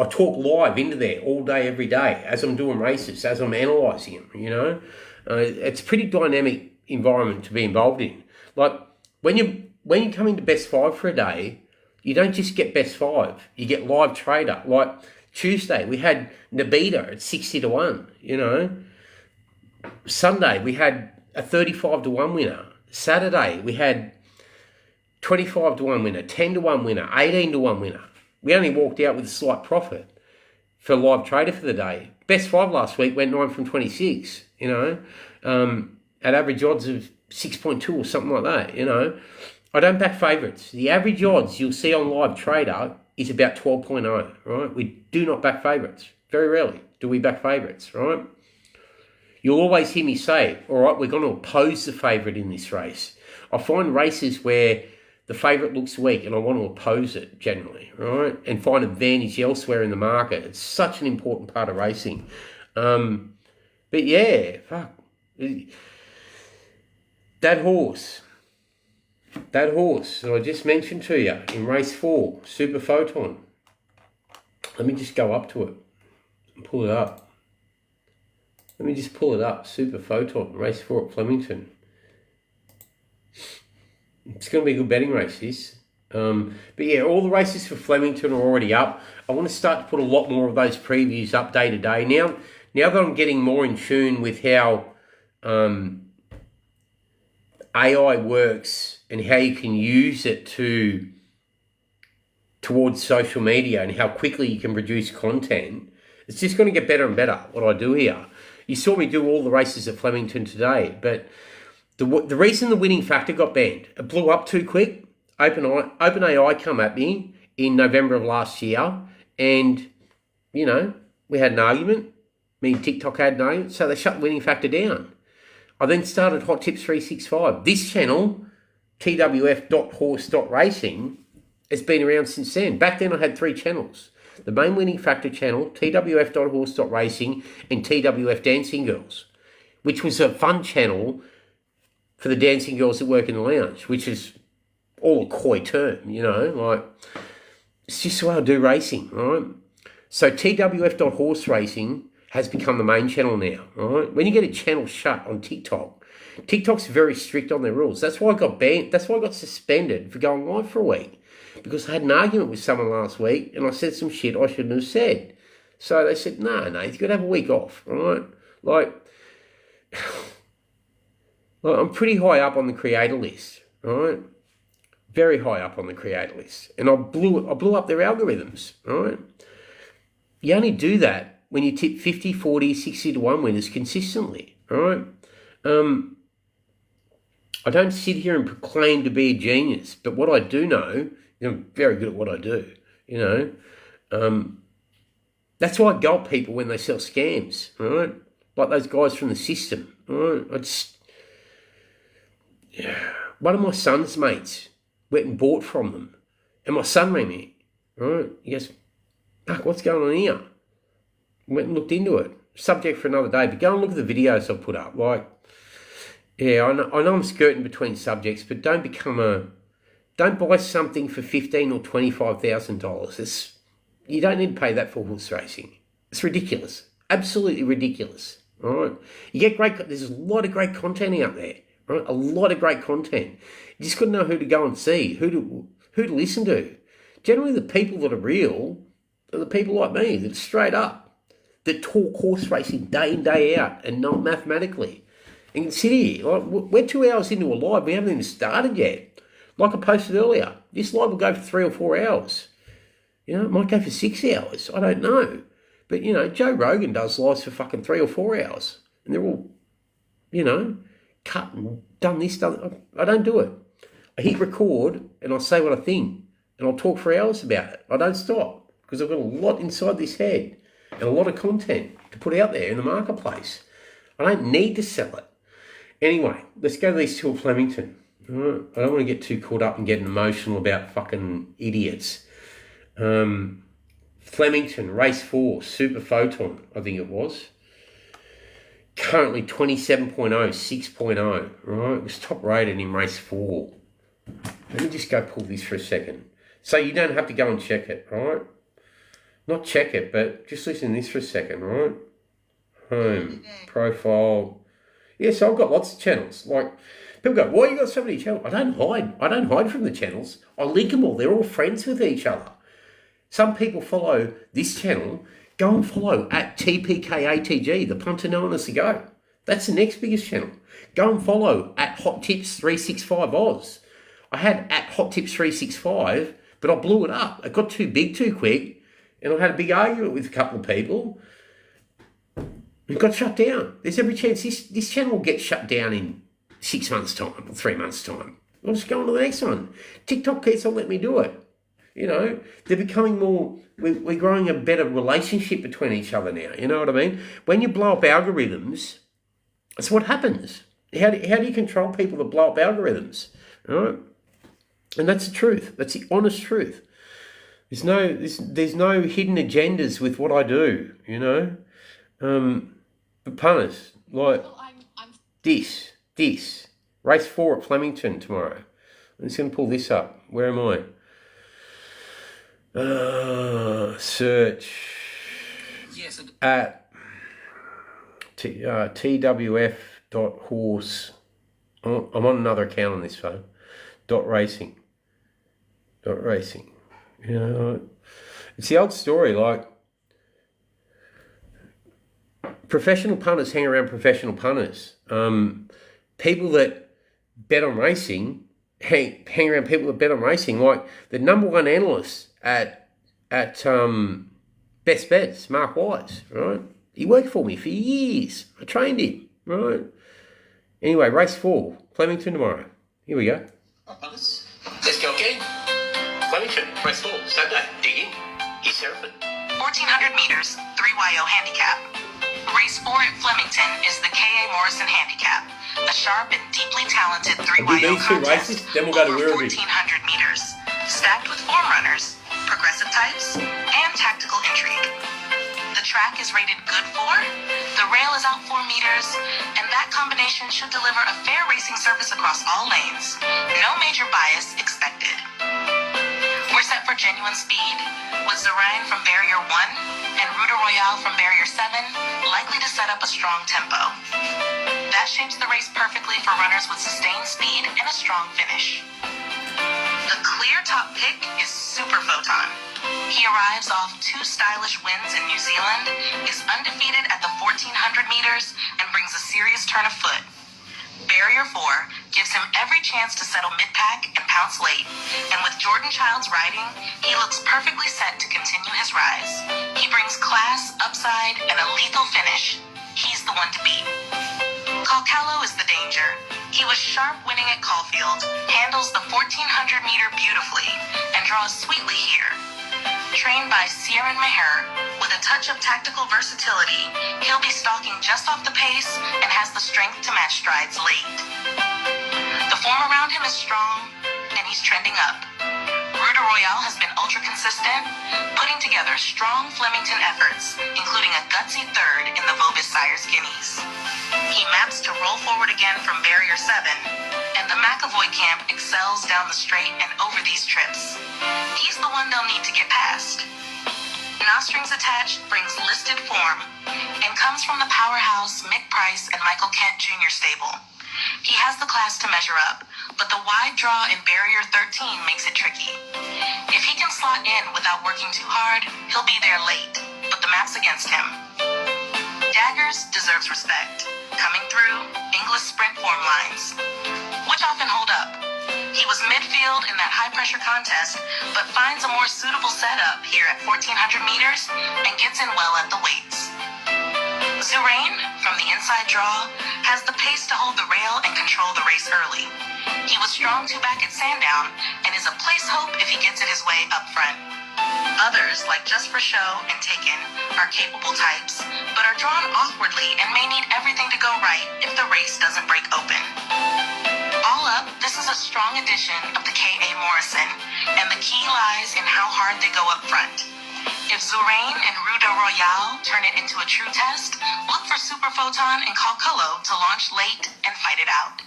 I talk live into there all day, every day, as I'm doing races, as I'm analysing them, you know? It's a pretty dynamic environment to be involved in. Like, when you come into best five for a day, you don't just get best five, you get live trader. Like, Tuesday, we had Nabita at 60 to 1, you know? Sunday, we had a 35 to 1 winner. Saturday, we had 25 to 1 winner, 10 to 1 winner, 18 to 1 winner. We only walked out with a slight profit for live trader for the day. Best five last week went 9 from 26, you know, at average odds of 6.2 or something like that, you know. I don't back favourites. The average odds you'll see on live trader is about 12.0, right? We do not back favourites. Very rarely do we back favourites, right? You'll always hear me say, all right, we're going to oppose the favourite in this race. I find races where the favourite looks weak and I want to oppose it generally, right? And find advantage elsewhere in the market. It's such an important part of racing. But yeah, fuck. That horse that I just mentioned to you in race 4, Super Photon. Let me just go up to it and pull it up. Let me just pull it up. Super Photon, race 4 at Flemington. It's going to be a good betting race, this. But yeah, all the races for Flemington are already up. I want to start to put a lot more of those previews up day to day. Now that I'm getting more in tune with how AI works and how you can use it towards social media and how quickly you can produce content, it's just going to get better and better, what I do here. You saw me do all the races at Flemington today, but the reason the winning factor got banned, it blew up too quick. OpenAI come at me in November of last year, and, you know, we had an argument. Me and TikTok had an argument, so they shut the winning factor down. I then started Hot Tips 365. This channel, twf.horse.racing, has been around since then. Back then I had 3 channels. The main winning factor channel, twf.horse.racing, and TWF Dancing Girls, which was a fun channel for the dancing girls that work in the lounge, which is all a coy term, you know, like, it's just the way I do racing, right? So twf.horse.racing has become the main channel now, right? When you get a channel shut on TikTok's very strict on their rules. That's why I got banned. That's why I got suspended for going live for a week. because I had an argument with someone last week and I said some shit I shouldn't have said. So they said, no, you've got to have a week off, all right? Like, I'm pretty high up on the creator list, all right? Very high up on the creator list. And I blew up their algorithms, all right? You only do that when you tip 50, 40, 60 to 1 winners consistently, all right? I don't sit here and proclaim to be a genius, but what I do know, I'm very good at what I do, that's why I go at people when they sell scams, all right? Like those guys from the system, all right? One of my son's mates went and bought from them, and my son rang me, all right? He goes, Mark, what's going on here? Went and looked into it. Subject for another day, but go and look at the videos I've put up. Like, yeah, I know I'm skirting between subjects, but don't buy something for $15,000 or $25,000. You don't need to pay that for horse racing. It's ridiculous. Absolutely ridiculous. All right. You get there's a lot of great content out there. Right? A lot of great content. You just got to know who to go and see, who to listen to. Generally, the people that are real are the people like me that are straight up, that talk horse racing day in, day out, and know it mathematically. And consider here, like, we're 2 hours into a live, we haven't even started yet. Like I posted earlier, this live will go for 3 or 4 hours. It might go for 6 hours. I don't know. But, Joe Rogan does lives for fucking 3 or 4 hours. And they're all, cut and done this, done. I don't do it. I hit record and I say what I think. And I'll talk for hours about it. I don't stop because I've got a lot inside this head and a lot of content to put out there in the marketplace. I don't need to sell it. Anyway, let's go to these two at Flemington. All right? I don't want to get too caught up and getting emotional about fucking idiots. Flemington, race 4, Super Photon, I think it was. Currently 27.0, 6.0, right? It was top rated in race 4. Let me just go pull this for a second. So you don't have to go and check it, right? Not check it, but just listen to this for a second, right? Home, profile. Yeah, so I've got lots of channels. Like, people go, why you got so many channels? I don't hide from the channels. I link them all. They're all friends with each other. Some people follow this channel. Go and follow at TPKATG, the punter knowing us to go. That's the next biggest channel. Go and follow at Hot Tips 365 Oz. I had at Hot Tips 365, but I blew it up. It got too big too quick, and I had a big argument with a couple of people. It got shut down. There's every chance this channel will get shut down in 6 months' time or 3 months' time. I'll just go on to the next one. TikTok keeps on letting me do it. They're becoming more, we're growing a better relationship between each other now. You know what I mean? When you blow up algorithms, that's what happens. How do you control people that blow up algorithms? All right? And that's the truth. That's the honest truth. There's no hidden agendas with what I do, But punters, like, this, race 4 at Flemington tomorrow. I'm just going to pull this up. Where am I? Search at twf.horse. Oh, I'm on another account on this phone. .racing. It's the old story, like, professional punters hang around professional punters. People that bet on racing hang around people that bet on racing. Like the number one analyst at Best Bets, Mark Wise, right? He worked for me for years. I trained him, right? Anyway, race 4, Flemington tomorrow. Here we go. Let's go again. Flemington, race 4, Saturday. Dig in. He's Seraphin. 1,400 meters, 3YO handicap. Race 4 at Flemington is the K.A. Morrison handicap, a sharp and deeply talented 3YO contest then we'll go to over 1,400 meters, stacked with form runners, progressive types, and tactical intrigue. The track is rated good 4, the rail is out 4 meters, and that combination should deliver a fair racing surface across all lanes. No major bias expected. We're set for genuine speed, with Zerang from barrier 1 and Ruta Royale from barrier 7 likely to set up a strong tempo. That shapes the race perfectly for runners with sustained speed and a strong finish. The clear top pick He arrives off 2 stylish wins in New Zealand, is undefeated at the 1400 meters, and brings a serious turn of foot. Barrier 4 gives him every chance to settle mid-pack and pounce late, and with Jordan Childs riding, he looks perfectly set to continue his rise. He brings class, upside, and a lethal finish. He's the one to beat. Calcalo is the danger. He was sharp winning at Caulfield, handles the 1400 meter beautifully, and draws sweetly here. Trained by Sieran Meher, with a touch of tactical versatility, he'll be stalking just off the pace and has the strength to match strides late. The form around him is strong, and he's trending up. Ruta Royale has been ultra consistent, putting together strong Flemington efforts, including a gutsy third in the Vobis Sires Guineas. He maps to roll forward again from Barrier 7, and the McAvoy camp excels down the straight and over these trips. He's the one they'll need to get past. Strings Attached brings listed form and comes from the powerhouse Mick Price and Michael Kent Jr. stable. He has the class to measure up, but the wide draw in Barrier 13 makes it tricky. If he can slot in without working too hard, he'll be there late, but the map's against him. Daggers deserves respect, coming through English sprint form lines, which often hold up. He was midfield in that high-pressure contest, but finds a more suitable setup here at 1400 meters and gets in well at the weights. Zurain, from the inside draw, has the pace to hold the rail and control the race early. He was strong to back at Sandown and is a place hope if he gets it his way up front. Others, like Just for Show and Taken, are capable types, but are drawn awkwardly and may need everything to go right if the race doesn't break open. All up, this is a strong edition of the K.A. Morrison, and the key lies in how hard they go up front. If Zurain and Ruta Royale turn it into a true test, look for Super Photon and Calcolo to launch late and fight it out.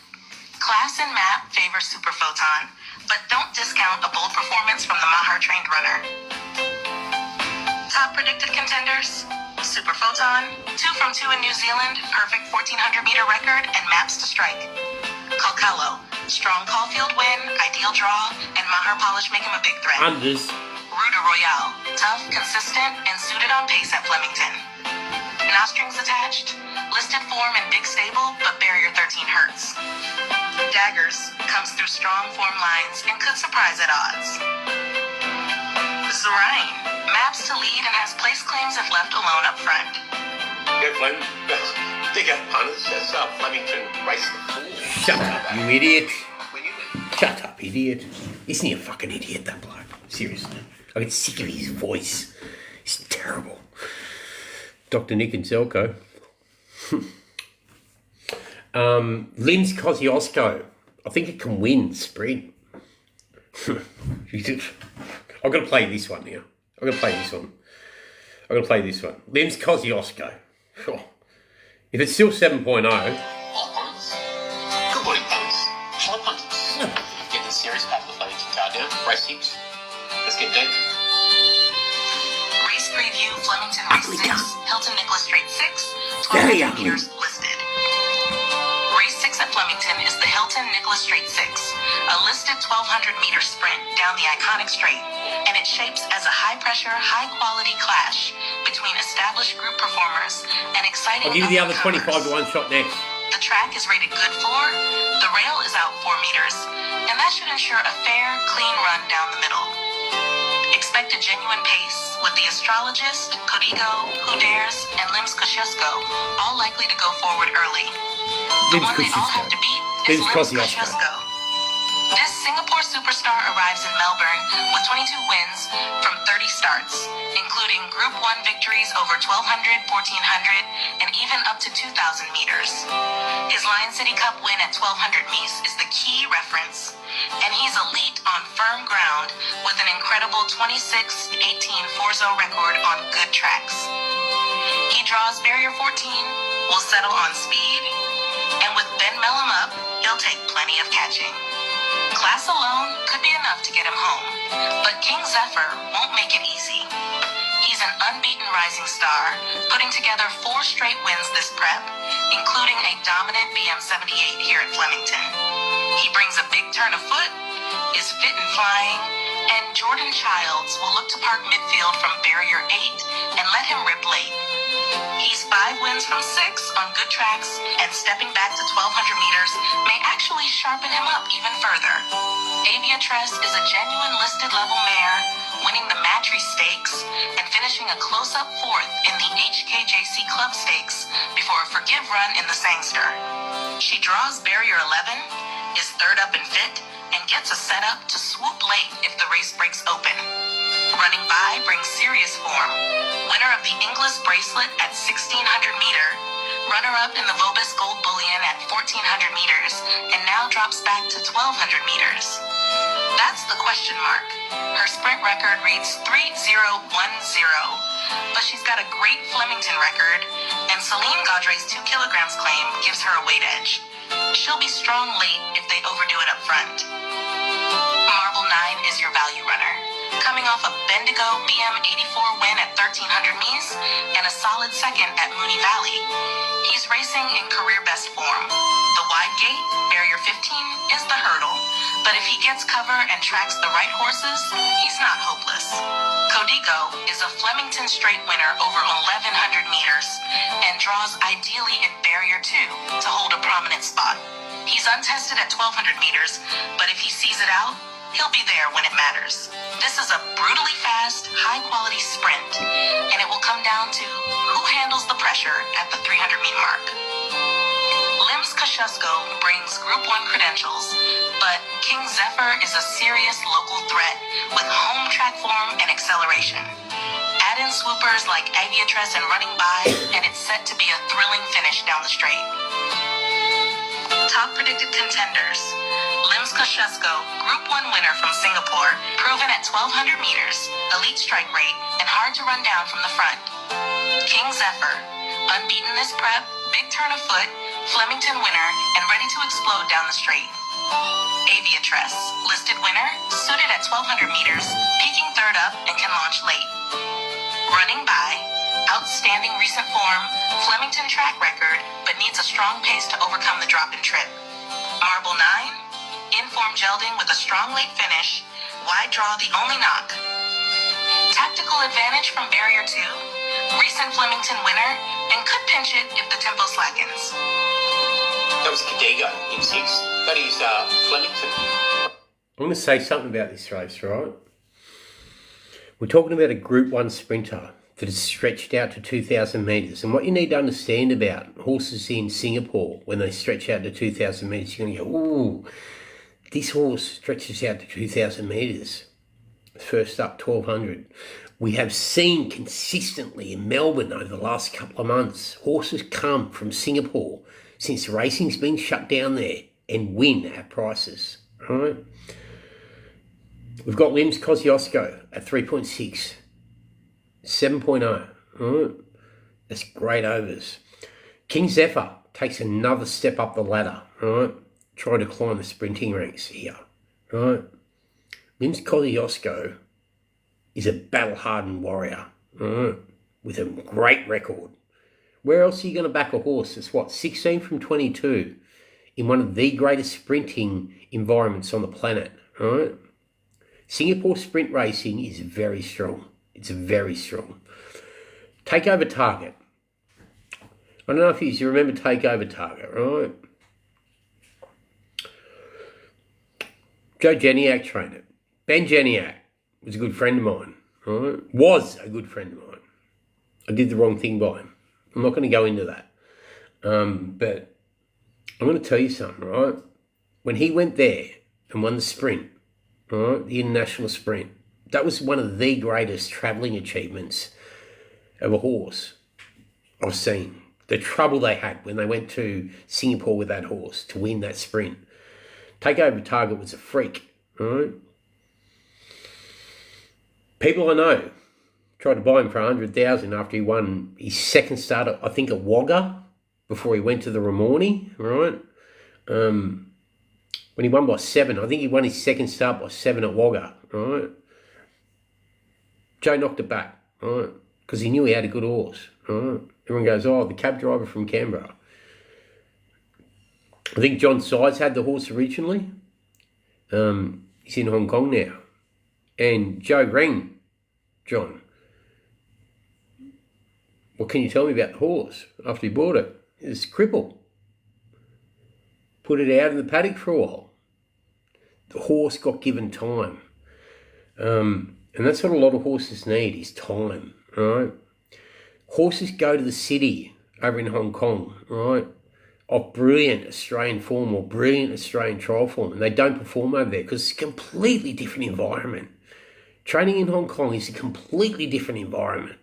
Class and map favor Super Photon, but don't discount a bold performance from the Mahar-trained runner. Top predicted contenders: Super Photon, 2 from 2 in New Zealand, perfect 1400 meter record, and maps to strike. Calcalo, strong Caulfield win, ideal draw, and Mahar polish make him a big threat. Unders. Ruta Royale, tough, consistent, and suited on pace at Flemington. Strings Attached, listed form and big stable, but Barrier 13 hurts. Daggers comes through strong form lines and could surprise at odds. Zurain maps to lead and has place claims if left alone up front. Yeah, dig up punters. That's Flemington race the fool. Shut up, you idiot. Shut up, idiot. Isn't he a fucking idiot, that bloke? Seriously. I get sick of his voice. He's terrible. Dr. Nick and Zelko. Linz Kosciuszko. I think it can win sprint. I'm going to play this one now. I'm going to play this one. Linz Kosciuszko. Oh. If it's still 7.0... Good morning, punters. Hello, punters. Get this series part of the Flemington car down. Race heaps. Let's get dead. Race preview, Flemington Race 6, Hilton Nicholas Straight 6, 1200 meters listed. Race 6 at Flemington is the Hilton Nicholas Straight 6, a listed 1200 meter sprint down the iconic straight, and it shapes as a high-pressure, high-quality clash between established group performers and exciting... I'll give you the other 25 to 1 shot next. The track is rated good for, the rail is out 4 meters, and that should ensure a fair, clean run down the middle. Expect a genuine pace, with the astrologist, Codigo, Who Dares, and Linz Kosciuszko all likely to go forward early. The one they all have to beat is Linz Kosciuszko. This Singapore superstar arrives in Melbourne with 22 wins from 30 starts, including Group 1 victories over 1200, 1400, and even up to 2000 meters. His Lion City Cup win at 1200 Mies is the key reference, and he's elite on firm ground with an incredible 26-18 Forzo record on good tracks. He draws Barrier 14, will settle on speed, and with Ben Mellum up, he'll take plenty of catching. Class alone could be enough to get him home, but King Zephyr won't make it easy. He's an unbeaten rising star, putting together 4 straight wins this prep, including a dominant BM78 here at Flemington. He brings a big turn of foot, is fit and flying, and Jordan Childs will look to park midfield from barrier 8 and let him rip late. He's 5 wins from 6 on good tracks, and stepping back to 1,200 meters may actually sharpen him up even further. Aviatress is a genuine listed level mare, winning the Matry Stakes and finishing a close-up 4th in the HKJC Club Stakes before a forgive run in the Sangster. She draws barrier 11, is 3rd up and fit, and gets a setup to swoop late if the race breaks open. Running by brings serious form. Winner of the Inglis Bracelet at 1,600 meter, runner-up in the Vobis Gold Bullion at 1,400 meters, and now drops back to 1,200 meters. That's the question mark. Her sprint record reads 3:0:10, but she's got a great Flemington record, and Celine Gaudre's 2 kilograms claim gives her a weight edge. She'll be strong late if they overdo it up front. Marble 9 is your value runner, coming off a Bendigo BM84 win at 1,300 Mies and a solid 2nd at Mooney Valley. He's racing in career best form. The wide gate, barrier 15, is the hurdle, but if he gets cover and tracks the right horses, he's not hopeless. Codigo is a Flemington straight winner over 1,100 meters and draws ideally in barrier 2 to hold a prominent spot. He's untested at 1,200 meters, but if he sees it out, he'll be there when it matters. This is a brutally fast, high-quality sprint, and it will come down to who handles the pressure at the 300-meter mark. Lims Kosciuszko brings Group 1 credentials, but King Zephyr is a serious local threat with home track form and acceleration. Add in swoopers like Aviatress and Running By, and it's set to be a thrilling finish down the straight. Top predicted contenders. Lims Kosciuszko, Group 1 winner from Singapore, proven at 1,200 meters, elite strike rate, and hard to run down from the front. King Zephyr, unbeaten this prep, big turn of foot, Flemington winner, and ready to explode down the straight. Aviatress, listed winner, suited at 1,200 meters, peaking 3rd up and can launch late. Running By, outstanding recent form, Flemington track record, but needs a strong pace to overcome the drop and trip. Marble 9, in-form gelding with a strong late finish, wide draw the only knock. Tactical advantage from barrier 2, recent Flemington winner, and could pinch it if the tempo slackens. That was Codigo in 6th. That is Flemington. I'm going to say something about this race, right? We're talking about a Group 1 sprinter that is stretched out to 2,000 metres. And what you need to understand about horses in Singapore, when they stretch out to 2,000 metres, you're going to go, ooh, this horse stretches out to 2,000 metres. First up, 1,200. We have seen consistently in Melbourne over the last couple of months, horses come from Singapore since racing's been shut down there and win at prices. All right? We've got Lims Kosciuszko at 3.6, 7.0. All right? That's great overs. King Zephyr takes another step up the ladder. All right? Trying to climb the sprinting ranks here. All right? Lims Kosciuszko is a battle-hardened warrior, all right, with a great record. Where else are you going to back a horse that's, 16 from 22 in one of the greatest sprinting environments on the planet, all right? Singapore sprint racing is very strong. It's very strong. Takeover Target. I don't know if you remember Takeover Target, right? Joe Jeniak trained it. Ben Jeniak was a good friend of mine, right? Was a good friend of mine. I did the wrong thing by him. I'm not going to go into that. But I'm going to tell you something, right? When he went there and won the sprint, right, the international sprint, that was one of the greatest travelling achievements of a horse I've seen. The trouble they had when they went to Singapore with that horse to win that sprint. Takeover Target was a freak, right? People I know tried to buy him for $100,000 after he won his second start, I think, at Wagga, before he went to the Ramornie, right? When he won by 7, I think he won his second start by 7 at Wagga, right? Joe knocked it back, right? Because he knew he had a good horse, right? Everyone goes, oh, the cab driver from Canberra. I think John Sides had the horse originally. He's in Hong Kong now. And Joe rang John. What can you tell me about the horse after he bought it? It's crippled. Put it out in the paddock for a while. The horse got given time. And that's what a lot of horses need, is time, right? Horses go to the city over in Hong Kong, right, of brilliant Australian form or brilliant Australian trial form, and they don't perform over there because it's a completely different environment. Training in Hong Kong is a completely different environment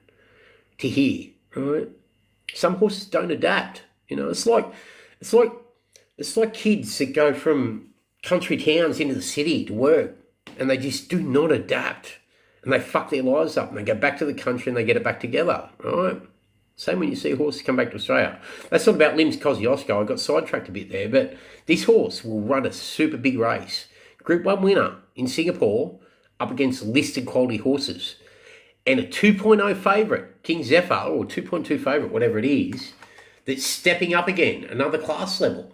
to here, right? Some horses don't adapt. You know, it's like kids that go from country towns into the city to work, and they just do not adapt, and they fuck their lives up, and they go back to the country and they get it back together, right? Same when you see horses come back to Australia. That's not about Limbs Kosciuszko. I got sidetracked a bit there, but this horse will run a super big race. Group 1 winner in Singapore up against listed quality horses. And a 2.0 favourite, King Zephyr, or 2.2 favourite, whatever it is, that's stepping up again, another class level.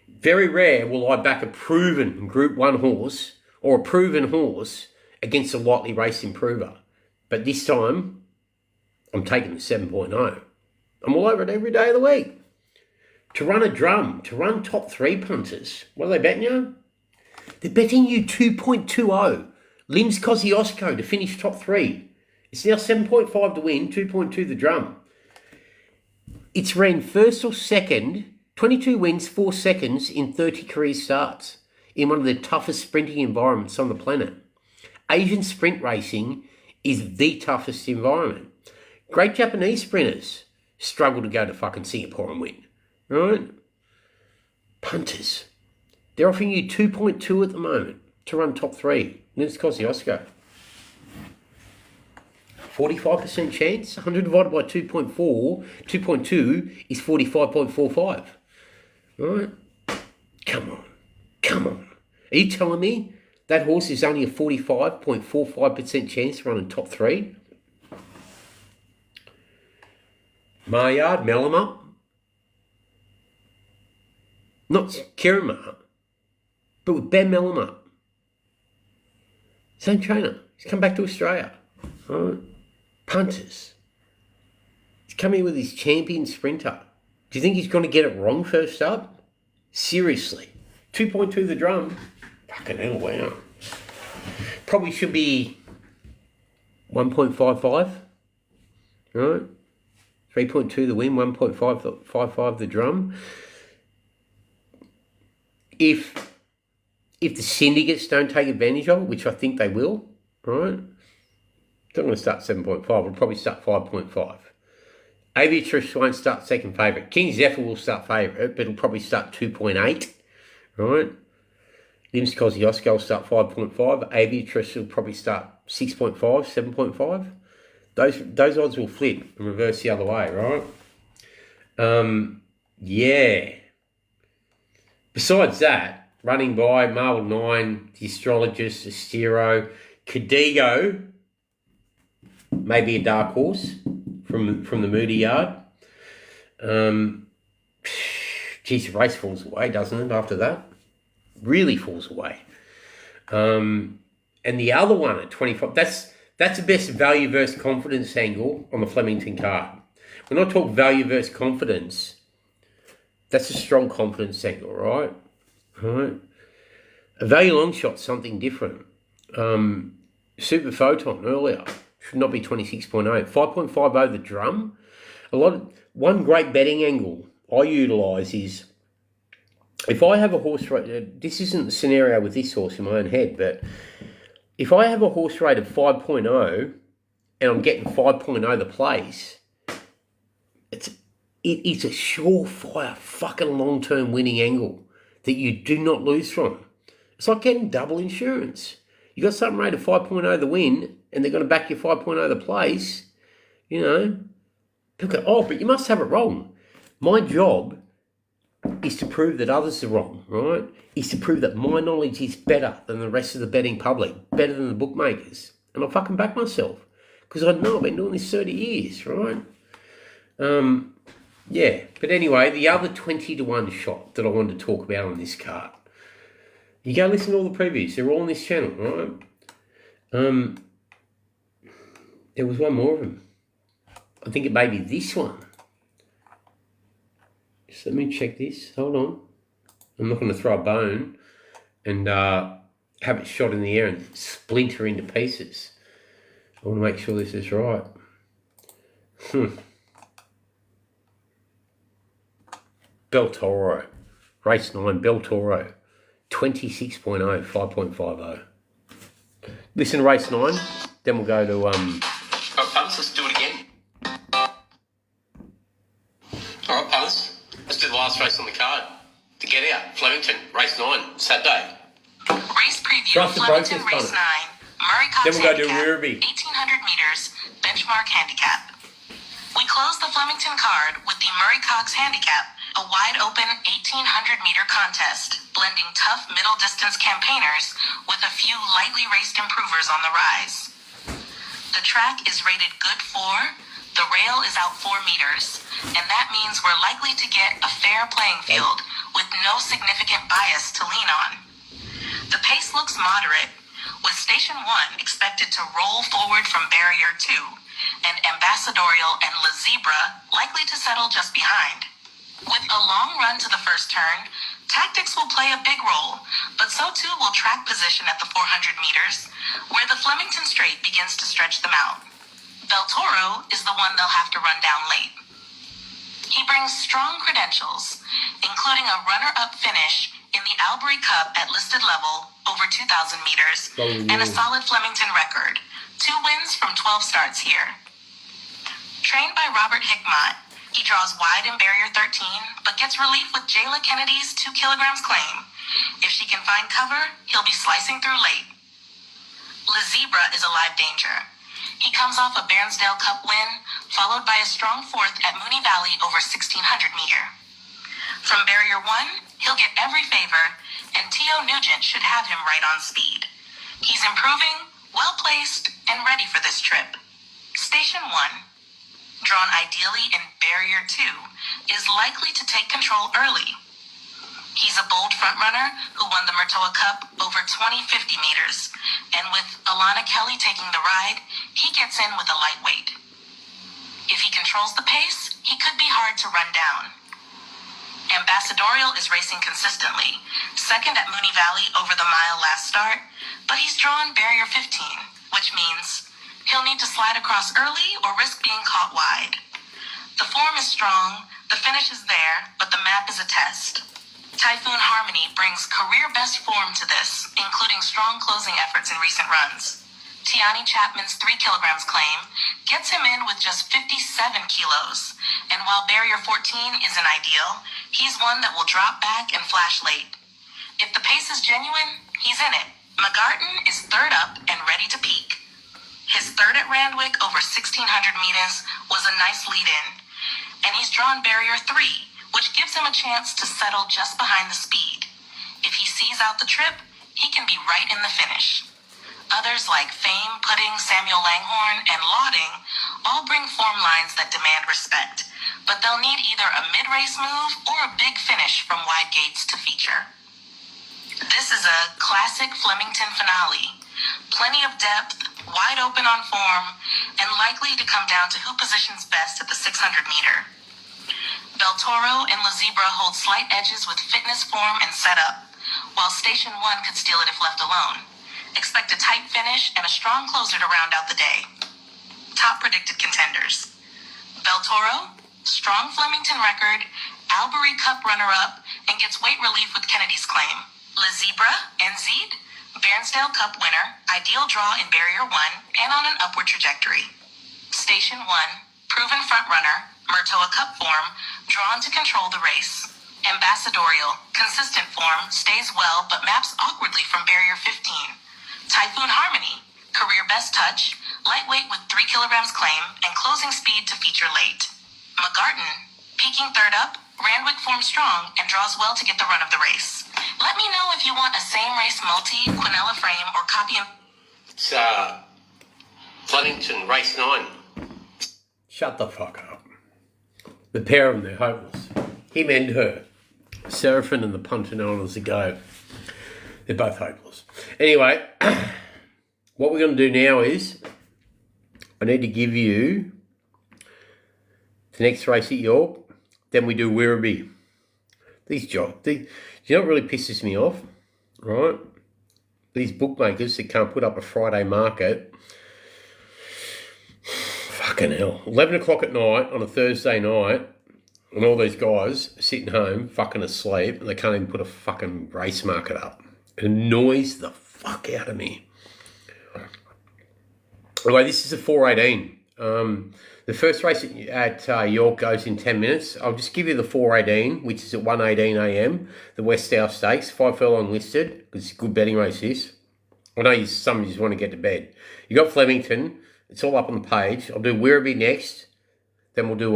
Very rare will I back a proven Group 1 horse or a proven horse against a lightly raced improver. But this time, I'm taking the 7.0. I'm all over it every day of the week. To run a drum, to run top 3 punters, what are they betting you? They're betting you 2.20. Limbs Kosciuszko to finish top 3. It's now 7.5 to win, 2.2 the drum. It's ran first or second, 22 wins, 4 seconds in 30 career starts in one of the toughest sprinting environments on the planet. Asian sprint racing is the toughest environment. Great Japanese sprinters struggle to go to fucking Singapore and win, right? Punters, they're offering you 2.2 at the moment to run top 3. Limbs Kosciuszko. 45% chance, 100 divided by 2.2 is 45.45. Right? Come on. Are you telling me that horse is only a 45.45% chance to run in top 3? Maillard, Mellama. Not Kirima, but with Ben Mellama. Same trainer. He's come back to Australia. Right? Punters. He's come in with his champion sprinter. Do you think he's going to get it wrong first up? Seriously. 2.2 the drum. Fucking hell, wow. Probably should be 1.55. Right? 3.2 the win, 1.55 the drum. If the syndicates don't take advantage of it, which I think they will, right? Don't want to start 7.5. We'll probably start 5.5. Aviatrix won't start second favourite. King Zephyr will start favourite, but it'll probably start 2.8, right? Limbs Kosciuszko will start 5.5. Aviatrix will probably start 6.5, 7.5. Those odds will flip and reverse the other way, right? Yeah. Besides that, running by Marble 9, the Astrologist, Astero, Cadigo, maybe a dark horse from the Moody yard. Geez, the race falls away, doesn't it, after that? Really falls away. And the other one at 25, that's the best value versus confidence angle on the Flemington card. When I talk value versus confidence, that's a strong confidence angle, right? Right. A value long shot's something different. Super Photon earlier should not be 26.8. 5.50 the drum. One great betting angle I utilise is if I have a horse rate, this isn't the scenario with this horse in my own head, but if I have a horse rate of 5.0 and I'm getting 5.0 the place, it's a surefire fucking long-term winning angle that you do not lose from. It's like getting double insurance. You got something rated 5.0 the win and they're going to back you 5.0 the place, you know. People go, oh, but you must have it wrong. My job is to prove that others are wrong, right? Is to prove that my knowledge is better than the rest of the betting public, better than the bookmakers. And I'll fucking back myself because I know I've been doing this 30 years, right? Yeah, but anyway, the other 20 to 1 shot that I wanted to talk about on this card You go listen to all the previews. They're all on this channel, right? There was one more of them. I think it may be this one. Just let me check this. Hold on. I'm not going to throw a bone and have it shot in the air and splinter into pieces. I want to make sure this is right. Bel Toro. Race 9, Bel Toro. 26.0, 5.50. Listen to race 9. Then we'll go to... Alright, punters, let's do it again. Alright, punters, let's do the last race on the card. To get out, Flemington, race 9, Saturday. Race preview, Trust the Flemington process, race 9, Murray Cox Then we'll go to handicap, Werribee. 1800 meters, benchmark handicap. We close the Flemington card with the Murray Cox handicap, a wide-open 1800-meter contest, blending tough middle-distance campaigners with a few lightly raced improvers on the rise. The track is rated good 4, the rail is out 4 meters, and that means we're likely to get a fair playing field with no significant bias to lean on. The pace looks moderate, with Station 1 expected to roll forward from Barrier 2, and Ambassadorial and La Zebra likely to settle just behind. With a long run to the first turn, tactics will play a big role, but so too will track position at the 400 meters, where the Flemington Straight begins to stretch them out. Bel Toro is the one they'll have to run down late. He brings strong credentials, including a runner-up finish in the Albury Cup at listed level over 2,000 meters, and a solid Flemington record, 2 wins from 12 starts here. Trained by Robert Hickmott, he draws wide in Barrier 13, but gets relief with Jayla Kennedy's 2 kilograms claim. If she can find cover, he'll be slicing through late. La Zebra is a live danger. He comes off a Bairnsdale Cup win, followed by a strong 4th at Mooney Valley over 1,600 meter. From Barrier 1, he'll get every favor, and T.O. Nugent should have him right on speed. He's improving, well-placed, and ready for this trip. Station 1, drawn ideally in Barrier 2, is likely to take control early. He's a bold frontrunner who won the Murtoa Cup over 20-50 meters, and with Alana Kelly taking the ride, he gets in with a lightweight. If he controls the pace, he could be hard to run down. Ambassadorial is racing consistently, second at Mooney Valley over the mile last start, but he's drawn Barrier 15, which means he'll need to slide across early or risk being caught wide. The form is strong, the finish is there, but the map is a test. Typhoon Harmony brings career-best form to this, including strong closing efforts in recent runs. Tiani Chapman's 3 kilograms claim gets him in with just 57 kilos, and while Barrier 14 isn't ideal, he's one that will drop back and flash late. If the pace is genuine, he's in it. McGarton is third up and ready to peak. His third at Randwick over 1,600 meters was a nice lead-in, and he's drawn Barrier 3, which gives him a chance to settle just behind the speed. If he sees out the trip, he can be right in the finish. Others like Fame, Pudding, Samuel Langhorne, and Lauding all bring form lines that demand respect, but they'll need either a mid-race move or a big finish from wide gates to feature. This is a classic Flemington finale. Plenty of depth, wide open on form, and likely to come down to who positions best at the 600 meter. Bel Toro and La Zebra hold slight edges with fitness, form, and setup, while Station 1 could steal it if left alone. Expect a tight finish and a strong closer to round out the day. Top predicted contenders: Bel Toro, strong Flemington record, Albury Cup runner-up, and gets weight relief with Kennedy's claim. La Zebra, NZ, Bairnsdale Cup winner, ideal draw in Barrier 1, and on an upward trajectory. Station 1, proven frontrunner, Murtoa Cup form, drawn to control the race. Ambassadorial, consistent form, stays well but maps awkwardly from Barrier 15. Typhoon Harmony, career best touch, lightweight with 3 kilograms claim, and closing speed to feature late. McGarton, peaking third up, Randwick forms strong and draws well to get the run of the race. Let me know if you want a same race multi, Quinella frame, or copy and... It's Flemington, race 9. Shut the fuck up. The pair of them, they're hopeless. Him and her. Seraphin and the punter known as the go. They're both hopeless. Anyway, what we're going to do now is I need to give you the next race at York. Then we do Werribee. These jobs, you know what really pisses me off, right? These bookmakers that can't put up a Friday market. Fucking hell. 11 o'clock at night on a Thursday night, and all these guys sitting home fucking asleep, and they can't even put a fucking race market up. It annoys the fuck out of me. Anyway, this is a 4:18. The first race at York goes in 10 minutes. I'll just give you the 4:18, which is at 1:18 a.m. The West South Stakes, 5 furlong listed, because it's a good betting race, this. I know some of you just want to get to bed. You got Flemington. It's all up on the page. I'll do Werribee next. Then we'll do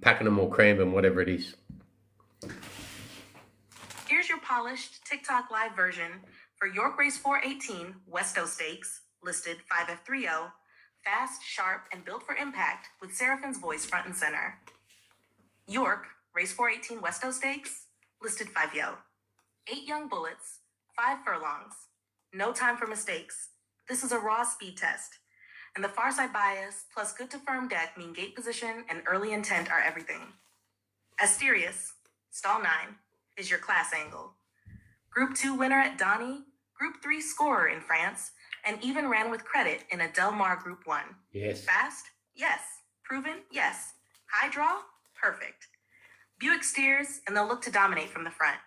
Pakenham or Cranbourne, whatever it is. Here's your polished TikTok live version for York Race 418 Westo Stakes, listed 5F30. Fast, sharp, and built for impact with Seraphin's voice front and center. York, Race 418 Westo Stakes, listed 5-yo. 8 young bullets, 5 furlongs. No time for mistakes. This is a raw speed test. And the far side bias plus good to firm deck mean gate position and early intent are everything. Asterius, stall 9, is your class angle. Group 2 winner at Donny, Group 3 scorer in France, and even ran with credit in a Del Mar Group 1. Yes. Fast? Yes. Proven? Yes. High draw? Perfect. Buick steers, and they'll look to dominate from the front.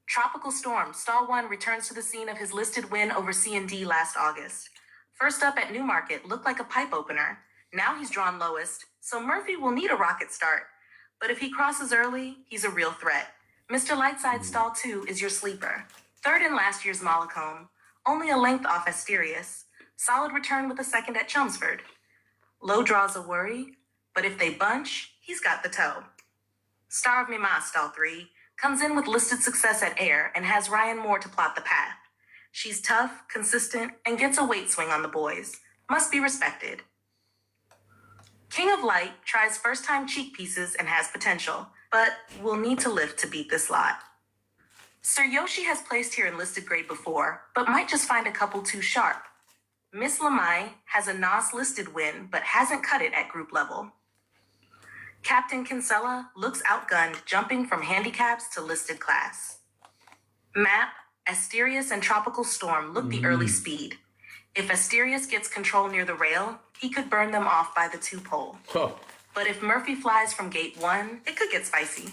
Tropical Storm, stall 1, returns to the scene of his listed win over C&D last August. First up at Newmarket, looked like a pipe opener. Now he's drawn lowest, so Murphy will need a rocket start. But if he crosses early, he's a real threat. Mr. Lightside stall 2 is your sleeper. Third in last year's Mollicombe. Only a length off Asterius. Solid return with a second at Chelmsford. Low draws a worry, but if they bunch, he's got the toe. Star of Mima, stall 3, comes in with listed success at Ayr and has Ryan Moore to plot the path. She's tough, consistent, and gets a weight swing on the boys. Must be respected. King of Light tries first-time cheek pieces and has potential, but will need to lift to beat this lot. Sir Yoshi has placed here in listed grade before, but might just find a couple too sharp. Miss Lamai has a NOS listed win, but hasn't cut it at group level. Captain Kinsella looks outgunned, jumping from handicaps to listed class. Map, Asterius, and Tropical Storm look the early speed. If Asterius gets control near the rail, he could burn them off by the 2 pole. Oh. But if Murphy flies from gate 1, it could get spicy.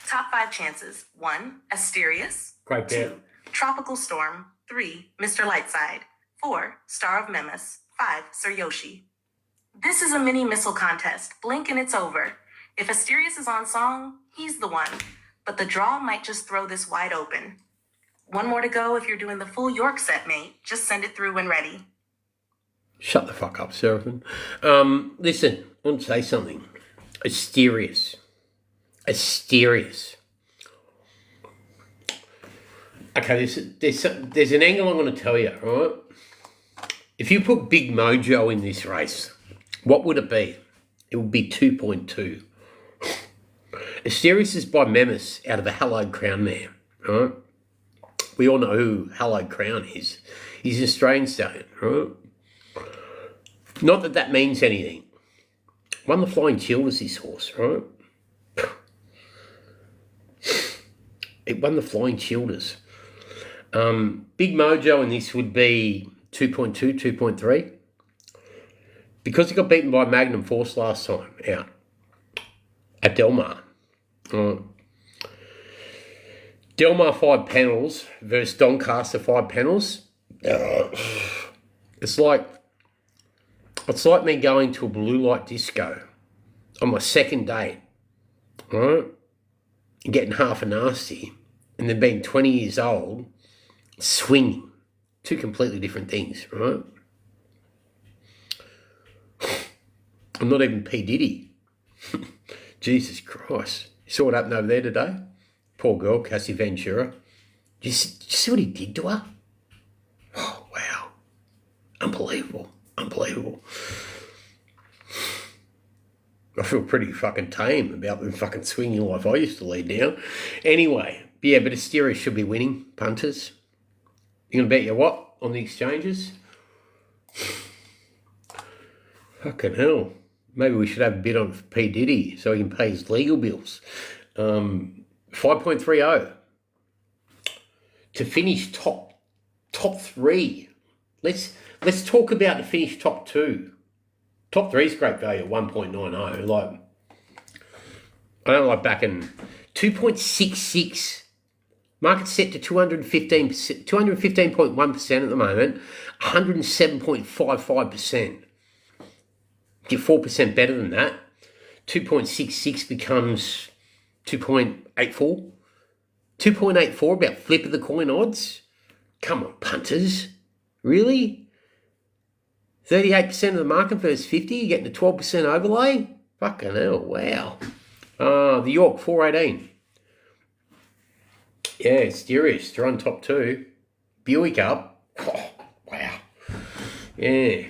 Top 5 chances. 1, Asterius. Great bet. 2, Tropical Storm. 3, Mr. Lightside. 4, Star of Memis. 5, Sir Yoshi. This is a mini missile contest. Blink and it's over. If Asterius is on song, he's the one. But the draw might just throw this wide open. One more to go if you're doing the full York set, mate. Just send it through when ready. Shut the fuck up, Seraphin. Listen, I want to say something. Asterius. Okay, there's an angle I'm going to tell you, right? If you put Big Mojo in this race, what would it be? It would be 2.2. Asterius is by Memis out of the Hallowed Crown there, right? We all know who Hallowed Crown is. He's an Australian stallion, right? Not that that means anything. Won the Flying Childers, this horse, right? It won the Flying Childers. Big Mojo in this would be 2.2, 2.3. Because he got beaten by Magnum Force last time out at Del Mar. Del Mar 5 panels versus Doncaster 5 panels. It's like me going to a blue light disco on my second date, right? And getting half a nasty, and then being 20 years old, swinging. 2 completely different things, right? I'm not even P. Diddy. Jesus Christ. You saw what happened over there today? Poor girl, Cassie Ventura. Did you see what he did to her? Oh, wow. Unbelievable. I feel pretty fucking tame about the fucking swinging life I used to lead now. Anyway, yeah, but Asterius should be winning, punters. You gonna bet you what on the exchanges? Fucking hell. Maybe we should have a bid on P. Diddy so he can pay his legal bills. 5.30 to finish top three. Let's talk about the finish top two. Top three is great value at 1.90. Like, I don't like back in 2.66. Market set to 215%, 215.1% at the moment, 107.55%. Get 4% better than that. 2.66 becomes 2.84. 2.84 about flip of the coin odds. Come on, punters. Really? 38% of the market versus 50, you're getting a 12% overlay? Fucking hell, wow. The York, 418. Yeah, Steerish, they're on top two. Buick up. Oh, wow. Yeah.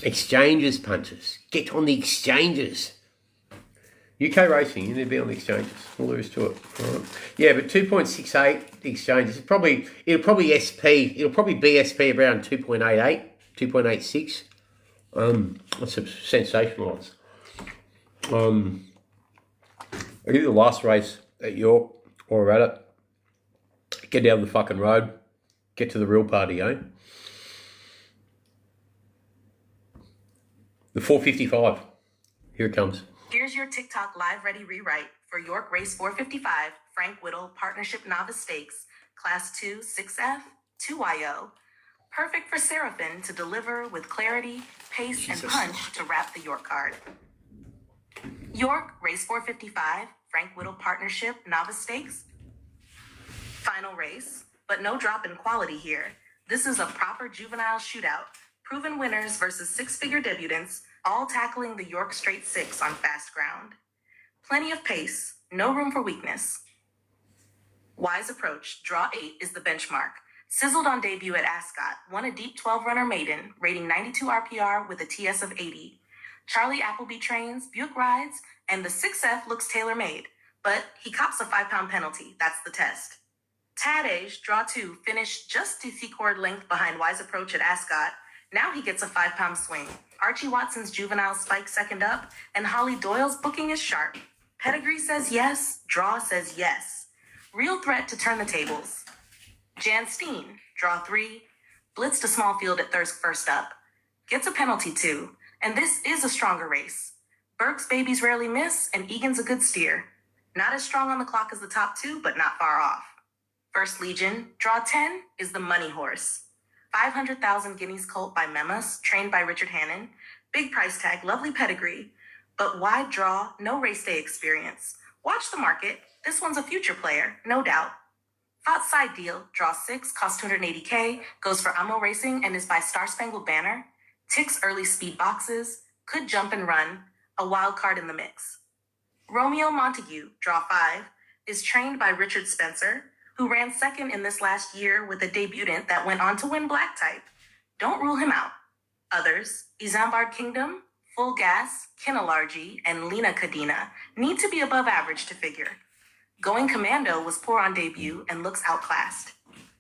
Exchanges, punters. Get on the exchanges. UK racing, you need to be on the exchanges. All there is to it. All right. Yeah, but 2.68, the exchanges, it'll probably be SP around 2.88, 2.86. That's a sensational odds. Either the last race at York or at it. Get down the fucking road. Get to the real party, eh? The 455. Here it comes. Here's your TikTok live ready rewrite for York Race 455, Frank Whittle Partnership Novice Stakes, Class 2 6F 2YO. Perfect for Seraphin to deliver with clarity, pace, and punch to wrap the York card. York Race 455, Frank Whittle Partnership Novice Stakes. Final race, but no drop in quality here. This is a proper juvenile shootout. Proven winners versus six-figure debutants, all tackling the York Straight Six on fast ground. Plenty of pace, no room for weakness. Wise approach, draw 8 is the benchmark. Sizzled on debut at Ascot, won a deep 12-runner maiden, rating 92 RPR with a TS of 80. Charlie Appleby trains, Buick rides, and the 6F looks tailor-made. But he cops a 5-pound penalty, that's the test. Tadej, draw 2, finished just DC-cord length behind Wise approach at Ascot. Now he gets a 5-pound swing. Archie Watson's juvenile spike second up, and Holly Doyle's booking is sharp. Pedigree says yes, draw says yes. Real threat to turn the tables. Jan Steen, draw 3, blitzed a small field at Thirsk first up. Gets a penalty too, and this is a stronger race. Burke's babies rarely miss, and Egan's a good steer. Not as strong on the clock as the top two, but not far off. First Legion, draw 10, is the money horse. 500,000 guineas colt by Memas, trained by Richard Hannon. Big price tag, lovely pedigree. But wide draw, no race day experience. Watch the market. This one's a future player, no doubt. Fought side deal, draw 6, costs 280K, goes for Amo Racing and is by Star Spangled Banner. Ticks early speed boxes, could jump and run, a wild card in the mix. Romeo Montague, draw 5, is trained by Richard Spencer, who ran second in this last year with a debutant that went on to win Black Type. Don't rule him out. Others, Isambard Kingdom, Full Gas, Kinalargy, and Lena Kadena need to be above average to figure. Going Commando was poor on debut and looks outclassed.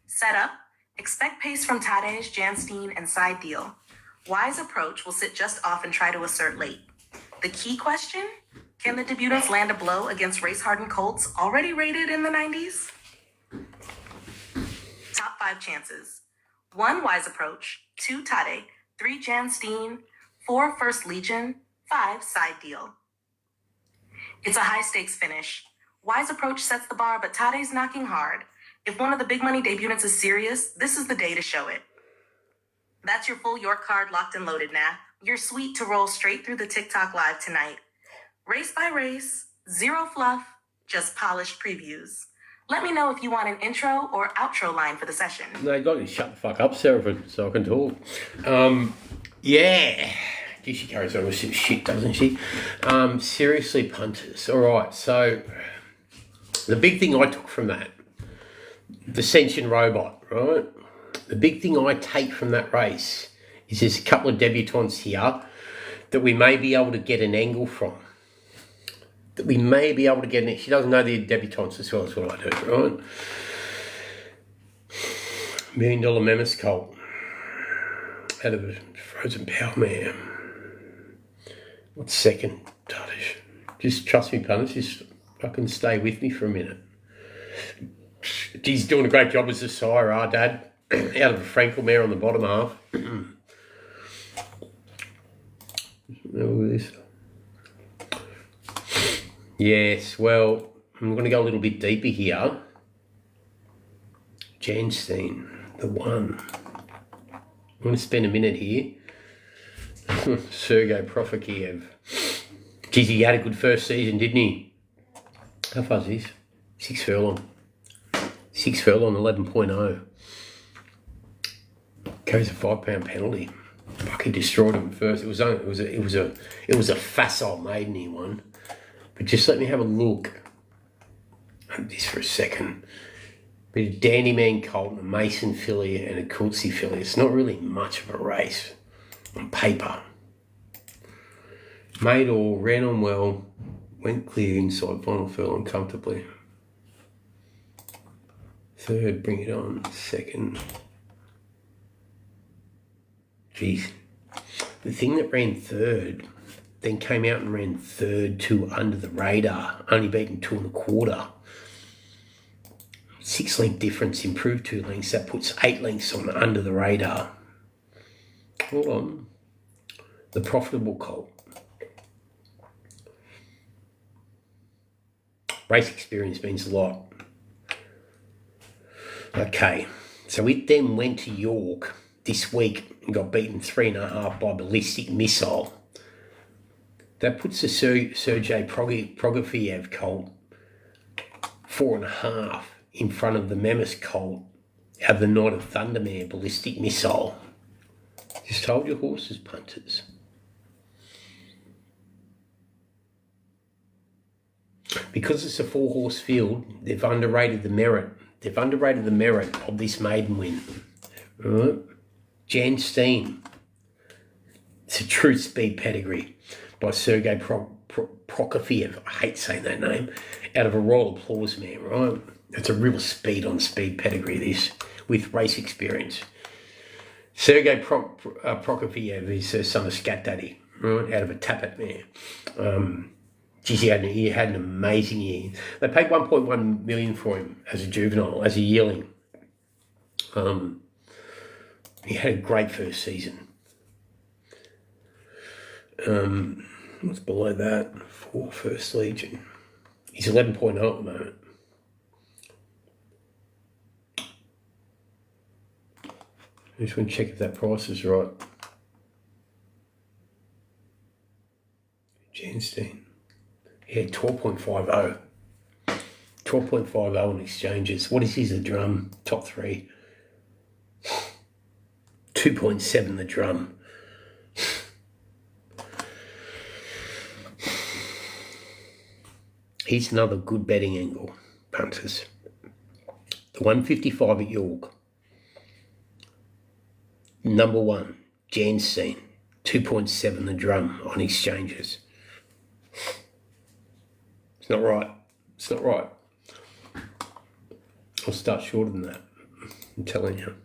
Setup, expect pace from Tadej, Janstein, and Side Deal. Wise approach will sit just off and try to assert late. The key question, can the debutants land a blow against race-hardened colts already rated in the 90s? Top 5 chances. 1 Wise approach, 2 Tade, 3 Jan Steen, 4 First Legion, 5 Side Deal. It's a high stakes finish. Wise approach sets the bar, but Tade's knocking hard. If one of the big money debutants is serious, this is the day to show it. That's your full York card locked and loaded, Nath. You're sweet to roll straight through the TikTok live tonight. Race by race, zero fluff, just polished previews. Let me know if you want an intro or outro line for the session. No, you got to shut the fuck up, Seraphin, so I can talk. Yeah. Gee, she carries on with some shit, doesn't she? Seriously, punters. All right, so the big thing I took from that, the Sentient Robot, right? The big thing I take from that race is there's a couple of debutantes here that we may be able to get an angle from. She doesn't know the debutantes as well as what I do, right? $1 million mammoth colt out of a frozen power mare. What's second, Duddish? Just trust me, punters. Just fucking stay with me for a minute. He's doing a great job as a sire, Dad. Out of a Frankel mare on the bottom half. Look at this. Yes, well, I'm going to go a little bit deeper here. Janstein, the one. I'm going to spend a minute here. Sergei Prokofiev. Geez, he had a good first season, didn't he? How far is this? 6 furlong. 6 furlong, 11.0. Carries a £5 penalty. Fuck, he destroyed him first. It was a facile maiden he won. But just let me have a look at this for a second. Bit of Dandy Man Colt, a Mason filly and a Coolsey filly. It's not really much of a race on paper. Made all, ran on well, went clear inside final furlong comfortably. Third, bring it on. Second. Jeez. The thing that ran third then came out and ran third to under the radar, only beaten 2 1/4. 6 length difference, improved 2 lengths. That puts 8 lengths on under the radar. Hold on. The profitable colt. Race experience means a lot. Okay, so it then went to York this week and got beaten 3.5 by Ballistic Missile. That puts the Sergei Prokofiev colt 4.5 in front of the Mammoth colt of the Night of Thundermare Ballistic Missile. Just hold your horses, punters. Because it's a 4-horse field, they've underrated the merit. They've underrated the merit of this maiden win. Right? Jan Steen. It's a true speed pedigree by Sergei Prokofiev. I hate saying that name. Out of a Royal Applause mare, right? It's a real speed on speed pedigree, this, with race experience. Sergei Prokofiev is the son of Scat Daddy, right? Out of a Tapat mare. Geez, he had an amazing year. They paid $1.1 million for him as a juvenile, as a yearling. He had a great first season. What's below that? For First Legion. He's 11.0 at the moment. I just want to check if that price is right. Janstein. Yeah, 12.50. 12.50 on exchanges. What is his, the drum? Top 3. 2.7 the drum. Here's another good betting angle, punters. The 155 at York. Number 1, Janstein. 2.7 the drum on exchanges. It's not right. It's not right. I'll start shorter than that. I'm telling you.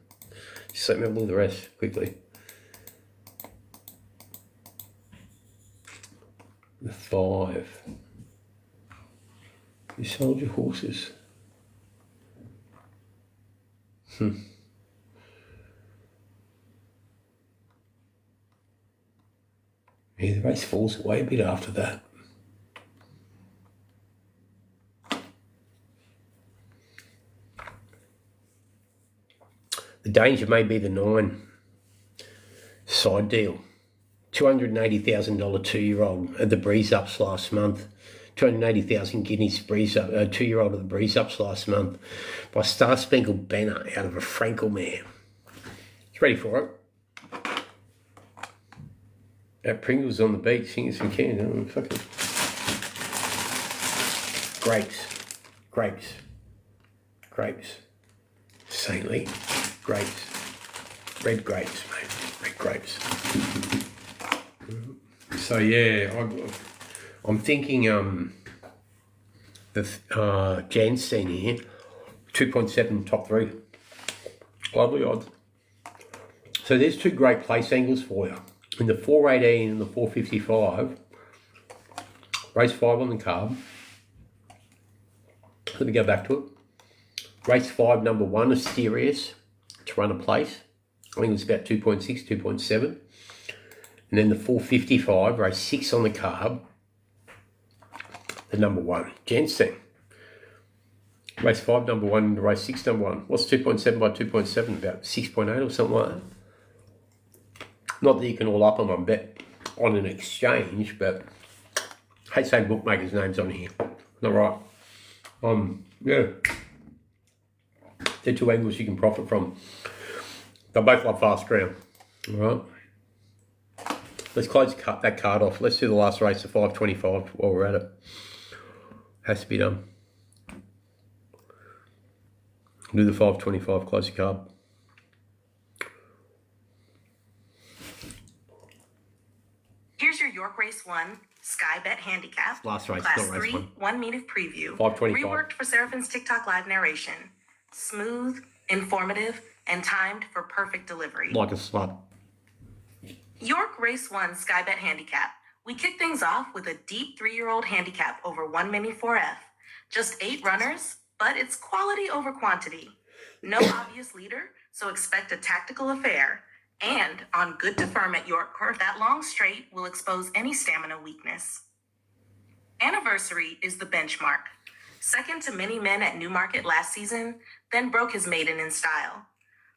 Just let me have a look at the rest quickly. The 5. You sold your horses. Yeah, the race falls away a bit after that. The danger may be the 9 side deal. $280,000 2-year-old at the Breeze Ups last month. 280,000 guineas Breeze Up, 2-year-old at the Breeze Ups last month by Star Spangled Banner out of a Frankel mare. It's ready for it. At Pringles on the beach, singing some cans. Oh, fucking grapes. Saintly. Grapes. Red grapes, mate. Red grapes. So yeah, I'm thinking the Janstein here, 2.7 top 3. Lovely odds. So there's two great place angles for you. In the 418 and the 455, race 5 on the card. Let me go back to it. Race 5, number 1, Asterius, to run a place. I think it was about 2.6, 2.7. And then the 455, race 6 on the card. The number 1, Jensen. Race 5, number 1, and race 6, number 1. What's 2.7 by 2.7? About 6.8 or something like that. Not that you can all up them on bet on an exchange, but I hate saying bookmakers' names on here. Not right. Yeah. They're two angles you can profit from. They both love fast ground. All right. Let's close that card off. Let's do the last race of 525 while we're at it. Has to be done. Do the 525, close the card. Here's your York Race 1 Sky Bet Handicap. Last race, Class not race 3, 1. 1 meter preview. 525. Reworked for Seraphin's TikTok live narration. Smooth, informative, and timed for perfect delivery. Like a slut. York Race 1 Sky Bet Handicap. We kick things off with a deep 3-year-old handicap over 1 Mini 4F. Just 8 runners, but it's quality over quantity. No obvious leader, so expect a tactical affair. And on good to firm at York Court, that long straight will expose any stamina weakness. Anniversary is the benchmark. Second to many men at Newmarket last season, then broke his maiden in style.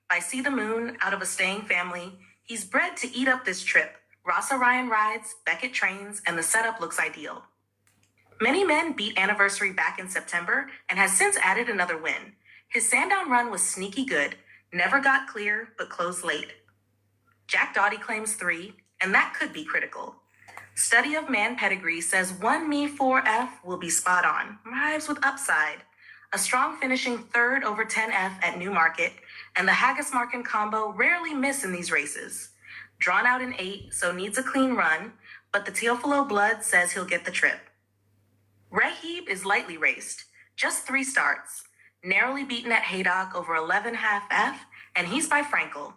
By See the Moon, out of a staying family, he's bred to eat up this trip. Ross Orion rides, Beckett trains, and the setup looks ideal. Many men beat Anniversary back in September and has since added another win. His Sandown run was sneaky good, never got clear, but closed late. Jack Doughty claims 3, and that could be critical. Study of Man pedigree says 1 Me 4F will be spot on, arrives with upside. A strong finishing 3rd over 10F at Newmarket, and the Haggis-Markin combo rarely miss in these races. Drawn out in 8, so needs a clean run, but the Teofilo blood says he'll get the trip. Rahib is lightly raced, just 3 starts. Narrowly beaten at Haydock over 11 half F, and he's by Frankel.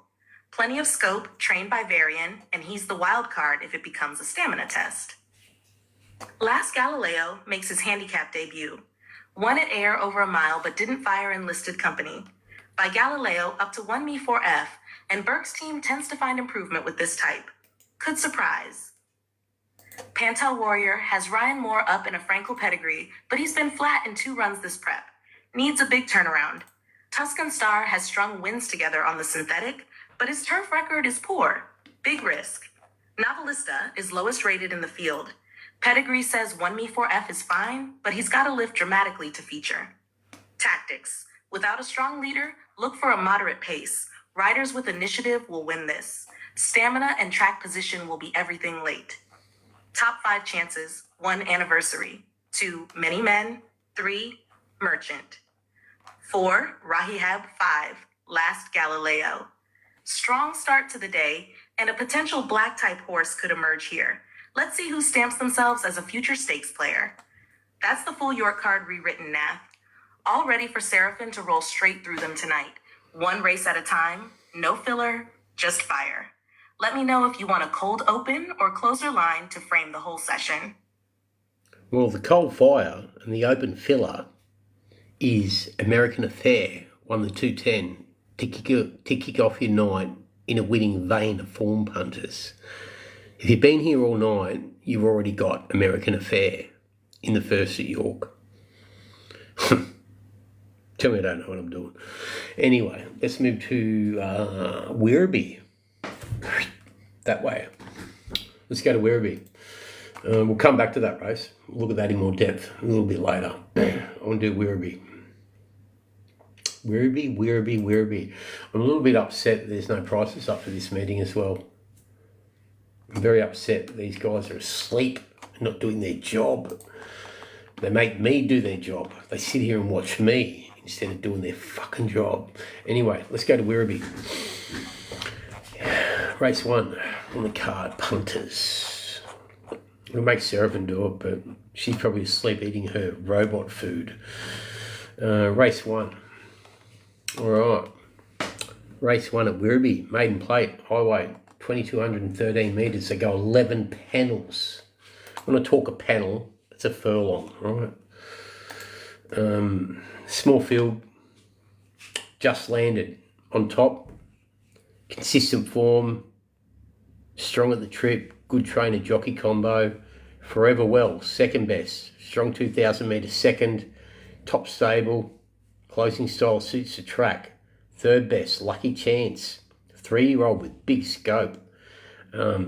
Plenty of scope, trained by Varian, and he's the wild card if it becomes a stamina test. Last Galileo makes his handicap debut. Won at Air over a mile, but didn't fire in listed company. By Galileo, up to 1 Me 4F, and Burke's team tends to find improvement with this type. Could surprise. Pantel Warrior has Ryan Moore up in a Frankel pedigree, but he's been flat in 2 runs this prep. Needs a big turnaround. Tuscan Star has strung wins together on the synthetic, but his turf record is poor. Big risk. Novelista is lowest rated in the field. Pedigree says 1 Me 4F is fine, but he's got to lift dramatically to feature. Tactics. Without a strong leader, look for a moderate pace. Riders with initiative will win this. Stamina and track position will be everything late. Top 5 chances. 1 Anniversary. 2 Many Men. 3 Merchant. 4 Rahihab. 5 Last Galileo. Strong start to the day, and a potential black type horse could emerge here. Let's see who stamps themselves as a future stakes player. That's the full York card rewritten, Nath. All ready for Seraphin to roll straight through them tonight. 1 race at a time, no filler, just fire. Let me know if you want a cold open or closer line to frame the whole session. Well, the cold fire and the open filler is American Affair, won the 210 to kick off your night in a winning vein of form punters. If you've been here all night, you've already got American Affair in the first at York. Tell me I don't know what I'm doing. Anyway, let's move to Werribee. That way. Let's go to Werribee. We'll come back to that race. We'll look at that in more depth a little bit later. I want to do Werribee. Werribee. I'm a little bit upset that there's no prices up for this meeting as well. I'm very upset that these guys are asleep and not doing their job. They make me do their job. They sit here and watch me instead of doing their fucking job. Anyway, let's go to Werribee. Race 1 on the card, punters. We'll make Seraphin do it, but she's probably asleep eating her robot food. Race 1. All right. Race 1 at Werribee, maiden plate, highway, 2,213 metres. They go 11 panels. When I talk a panel, it's a furlong, right? Small field, just landed on top, consistent form, strong at the trip, good trainer jockey combo, Forever Well, second best, strong 2,000 metres second, top stable, closing style suits the track, third best, Lucky Chance, 3-year-old with big scope,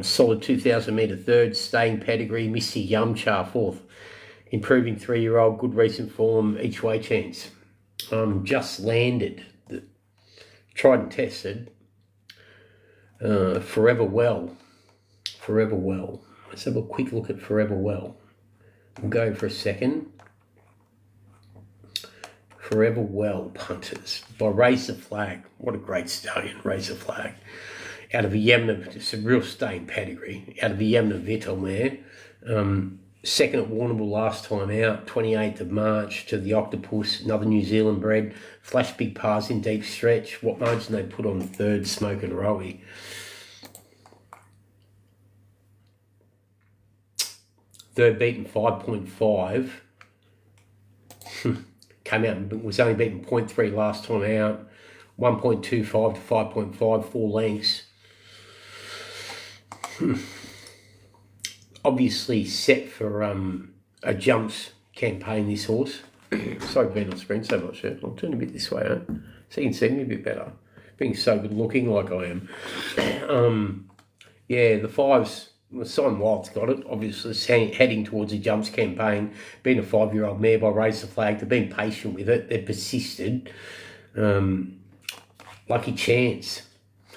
solid 2,000 metre third, staying pedigree, Missy Yumchar fourth, improving 3-year-old, good recent form, each way chance. Just landed, tried and tested, Forever Well. Let's have a quick look at Forever Well. We'll go for a second. Forever Well, punters, by Raise the Flag. What a great stallion, Raise the Flag. Out of a Yamna, it's a real staying pedigree, out of a Yamna Vittel mare. Second at Warrnambool last time out, 28th of March, to the Octopus, another New Zealand bred. Flash big pars in deep stretch. What margin they put on the third, Smoke and Rowie. Third beaten 5.5. Came out and was only beaten 0.3 last time out. 1.25 to 5.5, 4 lengths. Obviously set for a jumps campaign, this horse. Sorry being on screen so much. I'll turn a bit this way, so you can see me a bit better. Being so good looking like I am. Yeah, the 5s, Simon Wild's got it. Obviously heading towards a jumps campaign. Being a 5-year-old mare by Raise the Flag. They've been patient with it. They've persisted. Lucky Chance.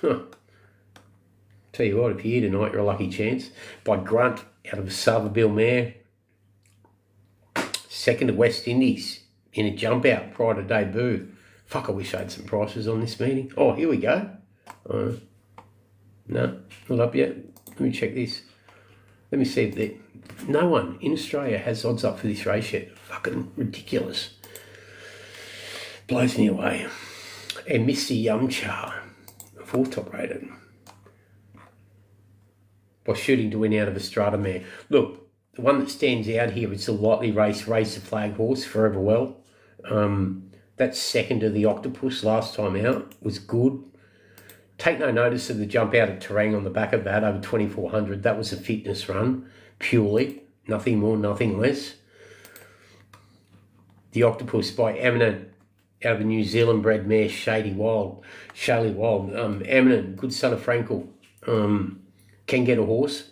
Tell you what, if you're here tonight, you're a lucky chance. By Grunt, out of a Southerville mare. Second to West Indies in a jump out prior to debut. Fuck, I wish I had some prices on this meeting. Oh, here we go. No, not up yet. Let me check this. Let me see if no one in Australia has odds up for this race yet. Fucking ridiculous. Blows me away. And Missy Yumchar, 4th top rated. By Shooting to Win out of a Strata mare. Look, the one that stands out here is the lightly raced Raise the Flag horse, Forever Well. That's second to the Octopus last time out. Was good. Take no notice of the jump out of Terang on the back of that, over 2,400. That was a fitness run, purely. Nothing more, nothing less. The Octopus by Eminent, out of the New Zealand bred mare, Shaylee Wild. Eminent, good son of Frankel. Can get a horse.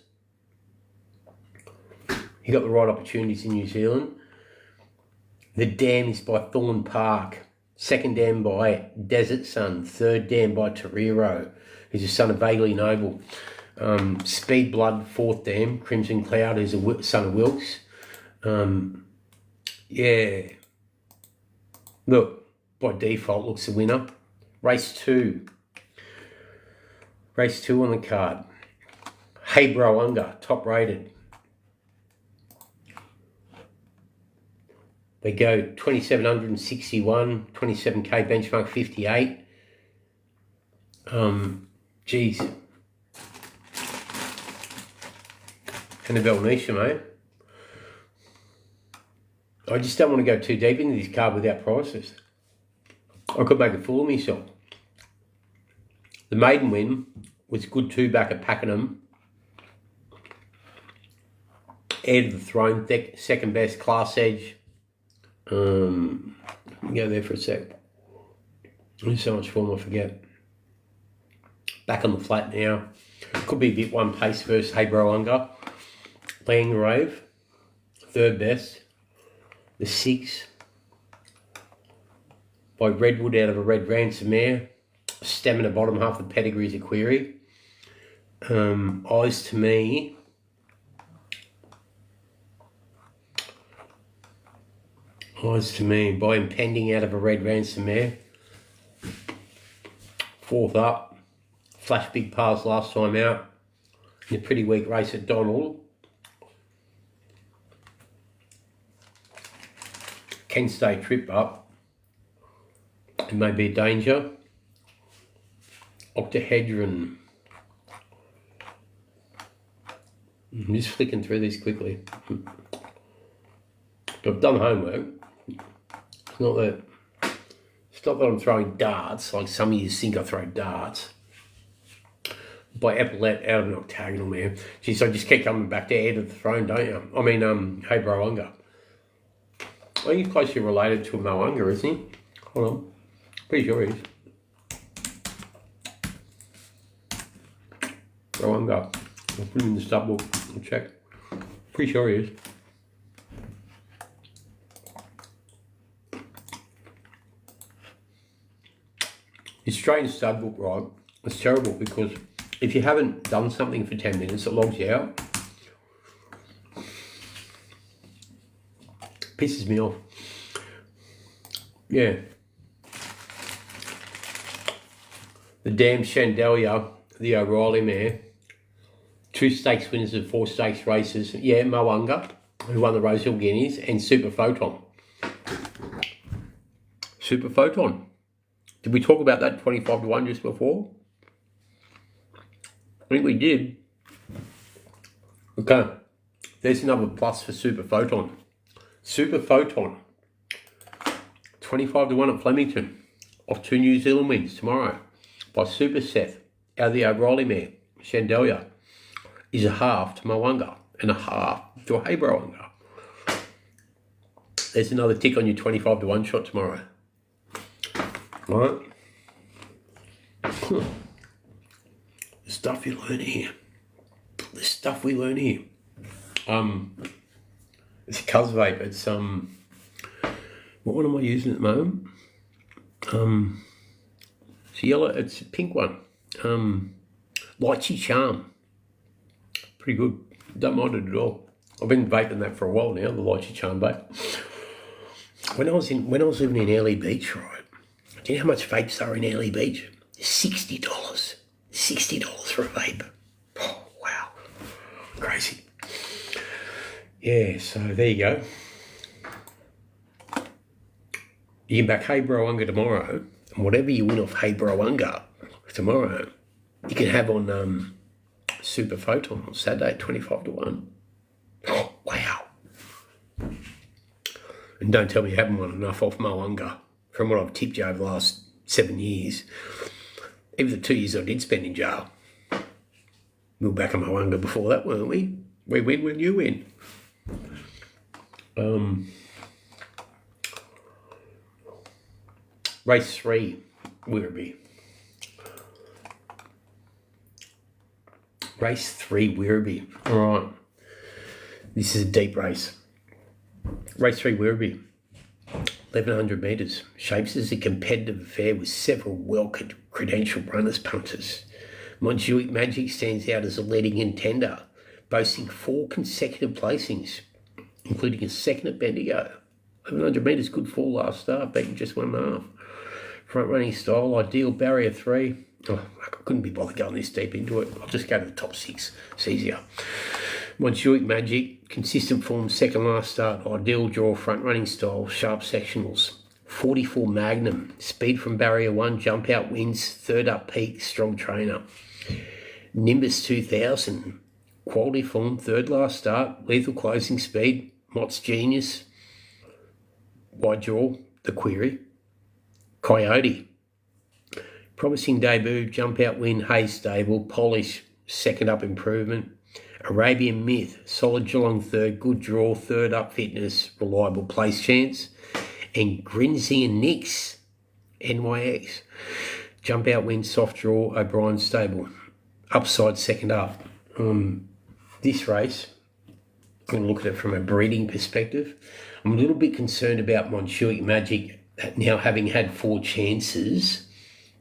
He got the right opportunities in New Zealand. The Dam is by Thorn Park. Second dam by Desert Sun. Third dam by Torero, who's a son of Vaguely Noble. Speed Blood, 4th dam. Crimson Cloud, who's a son of Wilkes. Yeah. Look, by default, looks the winner. Race 2. Race 2 on the card. Hey Bro Unga, top rated. They go 2,761, 27k benchmark 58. Geez. Annabelle Nisha, mate. I just don't want to go too deep into this card without prices. I could make a fool of myself. The maiden win was good 2 back at Pakenham. Heir to the Throne, second best, Class Edge. Let me go there for a sec. There's so much form I forget. Back on the flat now. Could be a bit one pace versus Hey Bro Unga. Langrave, third best. The 6 by Redwood out of a Red Ransom mare. Stamina bottom half the pedigree is a query. Eyes to Me. Eyes to Me by Impending out of a Red Ransom mare. 4th up. Flash big pars last time out. In a pretty weak race at Donald. Can stay trip up. It may be a danger. octahedron. I'm just flicking through these quickly. But I've done homework. It's not that I'm throwing darts like some of you think I throw darts. By Epaulette out of an octagonal, man. Geez, I just keep coming back to Heir to the Throne, don't you? I mean, Hey Brounga. Well, he's closely related to a Moanga, isn't he? Hold on. Pretty sure he is. Brounga. I'll put him in the stud book. I'll check. Pretty sure he is. The Australian stud book, right? It's terrible because if you haven't done something for 10 minutes, it logs you out. Pisses me off. Yeah. The damn Chandelier, the O'Reilly mare. 2 stakes winners of 4 stakes races. Yeah, Moanga, who won the Rosehill Guineas, and Super Photon. Super Photon. Did we talk about that 25 to 1 just before? I think we did. Okay. There's another plus for Super Photon. Super Photon. 25 to 1 at Flemington. Off 2 New Zealand wins tomorrow. By Super Seth. Out of the O'Reilly mare. Chandelier. Is a half to Moanga. And a half to a Hey Brounga. There's another tick on your 25 to 1 shot tomorrow. Right. The stuff you learn here. The stuff we learn here. It's a Cuz vape. It's what one am I using at the moment? It's yellow. It's a pink one. Lychee Charm. Pretty good. Don't mind it at all. I've been vaping that for a while now. The Lychee Charm vape. When I was living in Airlie Beach, right? Do you know how much vapes are in Airlie Beach? $60. $60 for a vape. Oh, wow. Crazy. Yeah, so there you go. You can back Hey Brounga tomorrow, and whatever you win off Hey Brounga tomorrow, you can have on Super Photon on Saturday at 25 to 1. Oh, wow. And don't tell me you haven't won enough off Moanga. From what I've tipped you over the last 7 years, even the 2 years I did spend in jail. We were back on Moanga before that, weren't we? We win when you win. Race 3, Werribee. Race 3, Werribee. All right. This is a deep race. Race 3, Werribee. 1,100 metres. Shapes as a competitive affair with several well-credentialed runners punters. Montjuic Magic stands out as a leading contender, boasting 4 consecutive placings, including a second at Bendigo. 1,100 metres, good fall last start, beating just 1.5. Front running style, ideal barrier 3. Oh, I couldn't be bothered going this deep into it. I'll just go to the top 6. It's easier. Montjuic Magic, consistent form, second last start, ideal draw, front running style, sharp sectionals. 44 Magnum, speed from barrier 1, jump out wins, third up peak, strong trainer. Nimbus 2000, quality form, third last start, lethal closing speed, Mott's Genius, wide draw, the query. Coyote, promising debut, jump out win, Hayes stable, polish, second up improvement. Arabian Myth, solid Geelong third, good draw, third up fitness, reliable place chance. And Grinzy and Nix, NYX, jump out win, soft draw, O'Brien stable, upside second up. This race, I'm going to look at it from a breeding perspective. I'm a little bit concerned about Montjuic Magic now having had 4 chances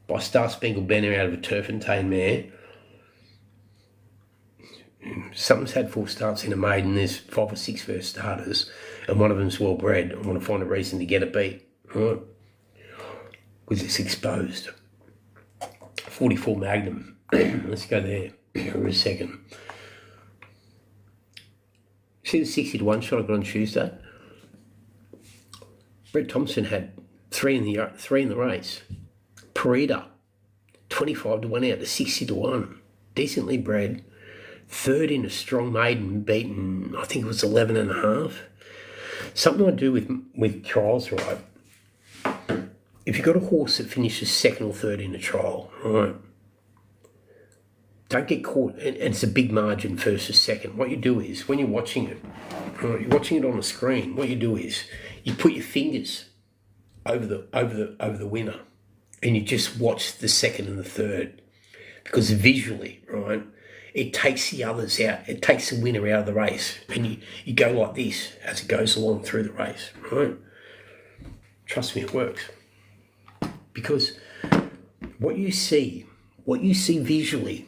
by Star Spangled Banner out of a Turfentine mare. Something's had 4 starts in a maiden. There's 5 or 6 first starters, and one of them's well bred. I want to find a reason to get it beat, right? Because it's exposed. 44 Magnum. Let's go there for a second. See the 60 to 1 shot I got on Tuesday? Brett Thompson had 3 in the race. Parida, 25 to 1 out to 60 to 1. Decently bred. Third in a strong maiden, beaten, I think it was 11 and a half. Something I do with trials, right? If you've got a horse that finishes second or third in a trial, right? Don't get caught, and it's a big margin versus second. What you do is, when you're watching it, right, you're watching it on the screen, what you do is, you put your fingers over the winner, and you just watch the second and the third. Because visually, right, it takes the others out, it takes the winner out of the race, and you go like this as it goes along through the race, right? Trust me, it works. Because what you see visually,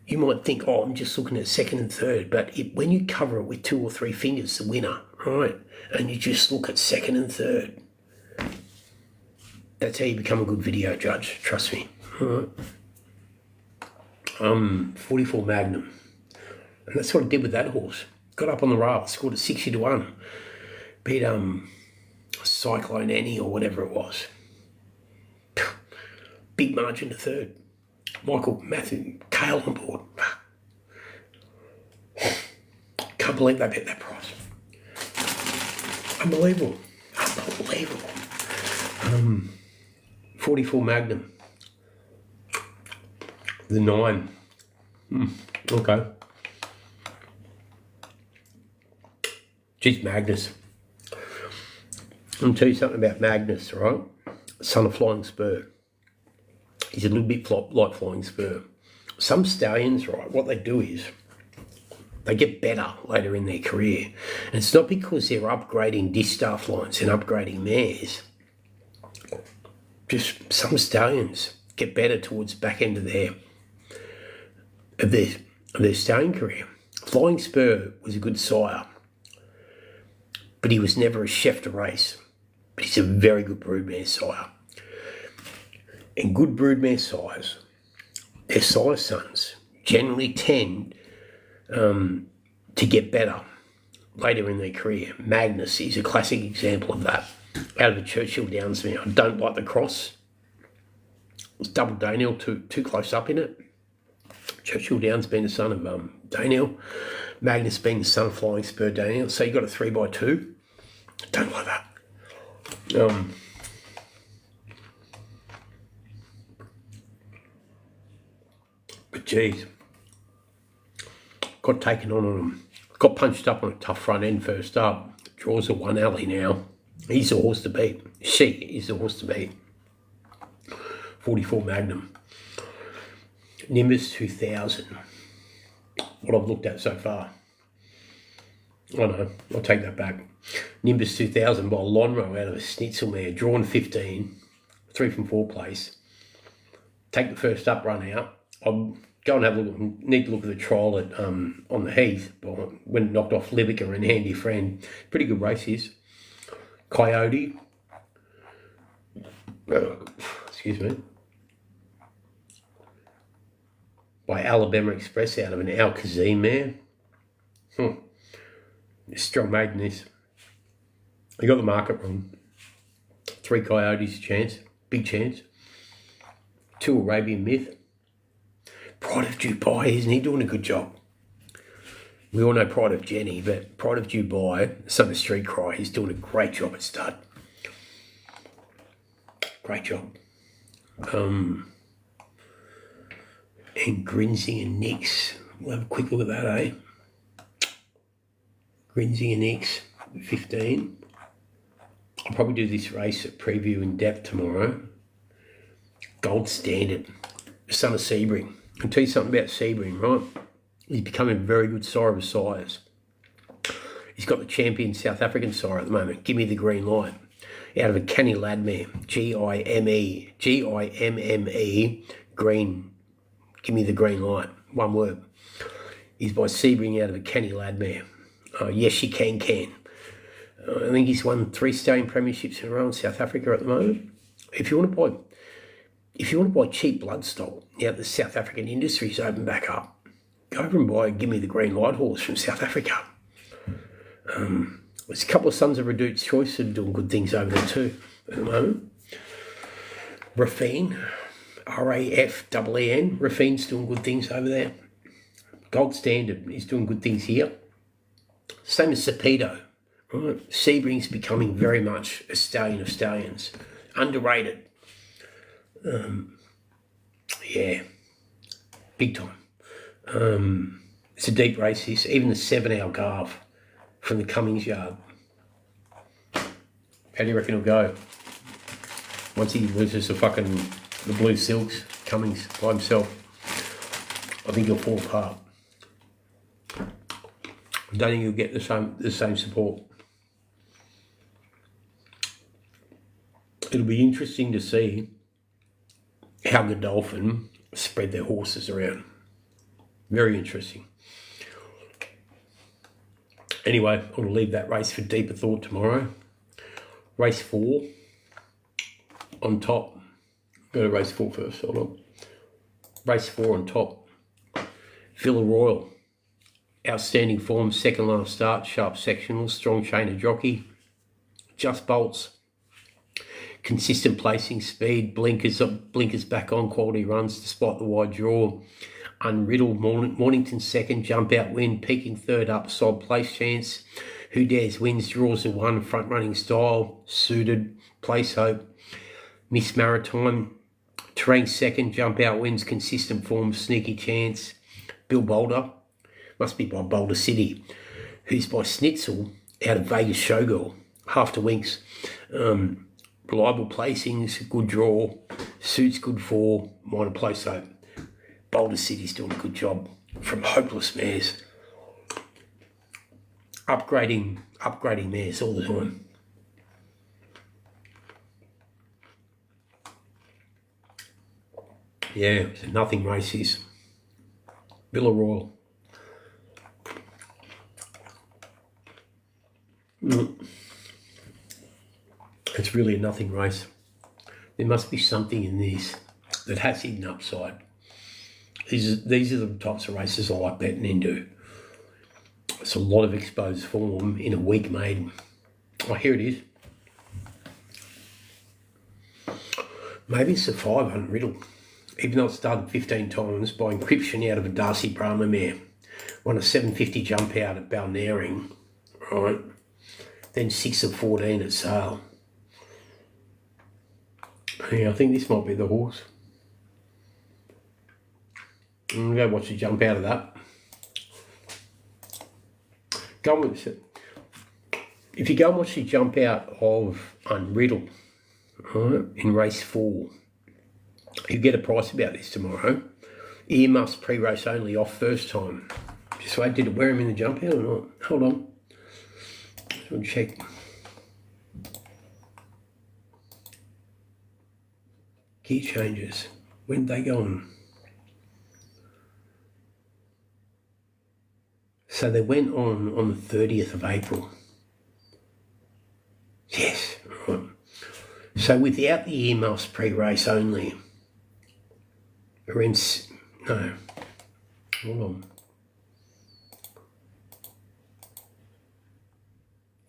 you might think, oh, I'm just looking at second and third, but when you cover it with 2 or 3 fingers, the winner, right, and you just look at second and third, that's how you become a good video judge, trust me, all right? 44 Magnum, and that's what I did with that horse. Got up on the rail, scored at 60 to 1, beat Cyclone Annie or whatever it was. Big margin to third. Michael, Matthew, Kale on board. Can't believe they bet that price. Unbelievable. 44 Magnum. The 9. Okay. Geez, Magnus. I'll tell you something about Magnus, right? Son of Flying Spur. He's a little bit like Flying Spur. Some stallions, right, what they do is they get better later in their career. And it's not because they're upgrading distaff lines and upgrading mares. Just some stallions get better towards the back end of their stallion career. Flying Spur was a good sire, but he was never a chef to race. But he's a very good broodmare sire. And good broodmare sires, their sire sons generally tend to get better later in their career. Magnus is a classic example of that. Out of the Churchill Downs mare. I don't like the cross. It's double Daniel, too close up in it. Churchill Downs being the son of Daniel. Magnus being the son of Flying Spur Daniel. So you got a 3x2. Don't like that. But geez, got taken on him. Got punched up on a tough front end first up. Draws a 1 alley now. He's the horse to beat. She is the horse to beat. 44 Magnum. Nimbus 2000. What I've looked at so far. Oh no, I'll take that back. Nimbus 2000 by Lonro out of a Schnitzel mare. Drawn 15. 3 from 4 place. Take the first up run out. I'll go and have a look. Need to look at the trial at on the Heath. When it knocked off Libica and Handy Friend. Pretty good race is. Coyote. Excuse me. By Alabama Express out of an Alcazim mare. Strong maiden this. You got the market wrong. 3 Coyotes chance. Big chance. 2 Arabian Myth. Pride of Dubai, isn't he doing a good job? We all know Pride of Jenny, but Pride of Dubai, son of Street Cry, he's doing a great job at stud. Great job. And Grinsey and Nix. We'll have a quick look at that, eh? Grinsey and Nix, 15. I'll probably do this race at preview in depth tomorrow. Gold Standard, son of Sebring. I'll tell you something about Sebring, right? He's becoming a very good sire of sires. He's got the champion South African sire at the moment. Give me the green light. Out of a canny lad mare. Gimme, green. Give me the green light. One word. He's by Sebring out of a canny lad mare. Yes, she can. I think he's won 3 stallion premierships in a row in South Africa at the moment. If you want to buy cheap bloodstock, now the South African industry's opened back up, go over and buy Give Me the Green Light horse from South Africa. There's a couple of sons of Redute's Choice that are doing good things over there too at the moment. Raffine, RAFEEN. Rafine's doing good things over there. Gold Standard is doing good things here. Same as Sapedo. Right? Sebring's becoming very much a stallion of stallions. Underrated. Yeah. Big time. It's a deep race, this. Even the 7-hour Garv from the Cummings yard. How do you reckon it'll go? Once he loses the blue silks, Cummings by himself, I think he'll fall apart. I don't think he'll get the same support. It'll be interesting to see how Godolphin spread their horses around. Very interesting. Anyway, I'll leave that race for deeper thought tomorrow. Race 4 on top. Go to race 4 first, hold on. Race 4 on top. Villa Royal. Outstanding form, second last start, sharp sectional, strong chain of jockey. Just bolts. Consistent placing, speed, blinkers back on, quality runs despite the wide draw. Unriddled, Mornington second, jump out win, peaking third up, solid place chance. Who Dares wins, draws in one, front running style, suited, place hope. Miss Maritime, Terrain second, jump out wins, consistent form, sneaky chance. Bill Boulder, must be by Boulder City, who's by Snitzel out of Vegas Showgirl, half to Winks. Reliable placings, good draw, suits good for, minor place hope. Boulder City's doing a good job from hopeless mares. Upgrading mares all the time. Yeah, it's a nothing race is. Villa Royal. It's really a nothing race. There must be something in this that has hidden upside. These are the types of races I like betting into. It's a lot of exposed form in a week made. Oh, here it is. Maybe it's a 5 unriddled. Even though it started 15 times by encryption out of a Darcy Brahma mare. Won a 750 jump out at Balnarring, right? Then 6 of 14 at Sale. Yeah, I think this might be the horse. I'm going to go watch the jump out of that. Go and watch it. If you go and watch the jump out of Unriddled, right, in race 4, you get a price about this tomorrow. Earmuffs pre-race only off first time. Just wait, did it wear him in the jump out or not? Hold on. I'll check. Key changes. When did they go on? So they went on the 30th of April. Yes, right. So without the earmuffs pre-race only, we're in, no, hold on.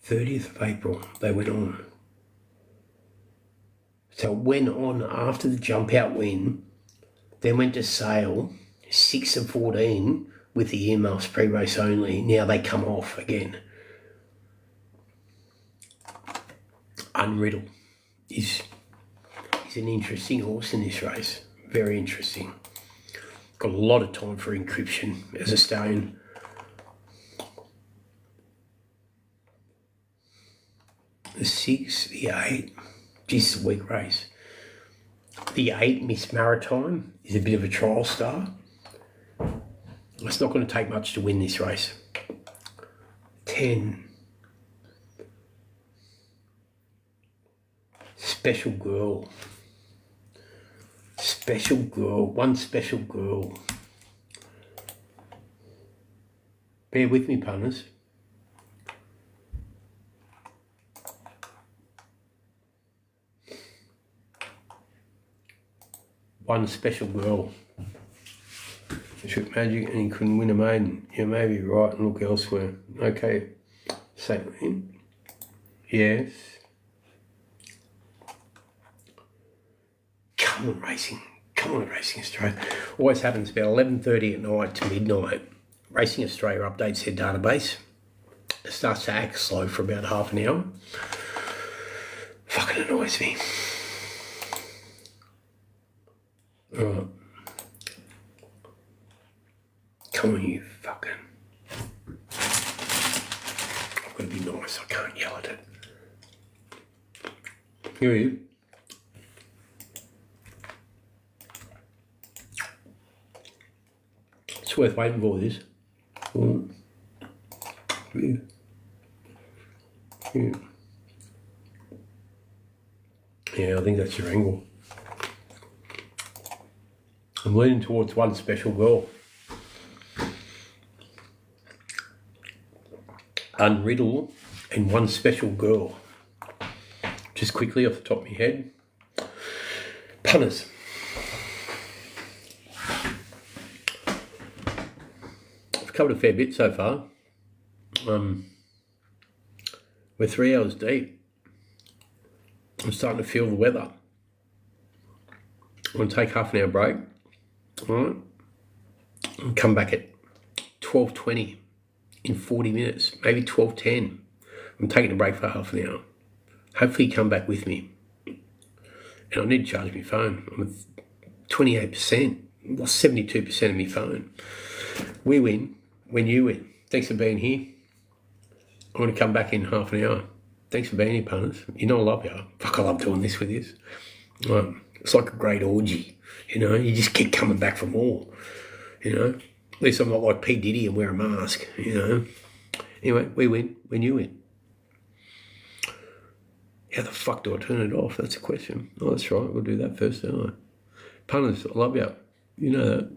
30th of April, they went on. So it went on after the jump out win, then went to Sale, 6 of 14 with the earmuffs pre-race only. Now they come off again. Unriddled is an interesting horse in this race. Very interesting. Got a lot of time for encryption as a stallion. The 6, the 8, just a weak race. The 8, Miss Maritime, is a bit of a trial star. It's not going to take much to win this race. 10, Special Girl. Special Girl, one Special Girl. Bear with me, punters. One Special Girl. He shook magic and he couldn't win a maiden. You may be right and look elsewhere. Okay, same thing. Yes. Come on, racing. come on, Racing Australia. Always happens about 11:30 at night to midnight. Racing Australia updates their database. It starts to act slow for about half an hour. Fucking annoys me. Alright. Come on, you fucking... I've got to be nice, I can't yell at it. Here he is. It's worth waiting for this. Yeah. Yeah. Yeah, I think that's your angle. I'm leaning towards one special girl. Unriddle and one special girl. Just quickly off the top of my head. Punters. I've covered a fair bit so far. We're 3 hours deep. I'm starting to feel the weather. I'm going to take half an hour break. All right. And come back at 12:20 in 40 minutes, maybe 12:10. I'm taking a break for half an hour. Hopefully you come back with me. And I need to charge my phone. I'm at 28%, well, 72% of my phone. We win when you win. Thanks for being here. I'm going to come back in half an hour. Thanks for being here, punters. You know I love you. Fuck, I love doing this with you. It's like a great orgy, you know. You just keep coming back for more, you know. At least I'm not like P. Diddy and wear a mask, you know. Anyway, we win when you win. How the fuck do I turn it off? That's a question. Oh, that's right. We'll do that first, don't I? Punters, I love you. You know that.